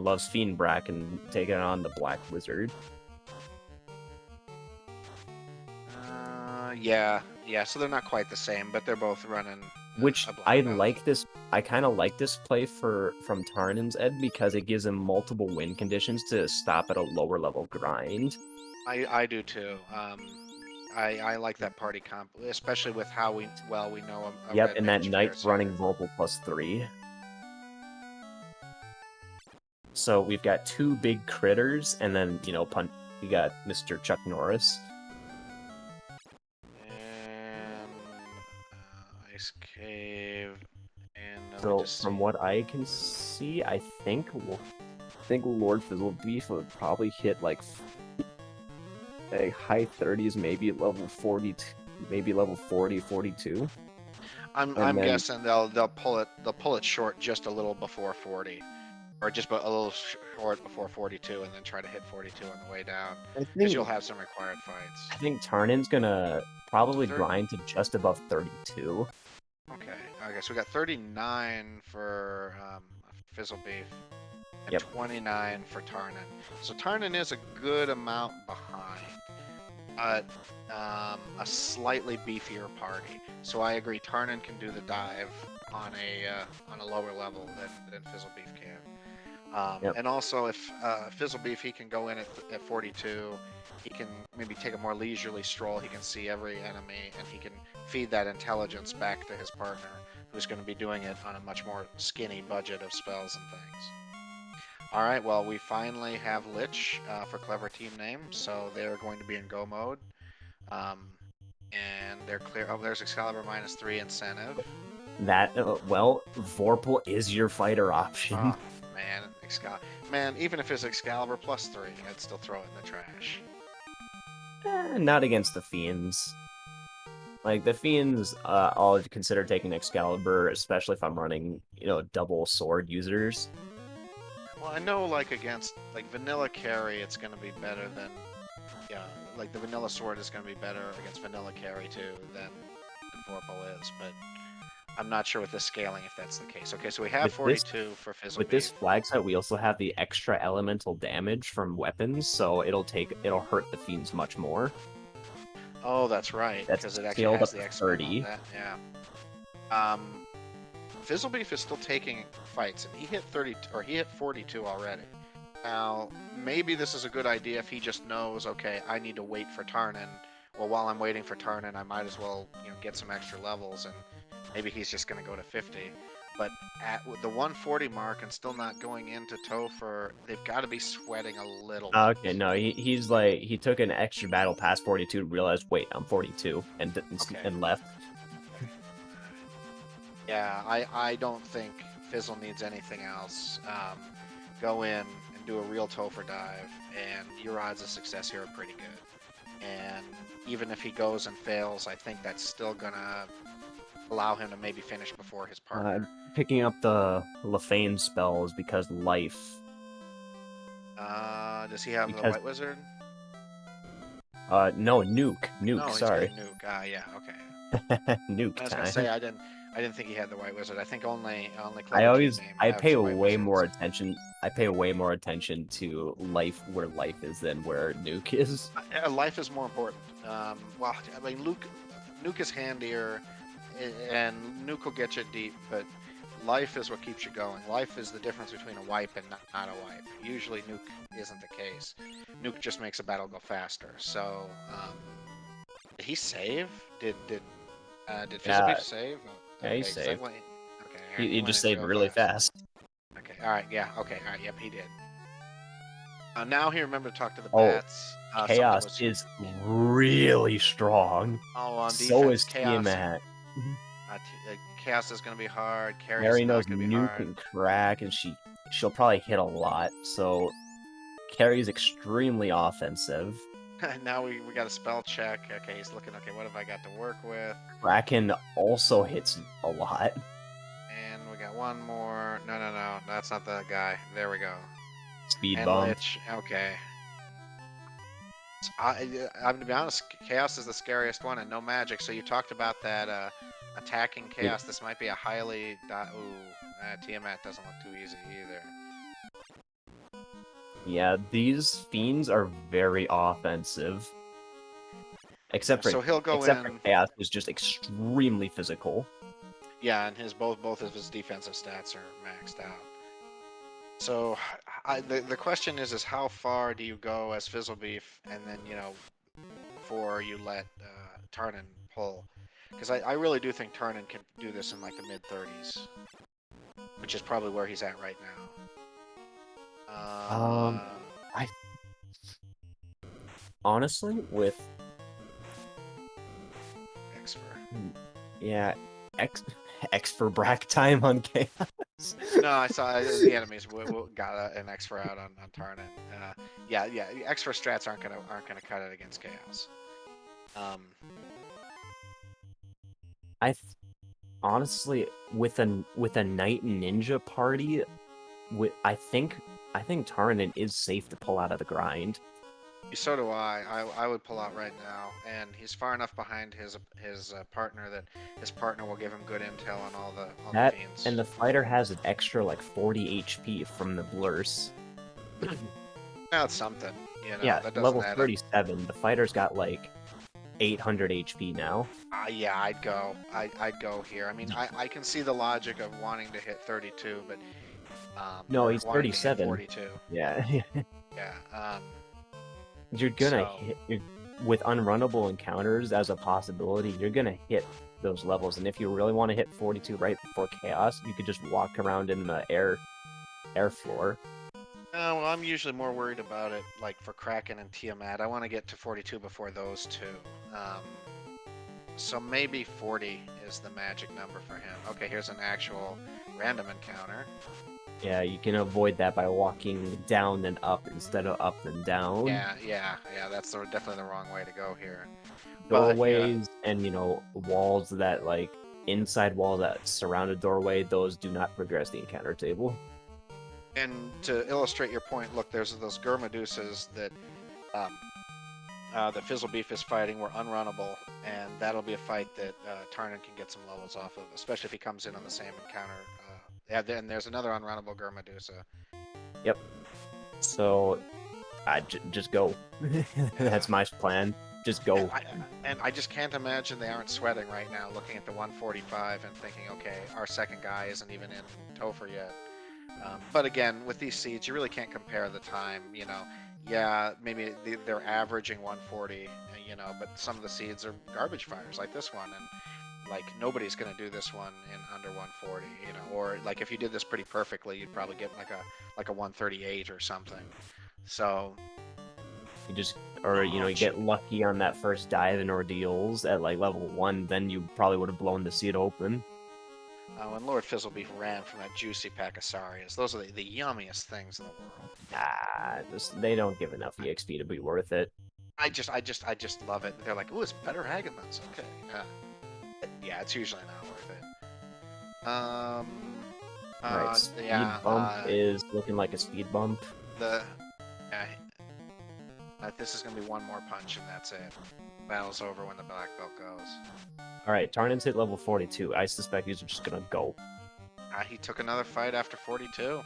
Speaker 1: Love's Fiend Bracken taking on the Black Wizard.
Speaker 2: Yeah. So they're not quite the same, but they're both running.
Speaker 1: Which
Speaker 2: a
Speaker 1: I
Speaker 2: black elf.
Speaker 1: like this. I kind of like this play from Tarnin's Ed because it gives him multiple win conditions to stop at a lower level grind.
Speaker 2: I do too. I like that party comp, especially with how we know a
Speaker 1: Yep,
Speaker 2: red
Speaker 1: and that
Speaker 2: mage
Speaker 1: knight's
Speaker 2: fares
Speaker 1: running
Speaker 2: here.
Speaker 1: Vorpal +3. So we've got two big critters, and then we got Mr. Chuck Norris.
Speaker 2: And ice cave. And
Speaker 1: So from what I can see, I think Lord Fizzlebeef would probably hit like high 30s, maybe level 40, maybe level 40, 42.
Speaker 2: I'm guessing they'll pull it short just a little before 40, or just a little short before 42, and then try to hit 42 on the way down, because you'll have some required fights.
Speaker 1: I think Tarnin's gonna probably grind to just above 32.
Speaker 2: Okay, so we got 39 for Fizzlebeef, and 29 for Tarnin. So Tarnin is a good amount behind, but a slightly beefier party. So I agree, Tarnin can do the dive on a lower level than Fizzlebeef can. And also, if Fizzlebeef, he can go in at 42, he can maybe take a more leisurely stroll. He can see every enemy, and he can feed that intelligence back to his partner, who's going to be doing it on a much more skinny budget of spells and things. All right, well, we finally have Lich for clever team name, so they're going to be in go mode. And they're clear. Oh, there's Excalibur -3 incentive.
Speaker 1: That, Vorpal is your fighter option.
Speaker 2: Oh, man, Man, even if it's Excalibur +3, I'd still throw it in the trash.
Speaker 1: Not against the Fiends. Like, the Fiends, I'll consider taking Excalibur, especially if I'm running, double sword users.
Speaker 2: Well, I know, against, vanilla carry, it's going to be better than, the vanilla sword is going to be better against vanilla carry, too, than Vorpal is, but I'm not sure with the scaling if that's the case. Okay, so we have 42 for Fizzlebeef.
Speaker 1: With this flag set, we also have the extra elemental damage from weapons, so it'll hurt the Fiends much more.
Speaker 2: Oh, that's right, because it actually has the XP 30. On that, yeah. Fizzlebeef is still taking fights, and he hit 42 already. Now, maybe this is a good idea if he just knows, okay, I need to wait for Tarnin. Well, while I'm waiting for Tarnin, I might as well, get some extra levels, and maybe he's just going to go to 50. But at the 140 mark and still not going into Topher, they've got to be sweating a little bit.
Speaker 1: Okay, no, he took an extra battle past 42 and realized, wait, I'm 42, and left.
Speaker 2: Yeah, I don't think Fizzle needs anything else. Go in and do a real Topher dive, and your odds of success here are pretty good. And even if he goes and fails, I think that's still gonna allow him to maybe finish before his partner.
Speaker 1: Picking up the Lefane spell is because life.
Speaker 2: Does he have the White Wizard?
Speaker 1: No, Nuke.
Speaker 2: No,
Speaker 1: sorry.
Speaker 2: He's got Nuke. Yeah, okay.
Speaker 1: Nuke
Speaker 2: I was
Speaker 1: time.
Speaker 2: gonna say I didn't think he had the White Wizard. I think only
Speaker 1: I pay way more attention. I pay way more attention to life where life is than where Nuke is.
Speaker 2: Life is more important. Well, I mean, Nuke is handier, and Nuke will get you deep, but life is what keeps you going. Life is the difference between a wipe and not a wipe. Usually Nuke isn't the case. Nuke just makes a battle go faster. So, did he save? Did Fizzlebeef save?
Speaker 1: Yeah, he saved.
Speaker 2: Okay,
Speaker 1: he just saved really fast.
Speaker 2: Okay, alright, yeah, okay, alright, yep, he did. Now he remembered to talk to the bats.
Speaker 1: Chaos is really strong.
Speaker 2: Oh, on defense,
Speaker 1: so is
Speaker 2: Chaos.
Speaker 1: Tiamat.
Speaker 2: Chaos is going to be hard.
Speaker 1: Carrie knows Nuke and Crack, and she'll probably hit a lot, so Carrie's extremely offensive.
Speaker 2: Now we got a spell check. Okay, he's looking, okay, what have I got to work with?
Speaker 1: Kraken also hits a lot.
Speaker 2: And we got one more. No, that's not the guy. There we go.
Speaker 1: Speed bump.
Speaker 2: Lich. Okay. I'm to be honest, Chaos is the scariest one, and no magic. So you talked about that attacking
Speaker 1: Yeah.
Speaker 2: Chaos. This might be a highly. Tiamat doesn't look too easy either.
Speaker 1: Yeah, these fiends are very offensive. Except
Speaker 2: So
Speaker 1: for
Speaker 2: he'll go
Speaker 1: except for
Speaker 2: in.
Speaker 1: Chaos, who's just extremely physical.
Speaker 2: Yeah, and his both of his defensive stats are maxed out. So the question is how far do you go as Fizzlebeef, and then before you let Tarnin pull? Because I really do think Tarnin can do this in like the mid 30s, which is probably where he's at right now.
Speaker 1: I honestly with
Speaker 2: Exfer.
Speaker 1: yeah, X for Brack time on Chaos.
Speaker 2: No, I saw the enemies got an Exfer out on Tarnin. Yeah, Exfer strats aren't gonna cut it against Chaos.
Speaker 1: Honestly with a Knight Ninja party, I think Tarnin is safe to pull out of the grind.
Speaker 2: So do I. I would pull out right now, and he's far enough behind his partner that his partner will give him good intel on all the fiends.
Speaker 1: And the fighter has an extra like 40 HP from the blurs.
Speaker 2: That's something,
Speaker 1: Yeah,
Speaker 2: that doesn't
Speaker 1: level
Speaker 2: add
Speaker 1: 37. The fighter's got like 800 HP now.
Speaker 2: Yeah, I'd go here. I mean, I can see the logic of wanting to hit 32, but
Speaker 1: No, he's
Speaker 2: wanting to hit
Speaker 1: 37.
Speaker 2: 42.
Speaker 1: Yeah.
Speaker 2: Yeah.
Speaker 1: You're gonna hit with unrunnable encounters as a possibility. You're gonna hit those levels, and if you really want to hit 42 right before Chaos, you could just walk around in the air floor.
Speaker 2: Well, I'm usually more worried about it, like for Kraken and Tiamat. I want to get to 42 before those two. So maybe 40 is the magic number for him. Okay, here's an actual random encounter.
Speaker 1: Yeah, you can avoid that by walking down and up instead of up and down.
Speaker 2: Yeah. That's definitely the wrong way to go here.
Speaker 1: Doorways and walls that like inside walls that surround a doorway, those do not progress the encounter table.
Speaker 2: And to illustrate your point, look, there's those Gurmedusas that that Fizzlebeef is fighting were unrunnable, and that'll be a fight that Tarnin can get some levels off of, especially if he comes in on the same encounter. And there's another unrunnable Gurmedusa.
Speaker 1: Yep. So, just go. That's my plan. Just go.
Speaker 2: And I just can't imagine they aren't sweating right now, looking at the 145 and thinking, okay, our second guy isn't even in Topher yet. But again, with these seeds, you really can't compare the time. Yeah, maybe they're averaging 140, but some of the seeds are garbage fires like this one, and like nobody's gonna do this one in under 140, or like if you did this pretty perfectly, you'd probably get like a 138 or something. So
Speaker 1: you just, or you get lucky on that first dive in ordeals at like level 1, then you probably would have blown the seed open.
Speaker 2: When Lord Fizzlebeef ran from that juicy pack of Sarias, those are the yummiest things in the world.
Speaker 1: They don't give enough EXP to be worth it.
Speaker 2: I just love it. They're like, oh, it's better Hagamans. Okay. Yeah, it's usually not worth it.
Speaker 1: Right, speed bump is looking like a speed bump.
Speaker 2: This is gonna be one more punch and that's it. Battle's over when the black belt goes.
Speaker 1: Alright, Tarnin's hit level 42. I suspect he's just gonna go.
Speaker 2: He took another fight after 42.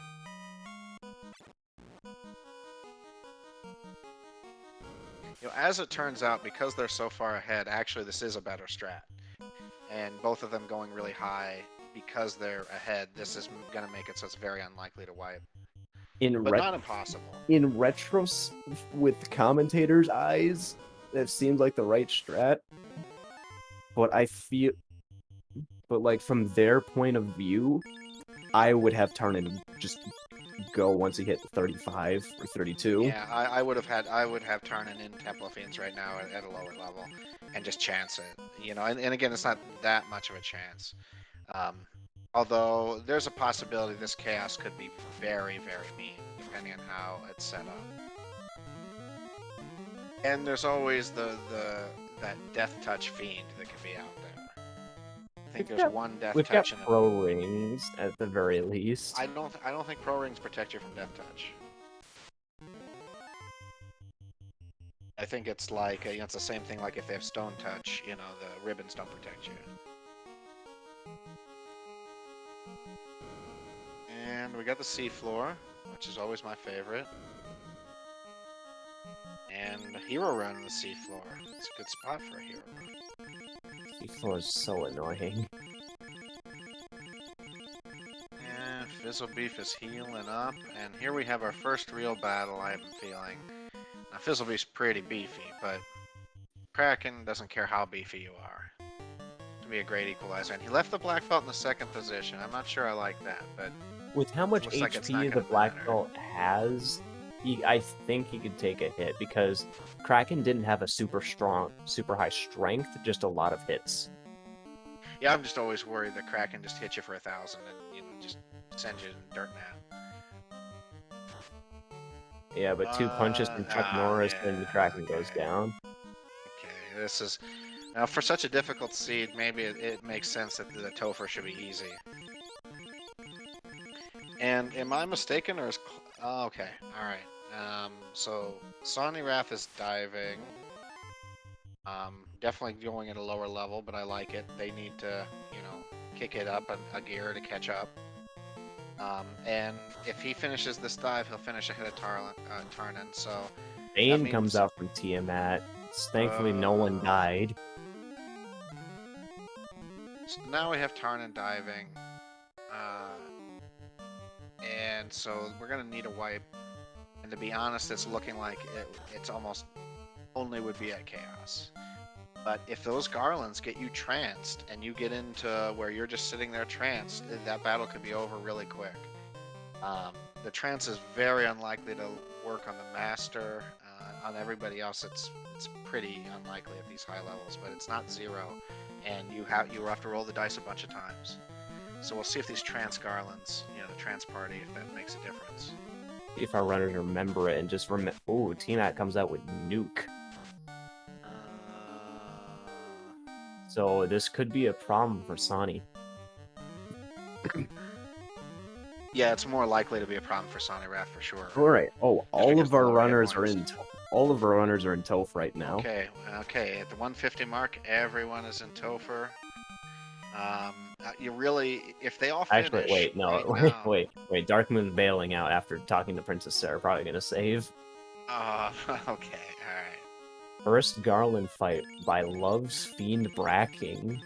Speaker 2: As it turns out, because they're so far ahead, actually this is a better strat. And both of them going really high, because they're ahead, this is gonna make it so it's very unlikely to wipe. But not impossible.
Speaker 1: In retro, with commentators' eyes, that seems like the right strat. But but like from their point of view, I would have Tarnin just go once he hit 35 or 32.
Speaker 2: Yeah, I would have Tarnin in Temple Fiends right now at a lower level, and just chance it. And again, it's not that much of a chance. Although there's a possibility this chaos could be very, very mean, depending on how it's set up. And there's always that death touch fiend that can be out there. I think there's one death touch.
Speaker 1: We've got pro rings at the very least.
Speaker 2: I don't think pro rings protect you from death touch. I think it's like it's the same thing like if they have stone touch, the ribbons don't protect you. And we got the seafloor, which is always my favorite. And hero run on the seafloor. It's a good spot for a hero run.
Speaker 1: Seafloor is so annoying.
Speaker 2: And Fizzle Beef is healing up. And here we have our first real battle, I have a feeling. Now, Fizzle Beef's pretty beefy, but Kraken doesn't care how beefy you are. To be a great equalizer. And he left the black belt in the second position. I'm not sure I like that, but
Speaker 1: With how much
Speaker 2: looks like it's
Speaker 1: HP
Speaker 2: not
Speaker 1: the
Speaker 2: gonna
Speaker 1: black
Speaker 2: matter.
Speaker 1: belt has, I think he could take a hit because Kraken didn't have a super high strength, just a lot of hits.
Speaker 2: Yeah, I'm just always worried that Kraken just hits you for 1,000 and just sends you in the dirt nap.
Speaker 1: Yeah, but 2 punches from Chuck Norris and the Kraken goes down.
Speaker 2: Okay, this is now for such a difficult seed. Maybe it makes sense that the Topher should be easy. And am I mistaken, or is okay? All right. So Sonny Wrath is diving. Definitely going at a lower level, but I like it. They need to, kick it up a gear to catch up. And if he finishes this dive, he'll finish ahead of Tarnan. So
Speaker 1: Bane
Speaker 2: means...
Speaker 1: comes out from Tiamat. Thankfully, no one died.
Speaker 2: So now we have Tarnan diving. And so we're going to need a wipe. And to be honest, it's looking like it's almost only would be at Chaos. But if those garlands get you tranced and you get into where you're just sitting there tranced, that battle could be over really quick. The trance is very unlikely to work on the master. On everybody else, it's pretty unlikely at these high levels, but it's not zero, and you have to roll the dice a bunch of times. So we'll see if these trance garlands, the trance party, if that makes a difference.
Speaker 1: See if our runners remember it and just remember. Ooh, Tiamat comes out with Nuke. So this could be a problem for Sonny.
Speaker 2: Yeah, it's more likely to be a problem for Sonny Wrath for sure.
Speaker 1: All right. Oh, all of our runners are in Toph right now.
Speaker 2: Okay. At the 150 mark, everyone is in Topher. You really, if they all finish...
Speaker 1: Actually, wait, no,
Speaker 2: right
Speaker 1: wait. Darkmoon's bailing out after talking to Princess Sarah. Probably gonna save.
Speaker 2: Okay, all right.
Speaker 1: First Garland fight by Love's Fiend Bracking.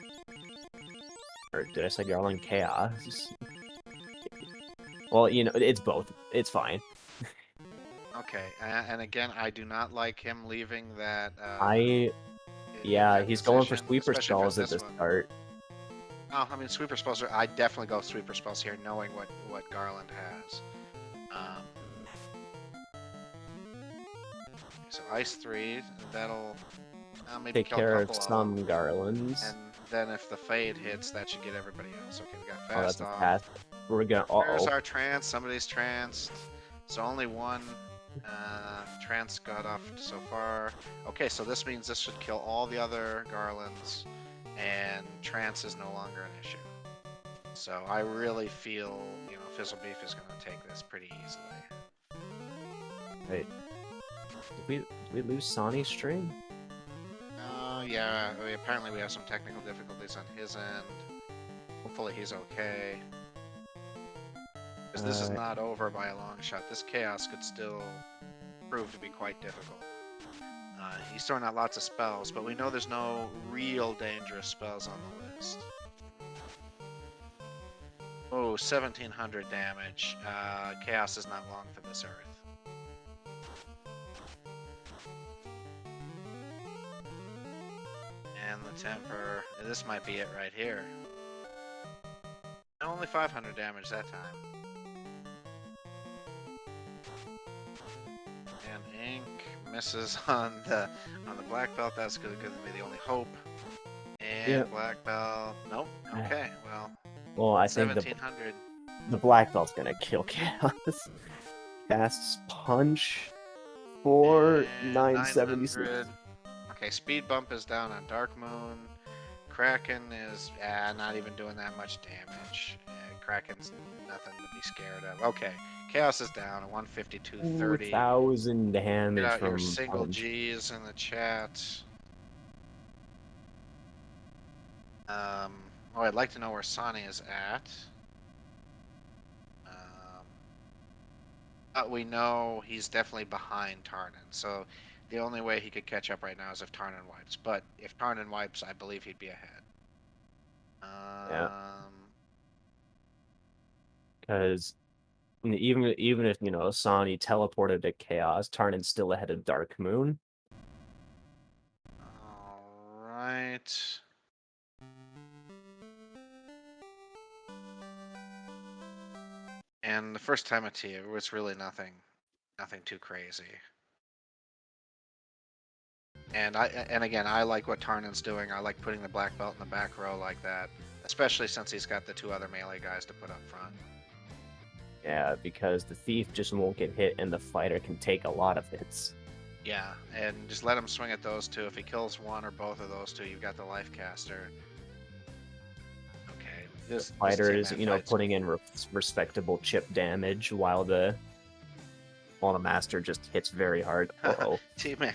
Speaker 1: Or did I say Garland Chaos? Well, it's both. It's fine.
Speaker 2: Okay, and again, I do not like him leaving that.
Speaker 1: Yeah, he's going for sweeper spells at the start.
Speaker 2: Oh, I mean, sweeper spells I definitely go sweeper spells here, knowing what Garland has. So Ice 3, that'll maybe
Speaker 1: take care of some Garlands.
Speaker 2: And then if the Fade hits, that should get everybody else. Okay, we got Fast
Speaker 1: Oh, that's
Speaker 2: off.
Speaker 1: a pass. We're gonna.
Speaker 2: There's our trance. Somebody's tranced. So only one trance got off so far. Okay, so this means this should kill all the other Garlands, and trance is no longer an issue. So I really feel, Fizzle Beef is going to take this pretty easily.
Speaker 1: Wait. Did we lose Sonny's stream?
Speaker 2: Yeah. Apparently we have some technical difficulties on his end. Hopefully he's okay. Because this is not over by a long shot. This chaos could still prove to be quite difficult. He's throwing out lots of spells, but we know there's no real dangerous spells on the list. Oh, 1,700 damage. Chaos is not long for this earth. And the temper. This might be it right here. Only 500 damage that time. And Ink misses on the black belt. That's going to be the only hope. And black belt. Nope. Okay.
Speaker 1: Well, I think
Speaker 2: 1,700.
Speaker 1: The black belt's gonna kill Chaos. Casts punch for 976.
Speaker 2: Okay, speed bump is down on Dark Moon. Kraken is not even doing that much damage. Kraken's nothing to be scared of. Okay, Chaos is down at 152.30.
Speaker 1: 2,000
Speaker 2: Get
Speaker 1: damage
Speaker 2: out your
Speaker 1: from
Speaker 2: single
Speaker 1: punch.
Speaker 2: G's in the chat. Oh, I'd like to know where Sonny is at. But we know he's definitely behind Tarnan, so the only way he could catch up right now is if Tarnan wipes. But if Tarnan wipes, I believe he'd be ahead.
Speaker 1: Yeah. Because even if Sani teleported to Chaos, Tarnan's still ahead of Dark Moon.
Speaker 2: All right. And the first time at Tia was really nothing too crazy. And again, I like what Tarnan's doing. I like putting the black belt in the back row like that, especially since he's got the 2 other melee guys to put up front.
Speaker 1: Yeah, because the thief just won't get hit, and the fighter can take a lot of hits.
Speaker 2: Yeah, and just let him swing at those 2. If he kills one or both of those 2, you've got the life caster. Okay,
Speaker 1: The fighter is,
Speaker 2: Tiamat
Speaker 1: putting in respectable chip damage while the master just hits very hard. Uh-oh.
Speaker 2: Tiamat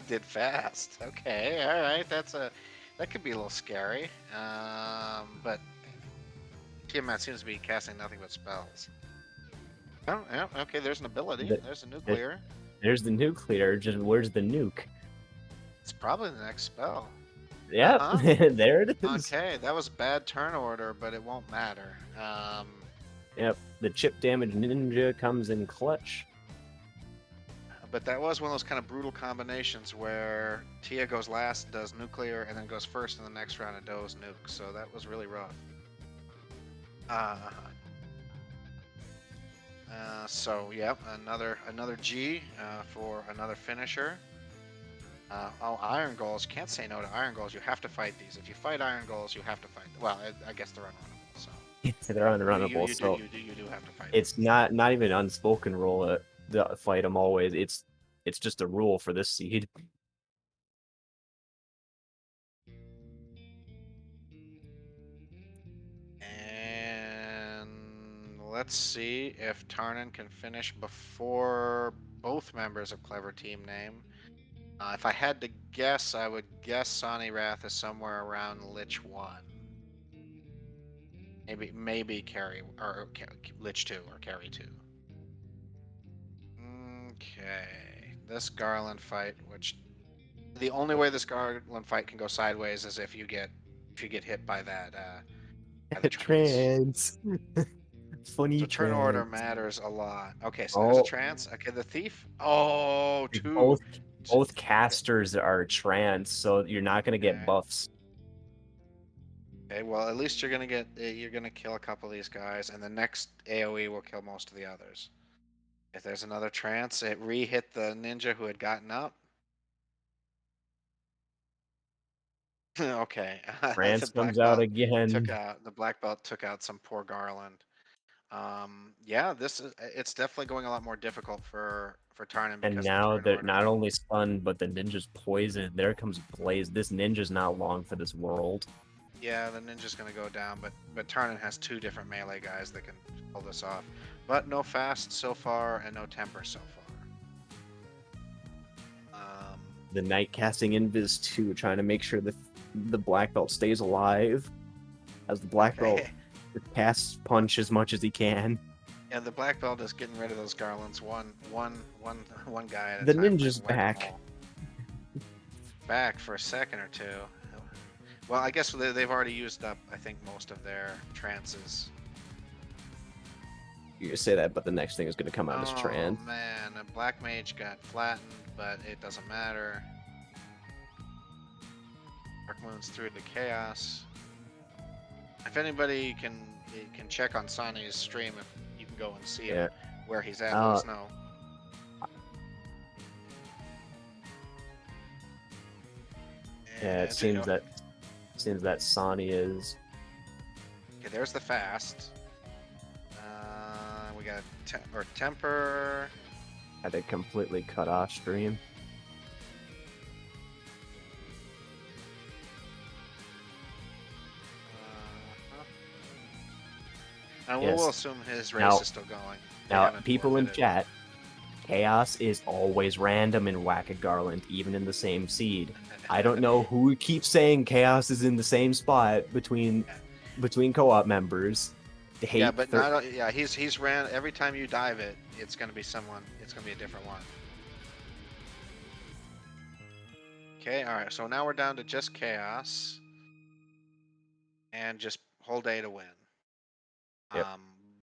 Speaker 2: did fast. Okay, all right, that could be a little scary. But Tiamat seems to be casting nothing but spells. Oh, yeah, okay, there's an ability. There's a nuclear.
Speaker 1: There's the nuclear. Just where's the nuke?
Speaker 2: It's probably the next spell.
Speaker 1: Yep, there it is.
Speaker 2: Okay, that was bad turn order, but it won't matter.
Speaker 1: Yep, the chip damage ninja comes in clutch.
Speaker 2: But that was one of those kind of brutal combinations where Tia goes last and does nuclear, and then goes first in the next round and does nuke. So that was really rough. So yep, another G for another finisher. Iron Goals. Can't say no to Iron Goals. You have to fight these. If you fight Iron Goals, you have to fight. Well, I guess they're unrunnable. So
Speaker 1: they're unrunnable.
Speaker 2: You do have to fight.
Speaker 1: It's not even an unspoken rule to fight them always. It's just a rule for this seed.
Speaker 2: And let's see if Tarnan can finish before both members of Clever Team Name. If I had to guess, I would guess Sonny Wrath is somewhere around Lich 1. Maybe Carry or Lich 2 or Carry 2. Okay, this Garland fight, which the only way this Garland fight can go sideways is if you get hit by that by the trance.
Speaker 1: Funny
Speaker 2: so turn order
Speaker 1: trance.
Speaker 2: matters a lot. Okay, so there's a trance. Okay, the thief. Oh, 2.
Speaker 1: Both casters are trance, so you're not gonna get buffs.
Speaker 2: Okay, well at least you're gonna kill a couple of these guys, and the next AOE will kill most of the others. If there's another trance, it re-hit the ninja who had gotten up. Okay,
Speaker 1: Trance comes out again.
Speaker 2: The black belt took out some poor Garland. Yeah, it's definitely going a lot more difficult for Tarnan because
Speaker 1: and now they're not only stunned, but the ninja's poisoned. There comes Blaze. This ninja's not long for this world.
Speaker 2: Yeah, the ninja's gonna go down, but Tarnan has 2 different melee guys that can pull this off. But no fast so far and no temper so far.
Speaker 1: The Knight casting Invis too, trying to make sure the black belt stays alive. As the black belt casts punch as much as he can.
Speaker 2: Yeah, the black belt is getting rid of those Garlands one guy at a
Speaker 1: the
Speaker 2: time.
Speaker 1: Ninja's back.
Speaker 2: Back for a second or 2. Well, I guess they've already used up, I think, most of their trances.
Speaker 1: You say that, but the next thing is going to come out as trance.
Speaker 2: Oh man, a black mage got flattened, but it doesn't matter. Dark Moon's through to chaos. If anybody can check on Sonny's stream, if you can go and see him where he's at, let us know.
Speaker 1: Yeah, it seems that Sonny is.
Speaker 2: Okay, there's the fast. We got temper.
Speaker 1: Had to completely cut off stream.
Speaker 2: And we'll
Speaker 1: Yes.
Speaker 2: assume his race
Speaker 1: Now,
Speaker 2: is still going. They
Speaker 1: now,
Speaker 2: haven't
Speaker 1: people in
Speaker 2: forfeited.
Speaker 1: chat, chaos is always random in Whack-A-Garland, even in the same seed. I don't know who keeps saying chaos is in the same spot between co-op members. They
Speaker 2: Yeah,
Speaker 1: hate
Speaker 2: but he's ran every time you dive it, it's gonna be someone. It's gonna be a different one. Okay, all right. So now we're down to just chaos, and just whole day to win.
Speaker 1: Yep.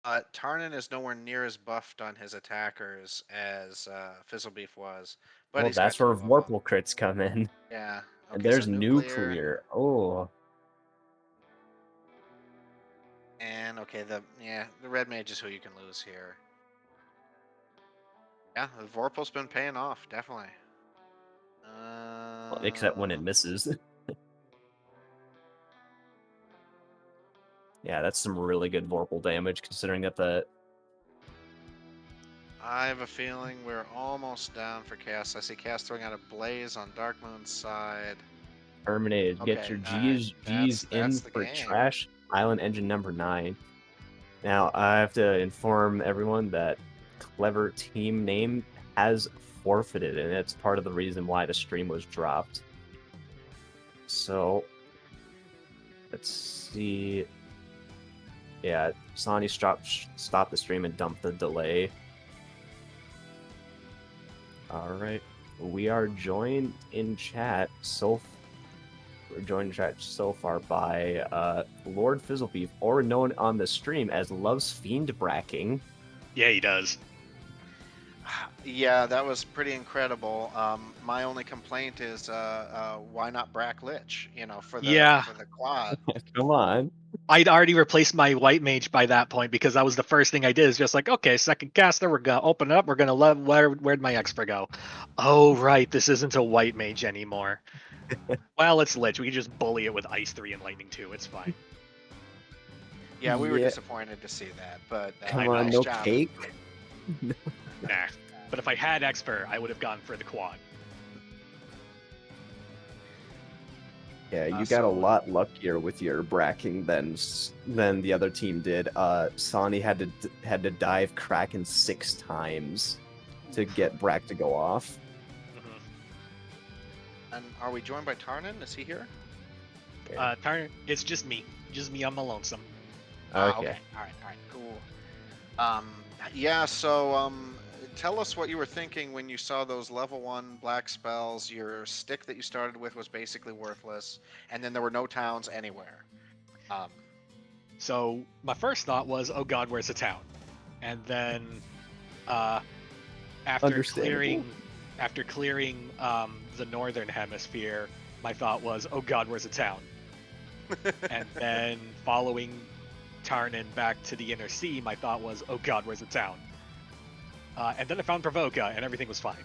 Speaker 2: But Tarnin is nowhere near as buffed on his attackers as Fizzlebeef was, but
Speaker 1: Well,
Speaker 2: he's got
Speaker 1: that's
Speaker 2: two
Speaker 1: where
Speaker 2: of them.
Speaker 1: Vorpal crits come in.
Speaker 2: Yeah.
Speaker 1: And
Speaker 2: Okay, so
Speaker 1: there's
Speaker 2: nuclear,
Speaker 1: nuclear. Oh,
Speaker 2: and okay, the red mage is who you can lose here. Yeah, the Vorpal's been paying off, definitely.
Speaker 1: well, except when it misses. Yeah, that's some really good Vorpal damage, considering that the...
Speaker 2: I have a feeling we're almost down for Chaos. I see Chaos throwing out a blaze on Dark Moon's side.
Speaker 1: Terminated. Get
Speaker 2: Okay,
Speaker 1: your
Speaker 2: all right.
Speaker 1: G's
Speaker 2: That's
Speaker 1: in
Speaker 2: the
Speaker 1: for
Speaker 2: game.
Speaker 1: Trash Island Engine number 9. Now, I have to inform everyone that Clever Team Name has forfeited, and it's part of the reason why the stream was dropped. So, let's see. Yeah, Sonny stopped the stream and dumped the delay. Alright. We are joined in chat we're joined in chat so far by Lord Fizzlebeef, or known on the stream as Loves Fiend Bracking.
Speaker 3: Yeah, he does.
Speaker 2: Yeah, that was pretty incredible. My only complaint is why not Brack Lich? You know, for the quad.
Speaker 1: Come on.
Speaker 3: I'd already replaced my white mage by that point because that was the first thing I did. Is just like, okay, second caster, we're gonna open it up. We're gonna love where'd my expert go? Oh right, this isn't a white mage anymore. Well, it's Lich. We can just bully it with Ice 3 and Lightning 2. It's fine.
Speaker 2: Yeah, we were disappointed to see that, but
Speaker 1: Come on,
Speaker 2: nice
Speaker 1: no
Speaker 2: job.
Speaker 1: cake.
Speaker 3: Nah. But if I had expert, I would have gone for the quad.
Speaker 1: Yeah, you got a lot luckier with your bracking than the other team did. Sonny had to dive Kraken 6 times to get Brack to go off.
Speaker 2: And are we joined by Tarnin? Is he here?
Speaker 3: Tarnin, it's just me. Just me on my lonesome.
Speaker 1: Okay.
Speaker 2: All right, cool. Yeah, so tell us what you were thinking when you saw those level 1 black spells. Your stick that you started with was basically worthless, and then there were no towns anywhere.
Speaker 3: So my first thought was, oh god, where's the town? And then after clearing the northern hemisphere, my thought was, oh god, where's the town? And then following Tarnin back to the inner sea, my thought was, oh god, where's the town? And then I found Provoca, and everything was fine.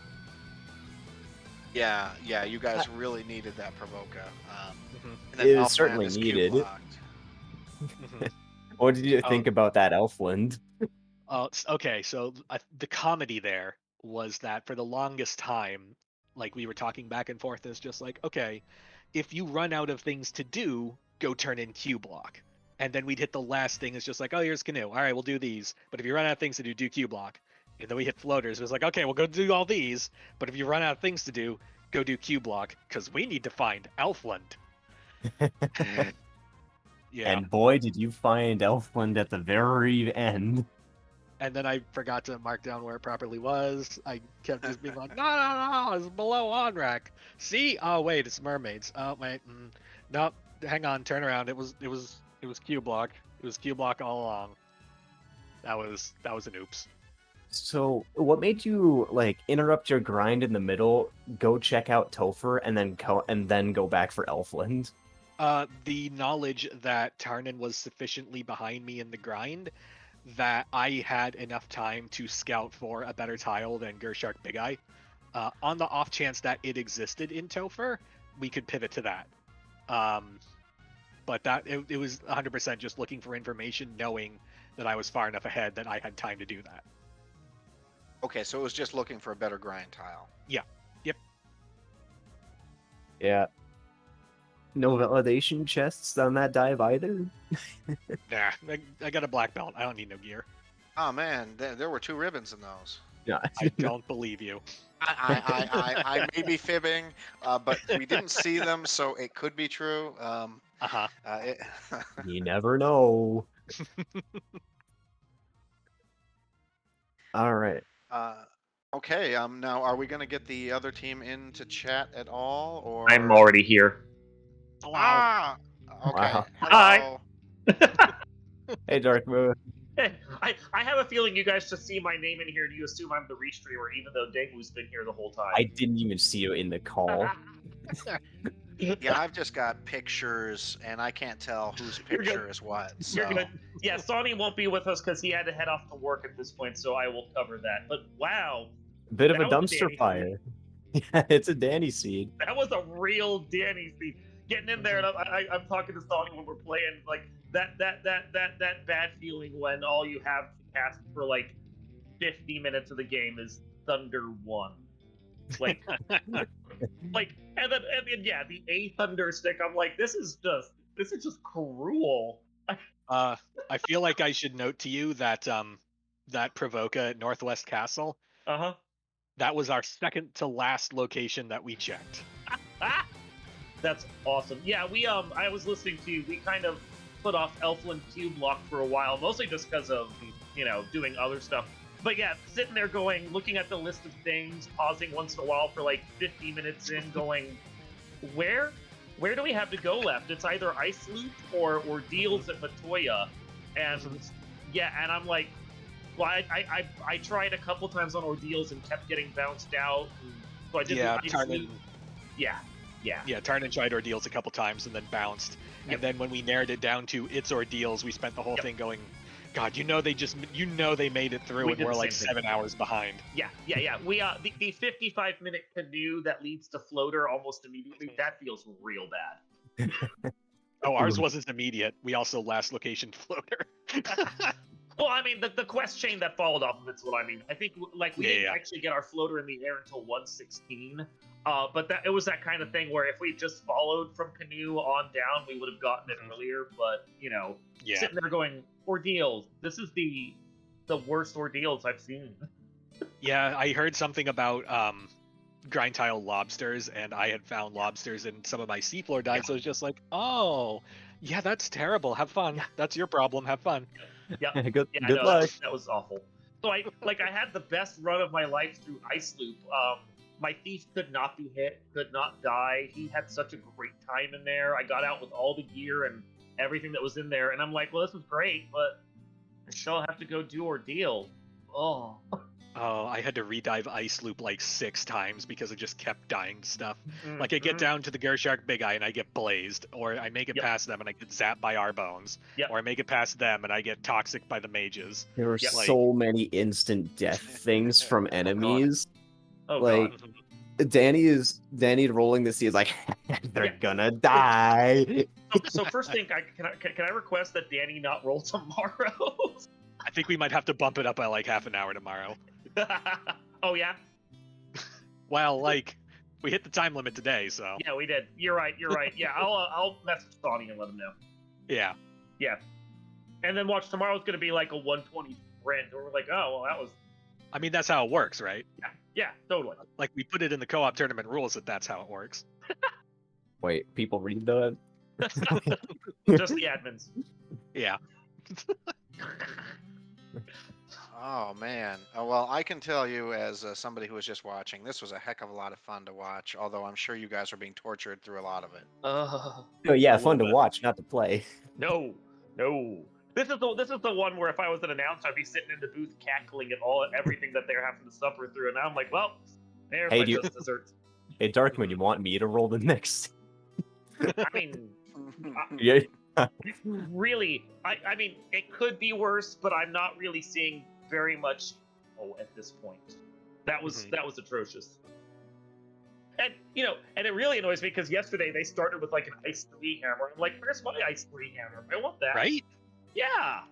Speaker 2: Yeah, you guys really needed that Provoca.
Speaker 1: It is certainly needed. What did you think about that Elfland?
Speaker 3: Okay, so the comedy there was that for the longest time, like we were talking back and forth, is just like, okay, if you run out of things to do, go turn in Q block. And then we'd hit the last thing, is just like, oh, here's canoe. All right, we'll do these. But if you run out of things to do Q block. And then we hit floaters. It was like, okay, we'll go do all these. But if you run out of things to do, go do Q block, because we need to find Elfland. Yeah.
Speaker 1: And boy, did you find Elfland at the very end.
Speaker 3: And then I forgot to mark down where it properly was. I kept just being like, no, it's below Onrak. See? Oh wait, it's mermaids. Oh wait, nope. Hang on, turn around. It was Q block. It was Q block all along. That was an oops.
Speaker 1: So, what made you interrupt your grind in the middle, go check out Topher, and then go back for Elfland?
Speaker 3: The knowledge that Tarnin was sufficiently behind me in the grind that I had enough time to scout for a better tile than Gershark Big Eye. On the off chance that it existed in Topher, we could pivot to that. But that it was 100% just looking for information, knowing that I was far enough ahead that I had time to do that.
Speaker 2: Okay, so it was just looking for a better grind tile.
Speaker 3: Yeah. Yep.
Speaker 1: Yeah. No validation chests on that dive either.
Speaker 3: Nah, I got a black belt. I don't need no gear.
Speaker 2: Oh man, there were 2 ribbons in those.
Speaker 1: Yeah.
Speaker 3: I don't believe you.
Speaker 2: I may be fibbing, but we didn't see them, so it could be true.
Speaker 3: Uh-huh.
Speaker 1: You never know. All right.
Speaker 2: Okay. Now, are we gonna get the other team into chat at all, or?
Speaker 4: I'm already here.
Speaker 3: Wow.
Speaker 2: Ah. Okay.
Speaker 1: Wow.
Speaker 4: Hi.
Speaker 2: Hello.
Speaker 1: Hey, Dark Moon.
Speaker 4: I have a feeling you guys just see my name in here and you assume I'm the restreamer, even though Daewoo's been here the whole time.
Speaker 1: I didn't even see you in the call.
Speaker 2: Yeah, I've just got pictures, and I can't tell whose
Speaker 4: You're good.
Speaker 2: picture is what.
Speaker 4: You're
Speaker 2: So.
Speaker 4: good. Yeah, Sonny won't be with us because he had to head off to work at this point, so I will cover that. But wow,
Speaker 1: Bit of a
Speaker 4: That was a
Speaker 1: dumpster
Speaker 4: Danny
Speaker 1: fire. Yeah, it's a Danny seed.
Speaker 4: that was a real Danny scene. Getting in there, and I'm talking to Sonny when we're playing, like that bad feeling when all you have to cast for like 50 minutes of the game is Thunder 1. Like, and then yeah, the A Thunder stick. I'm like, this is just cruel.
Speaker 3: I feel like I should note to you that that Provoca at Northwest Castle,
Speaker 4: Uh
Speaker 3: that was our second to last location that we checked.
Speaker 4: huh. That's awesome. Yeah, I was listening to. We kind of put off Elfland Cube Lock for a while, mostly just because of doing other stuff. But yeah, sitting there looking at the list of things, pausing once in a while for like 50 minutes in, going, where do we have to go left? It's either Ice Loop or Ordeals at Matoya, and yeah, and I'm like, well, I tried a couple times on Ordeals and kept getting bounced out. So I did the Ice Loop. Yeah.
Speaker 3: Tarnan tried Ordeals a couple times and then bounced.
Speaker 4: Yep.
Speaker 3: And then when we narrowed it down to its Ordeals, we spent the whole thing going, God, they made it through,
Speaker 4: We
Speaker 3: and
Speaker 4: did
Speaker 3: we're
Speaker 4: the
Speaker 3: like
Speaker 4: same thing.
Speaker 3: 7 hours behind.
Speaker 4: Yeah. We the 55-minute canoe that leads to floater almost immediately. That feels real bad.
Speaker 3: Oh, ours wasn't immediate. We also last location floater.
Speaker 4: Well, I mean, the quest chain that followed off of it's what I mean. I think we didn't
Speaker 3: Yeah.
Speaker 4: actually get our floater in the air until 116. But it was that kind of thing where if we just followed from canoe on down, we would have gotten it earlier. But
Speaker 3: Yeah.
Speaker 4: sitting there going, Ordeals. This is the worst Ordeals I've seen.
Speaker 3: Yeah, I heard something about grind tile lobsters, and I had found lobsters in some of my seafloor dives, so I was just like, oh, yeah, that's terrible. Have fun.
Speaker 4: Yeah.
Speaker 3: That's your problem. Have fun.
Speaker 4: Yeah.
Speaker 1: Good
Speaker 4: Yeah,
Speaker 1: good
Speaker 4: no,
Speaker 1: luck.
Speaker 4: that was awful. So I had the best run of my life through Ice Loop. My thief could not be hit, could not die. He had such a great time in there. I got out with all the gear and everything that was in there, and I'm like, well, this was great, but I still have to go do Ordeal. Oh.
Speaker 3: Oh, I had to redive Ice Loop like 6 times because it just kept dying to stuff. Like I get
Speaker 4: Mhm.
Speaker 3: down to the Gershark Big Eye and I get blazed, or I make it
Speaker 4: Yep.
Speaker 3: past them and I get zapped by Arbones,
Speaker 4: Yep.
Speaker 3: or I make it past them and I get toxic by the mages.
Speaker 1: There were
Speaker 4: Yep.
Speaker 1: so many instant death things from enemies.
Speaker 4: Oh
Speaker 1: Like,
Speaker 4: god.
Speaker 1: Danny rolling the sea is like, they're gonna die.
Speaker 4: So first thing, can I request that Danny not roll tomorrow?
Speaker 3: I think we might have to bump it up by like half an hour tomorrow.
Speaker 4: Oh yeah.
Speaker 3: Well, like we hit the time limit today, so
Speaker 4: Yeah, we did. You're right. Yeah, I'll message Sonny and let him know.
Speaker 3: yeah.
Speaker 4: Yeah. And then watch, tomorrow's gonna be like a 120 sprint, or we're like, oh well, that was
Speaker 3: I mean, that's how it works, right?
Speaker 4: yeah, totally.
Speaker 3: Like we put it in the co-op tournament rules that that's how it works.
Speaker 1: Wait, people read that?
Speaker 4: Just the admins.
Speaker 3: Yeah.
Speaker 2: Oh man. Well, I can tell you as somebody who was just watching, this was a heck of a lot of fun to watch. Although I'm sure you guys are being tortured through a lot of it.
Speaker 1: Oh yeah,
Speaker 4: A
Speaker 1: fun to
Speaker 4: little bit.
Speaker 1: watch, not to play.
Speaker 4: No. This is the one where if I was an announcer, I'd be sitting in the booth cackling at everything that they're having to suffer through, and now I'm like, well, there's
Speaker 1: Hey,
Speaker 4: my
Speaker 1: do you-
Speaker 4: just desserts.
Speaker 1: Hey, Darkmoon, you want me to roll the next?
Speaker 4: I mean,
Speaker 1: Yeah.
Speaker 4: really, I mean, it could be worse, but I'm not really seeing very much. Oh, at this point, that was atrocious. And and it really annoys me because yesterday they started with like an Ice 3 hammer. I'm like, where's my Ice 3 hammer? I want that.
Speaker 3: Right?
Speaker 4: Yeah,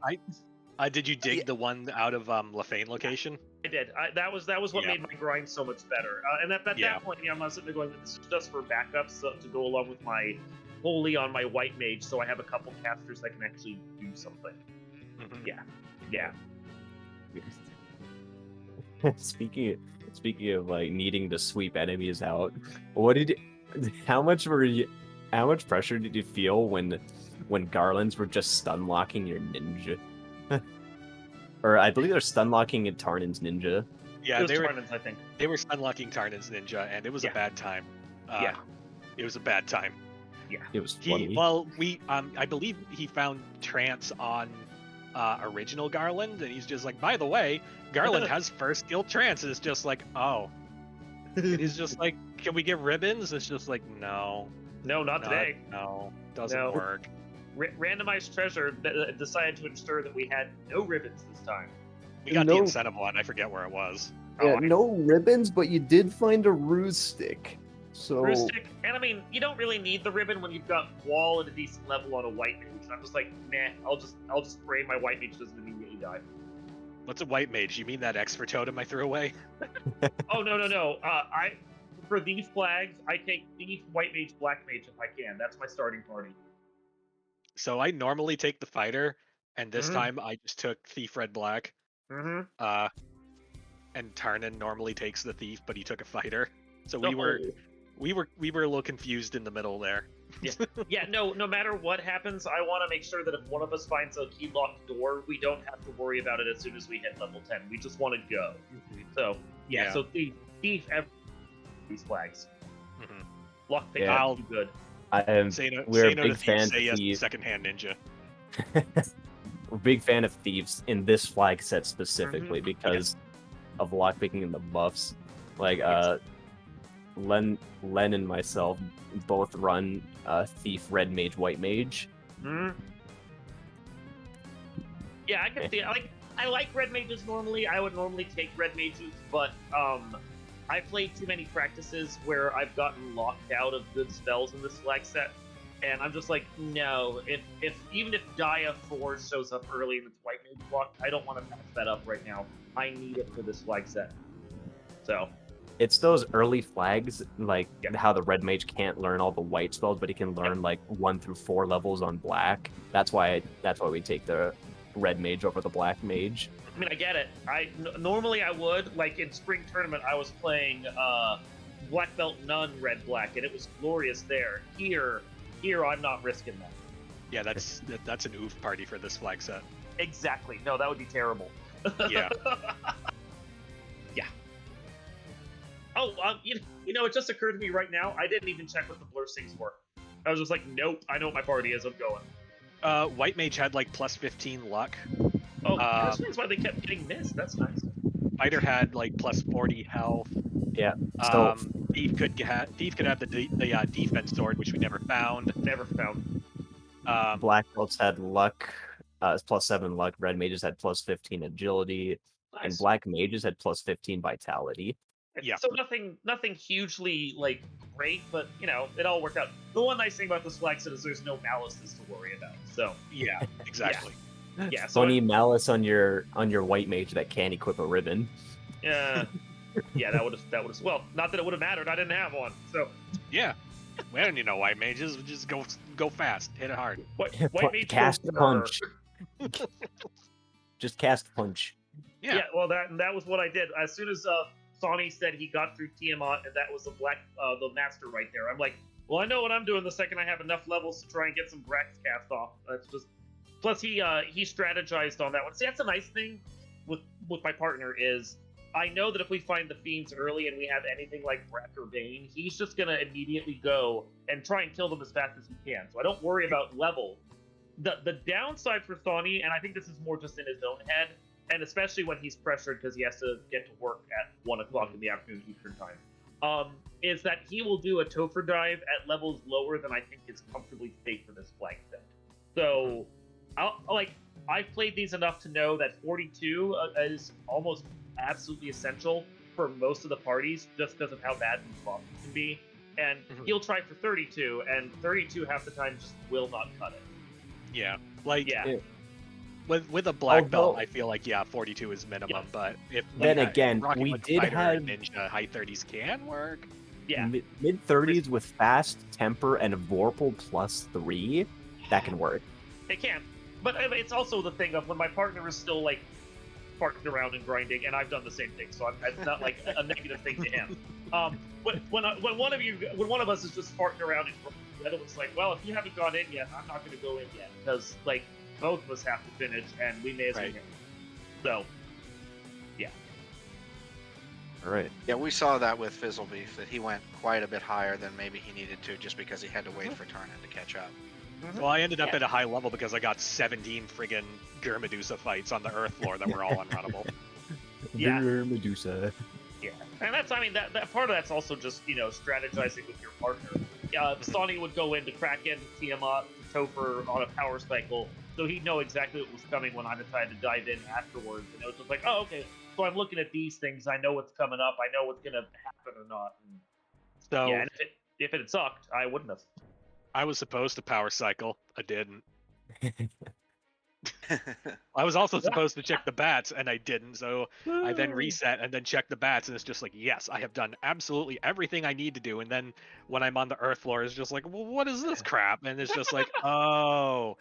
Speaker 3: Did you dig the one out of Lafane location?
Speaker 4: I did. That was what
Speaker 3: Yeah.
Speaker 4: made my grind so much better. And at
Speaker 3: Yeah.
Speaker 4: that point, I'm not sitting there going, this is just for backups to go along with my wholly on my white mage, so I have a couple casters that can actually do something.
Speaker 3: Mhm.
Speaker 4: Yeah.
Speaker 1: Speaking of like needing to sweep enemies out, how much pressure did you feel when garlands were just stun locking your ninja? Or I believe they're stun locking in Tarnin's ninja.
Speaker 3: Yeah,
Speaker 4: It was
Speaker 3: they were
Speaker 4: Tarnin's, I think.
Speaker 3: unlocking Tarnin's ninja, and it was a
Speaker 4: Yeah.
Speaker 3: bad time.
Speaker 4: Yeah.
Speaker 3: It was a bad time.
Speaker 1: It was funny.
Speaker 3: I believe he found Trance on original Garland, and he's just like, by the way, Garland has first skill Trance, and it's just like, oh. It is just like, can we get ribbons? It's just like, no.
Speaker 4: No, not today.
Speaker 3: No, doesn't
Speaker 4: No.
Speaker 3: work.
Speaker 4: Randomized Treasure decided to ensure that we had no ribbons this time.
Speaker 3: We got the
Speaker 1: No.
Speaker 3: incentive one. I forget where it was.
Speaker 1: Yeah, no ribbons, but you did find a ruse stick. So
Speaker 4: Brew stick, and I mean, you don't really need the ribbon when you've got wall at a decent level on a white mage. And I'm just like, nah, I'll just spray my white mage doesn't immediately die.
Speaker 3: What's a white mage? You mean that expert totem I threw away?
Speaker 4: Oh no. For these flags, I take thief, white mage, black mage if I can. That's my starting party.
Speaker 3: So I normally take the fighter, and this
Speaker 4: Mhm.
Speaker 3: time I just took thief, red, black.
Speaker 4: Mm-hmm.
Speaker 3: And Tarnin normally takes the thief, but he took a fighter. So we were a little confused in the middle there.
Speaker 4: Yeah, no matter what happens, I want to make sure that if one of us finds a key locked door, we don't have to worry about it as soon as we hit level 10. We just want to go. So,
Speaker 3: Yeah.
Speaker 4: so thief these flags.
Speaker 3: Mhm.
Speaker 4: Lockpick
Speaker 1: Yeah.
Speaker 4: will be good.
Speaker 1: we're a
Speaker 3: no
Speaker 1: big
Speaker 3: to thieves,
Speaker 1: fan
Speaker 3: say
Speaker 1: of
Speaker 3: yes to
Speaker 1: thieves.
Speaker 3: secondhand ninja.
Speaker 1: We're a big fan of thieves in this flag set specifically because of lockpicking and the buffs. Like Len and myself both run thief, red mage, white mage.
Speaker 4: Hmm. Yeah, I can see. I like red mages normally. I would normally take red mages, but I played too many practices where I've gotten locked out of good spells in this flag set, and I'm just like, no. Even if Dia 4 shows up early and it's white mage block, I don't want to pass that up right now. I need it for this flag set. So.
Speaker 1: It's those early flags, like
Speaker 4: Yeah.
Speaker 1: how the red mage can't learn all the white spells, but he can learn like 1 through 4 levels on black. That's why we take the red mage over the black mage.
Speaker 4: I mean, I get it. Normally I would, like in spring tournament, I was playing black belt none red black, and it was glorious there. Here I'm not risking that.
Speaker 3: Yeah, that's an oof party for this flag set.
Speaker 4: Exactly. No, that would be terrible.
Speaker 3: Yeah.
Speaker 4: Yeah. Oh, you know, it just occurred to me right now. I didn't even check what the blur sinks were. I was just like, nope. I know what my party is. I'm going.
Speaker 3: White mage had like plus 15 luck.
Speaker 4: Oh, that explains why they kept getting missed. That's nice.
Speaker 3: Fighter had like plus 40 health.
Speaker 1: Yeah. So
Speaker 3: Thief could have the defense sword, which we never found.
Speaker 4: Never found.
Speaker 1: black belts had luck, plus 7 luck. Red mages had plus 15 agility,
Speaker 4: Nice.
Speaker 1: and black mages had plus 15 vitality.
Speaker 3: Yeah.
Speaker 4: So nothing hugely like great, but you know, it all worked out. The one nice thing about this flag set is there's no malices to worry about. So
Speaker 3: Yeah, exactly.
Speaker 4: yeah. So
Speaker 1: Funny malice on your white mage that can't equip a ribbon.
Speaker 4: yeah, that would have. Well, not that it would have mattered. I didn't have one. So
Speaker 3: Yeah. We don't need no white mages. We just go fast, hit it hard.
Speaker 4: white mage
Speaker 1: Cast
Speaker 4: goes
Speaker 1: punch. Just cast punch.
Speaker 4: Yeah. Well, that was what I did as soon as Sonny said he got through Tiamat, and that was the master right there. I'm like, well, I know what I'm doing the second I have enough levels to try and get some Brax cast off. That's just. Plus, he strategized on that one. See, that's a nice thing with my partner is I know that if we find the fiends early and we have anything like Brack or Bane, he's just gonna immediately go and try and kill them as fast as he can. So I don't worry about level. The downside for Sonny, and I think this is more just in his own head, and especially when he's pressured because he has to get to work at 1 o'clock in the afternoon Eastern time, is that he will do a Topher dive at levels lower than I think is comfortably safe for this flag set. So, I've played these enough to know that 42 is almost absolutely essential for most of the parties, just because of how bad these bosses can be. And he'll try for 32, and 32 half the time just will not cut it.
Speaker 3: Yeah. With a black belt, I feel like 42 is minimum. But if
Speaker 1: then again,
Speaker 3: rocking
Speaker 1: we
Speaker 3: like
Speaker 1: did
Speaker 3: Fighter
Speaker 1: have
Speaker 3: and Ninja high 30s can work.
Speaker 4: Yeah.
Speaker 1: Mid 30s with fast temper and Vorpal +3, that can work.
Speaker 4: It can. But it's also the thing of when my partner is still like farting around and grinding, and I've done the same thing, so it's not like a negative thing to him. When one of us is just farting around and grinding, the other one's like, well, if you haven't gone in yet, I'm not going to go in yet because like both of us have to finish, and we may as well.
Speaker 3: Right.
Speaker 4: Get so, yeah.
Speaker 1: All right.
Speaker 2: Yeah, we saw that with Fizzlebeef, that he went quite a bit higher than maybe he needed to just because he had to wait for Tarnan to catch up.
Speaker 3: Well, I ended up at a high level because I got 17 friggin' Medusa fights on the Earth floor that were all unrunnable.
Speaker 4: Yeah.
Speaker 1: Medusa.
Speaker 4: Yeah, and that's, I mean, that part of that's also just, strategizing with your partner. Sonny would go into Kraken, Tiamat, Topher on a power cycle, so he'd know exactly what was coming when I decided to dive in afterwards. And it was just like, oh, okay, so I'm looking at these things, I know what's coming up, I know what's going to happen or not. And,
Speaker 3: So
Speaker 4: yeah, and if it had sucked, I wouldn't have.
Speaker 3: I was supposed to power cycle. I didn't. I was also supposed to check the bats, and I didn't. So I then reset and then checked the bats, and it's just like, yes, I have done absolutely everything I need to do. And then when I'm on the Earth floor, it's just like, well, what is this crap? And it's just like, oh,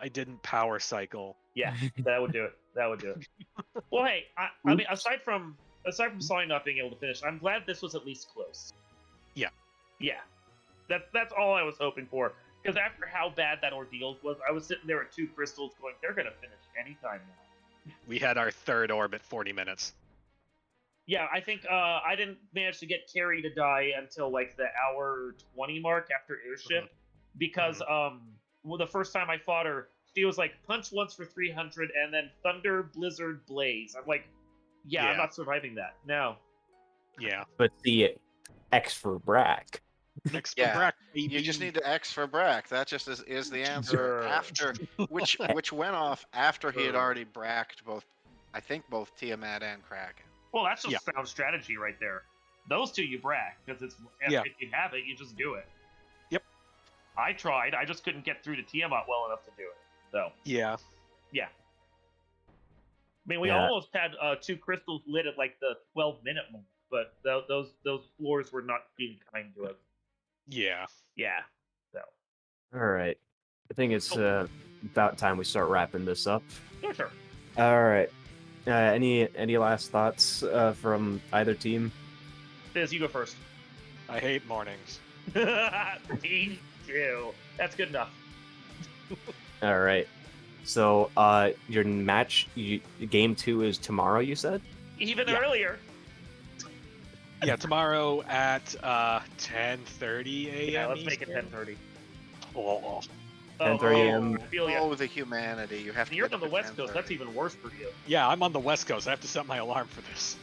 Speaker 3: I didn't power cycle.
Speaker 4: Yeah, that would do it. That would do it. Well, hey, I mean, aside from Sonny not being able to finish, I'm glad this was at least close.
Speaker 3: Yeah.
Speaker 4: Yeah. That's all I was hoping for. Because after how bad that ordeal was, I was sitting there at 2 crystals going, they're going to finish anytime now.
Speaker 3: We had our third orb at 40 minutes.
Speaker 4: Yeah, I think I didn't manage to get Carrie to die until like the hour 20 mark after airship. Because well, the first time I fought her, she was like, punch once for 300 and then thunder, blizzard, blaze. I'm like, yeah. I'm not surviving that. No.
Speaker 3: Yeah.
Speaker 1: But see, X for Brack.
Speaker 3: Next
Speaker 2: Yeah,
Speaker 3: Brack, baby.
Speaker 2: You just need to X for Brack. That just is the answer.
Speaker 4: Sure.
Speaker 2: After which went off after he had already bracked both Tiamat and Kraken.
Speaker 4: Well, that's just sound strategy right there. Those two you brack, because it's if you have it, you just do it.
Speaker 3: Yep.
Speaker 4: I tried, I just couldn't get through to Tiamat well enough to do it. So
Speaker 3: Yeah.
Speaker 4: I mean, we almost had 2 crystals lit at like the 12-minute mark, but those floors were not being kind to us.
Speaker 3: Yeah.
Speaker 4: Yeah. So.
Speaker 1: All right. I think it's about time we start wrapping this up.
Speaker 4: Sure.
Speaker 1: All right. Any last thoughts from either team?
Speaker 4: Fizz, you go first.
Speaker 3: I hate mornings.
Speaker 4: Me too. That's good enough.
Speaker 1: All right. So your match, game 2 is tomorrow, you said?
Speaker 4: Even earlier.
Speaker 3: Yeah, tomorrow at 10:30 a.m.
Speaker 4: Yeah, let's make it
Speaker 3: Eastern.
Speaker 4: 10:30.
Speaker 3: Oh.
Speaker 1: 10:30 a.m.
Speaker 4: Feel ya.
Speaker 2: Oh, the humanity! You have to.
Speaker 4: You're
Speaker 2: get
Speaker 4: on the
Speaker 2: up at
Speaker 4: West Coast.
Speaker 2: 10:30.
Speaker 4: That's even worse for you.
Speaker 3: Yeah, I'm on the West Coast. I have to set my alarm for this.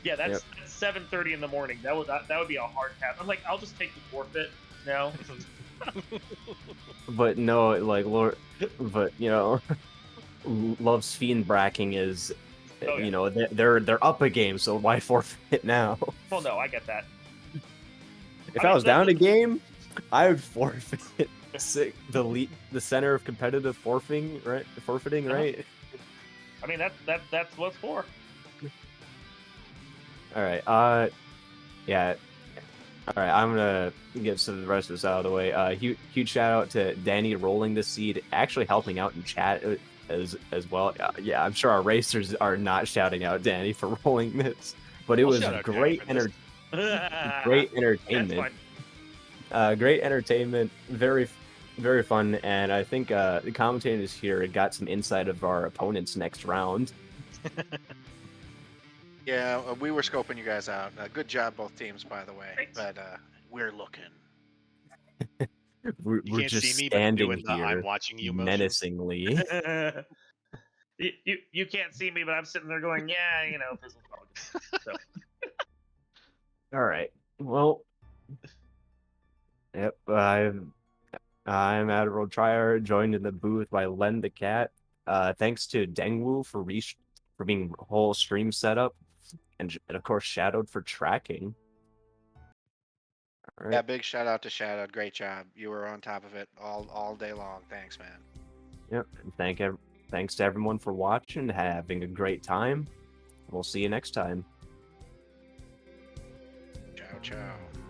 Speaker 4: Yeah, that's 7:30 in the morning. That would be a hard task. I'm like, I'll just take the forfeit now.
Speaker 1: But no, like Lord, but Love's Fiend bracking is, they're up a game, so why forfeit now?
Speaker 4: Well, no, I get that.
Speaker 1: If I was down a game, I would forfeit the center of competitive forfeiting, right? Right?
Speaker 4: I mean, that's what it's for.
Speaker 1: All right. Yeah. All right. I'm gonna get some of the rest of this out of the way. Huge shout out to Danny rolling the seed, actually helping out in chat as well. Yeah, I'm sure our racers are not shouting out Danny for rolling this, but it was great great entertainment. Great entertainment. Very, very fun, and I think the commentators here got some insight of our opponents next round.
Speaker 2: Yeah, we were scoping you guys out. Good job, both teams, by the way.
Speaker 4: Thanks.
Speaker 2: But we're looking.
Speaker 1: We're
Speaker 3: You can't
Speaker 1: just
Speaker 3: see me, but I'm
Speaker 1: standing
Speaker 3: doing the
Speaker 1: here
Speaker 3: I'm watching you motion.
Speaker 1: menacingly.
Speaker 4: You can't see me, but I'm sitting there going, yeah, Fizzle's probably good. So.
Speaker 1: All right. Well. Yep. I'm Admiral Trier, joined in the booth by Len the Cat. Thanks to Dengwu for being whole stream setup, and of course Shadowed for tracking. All right.
Speaker 2: Yeah, big shout out to Shadowed. Great job. You were on top of it all day long. Thanks, man.
Speaker 1: Yep. And thanks to everyone for watching, having a great time. We'll see you next time.
Speaker 2: Ciao. ciao.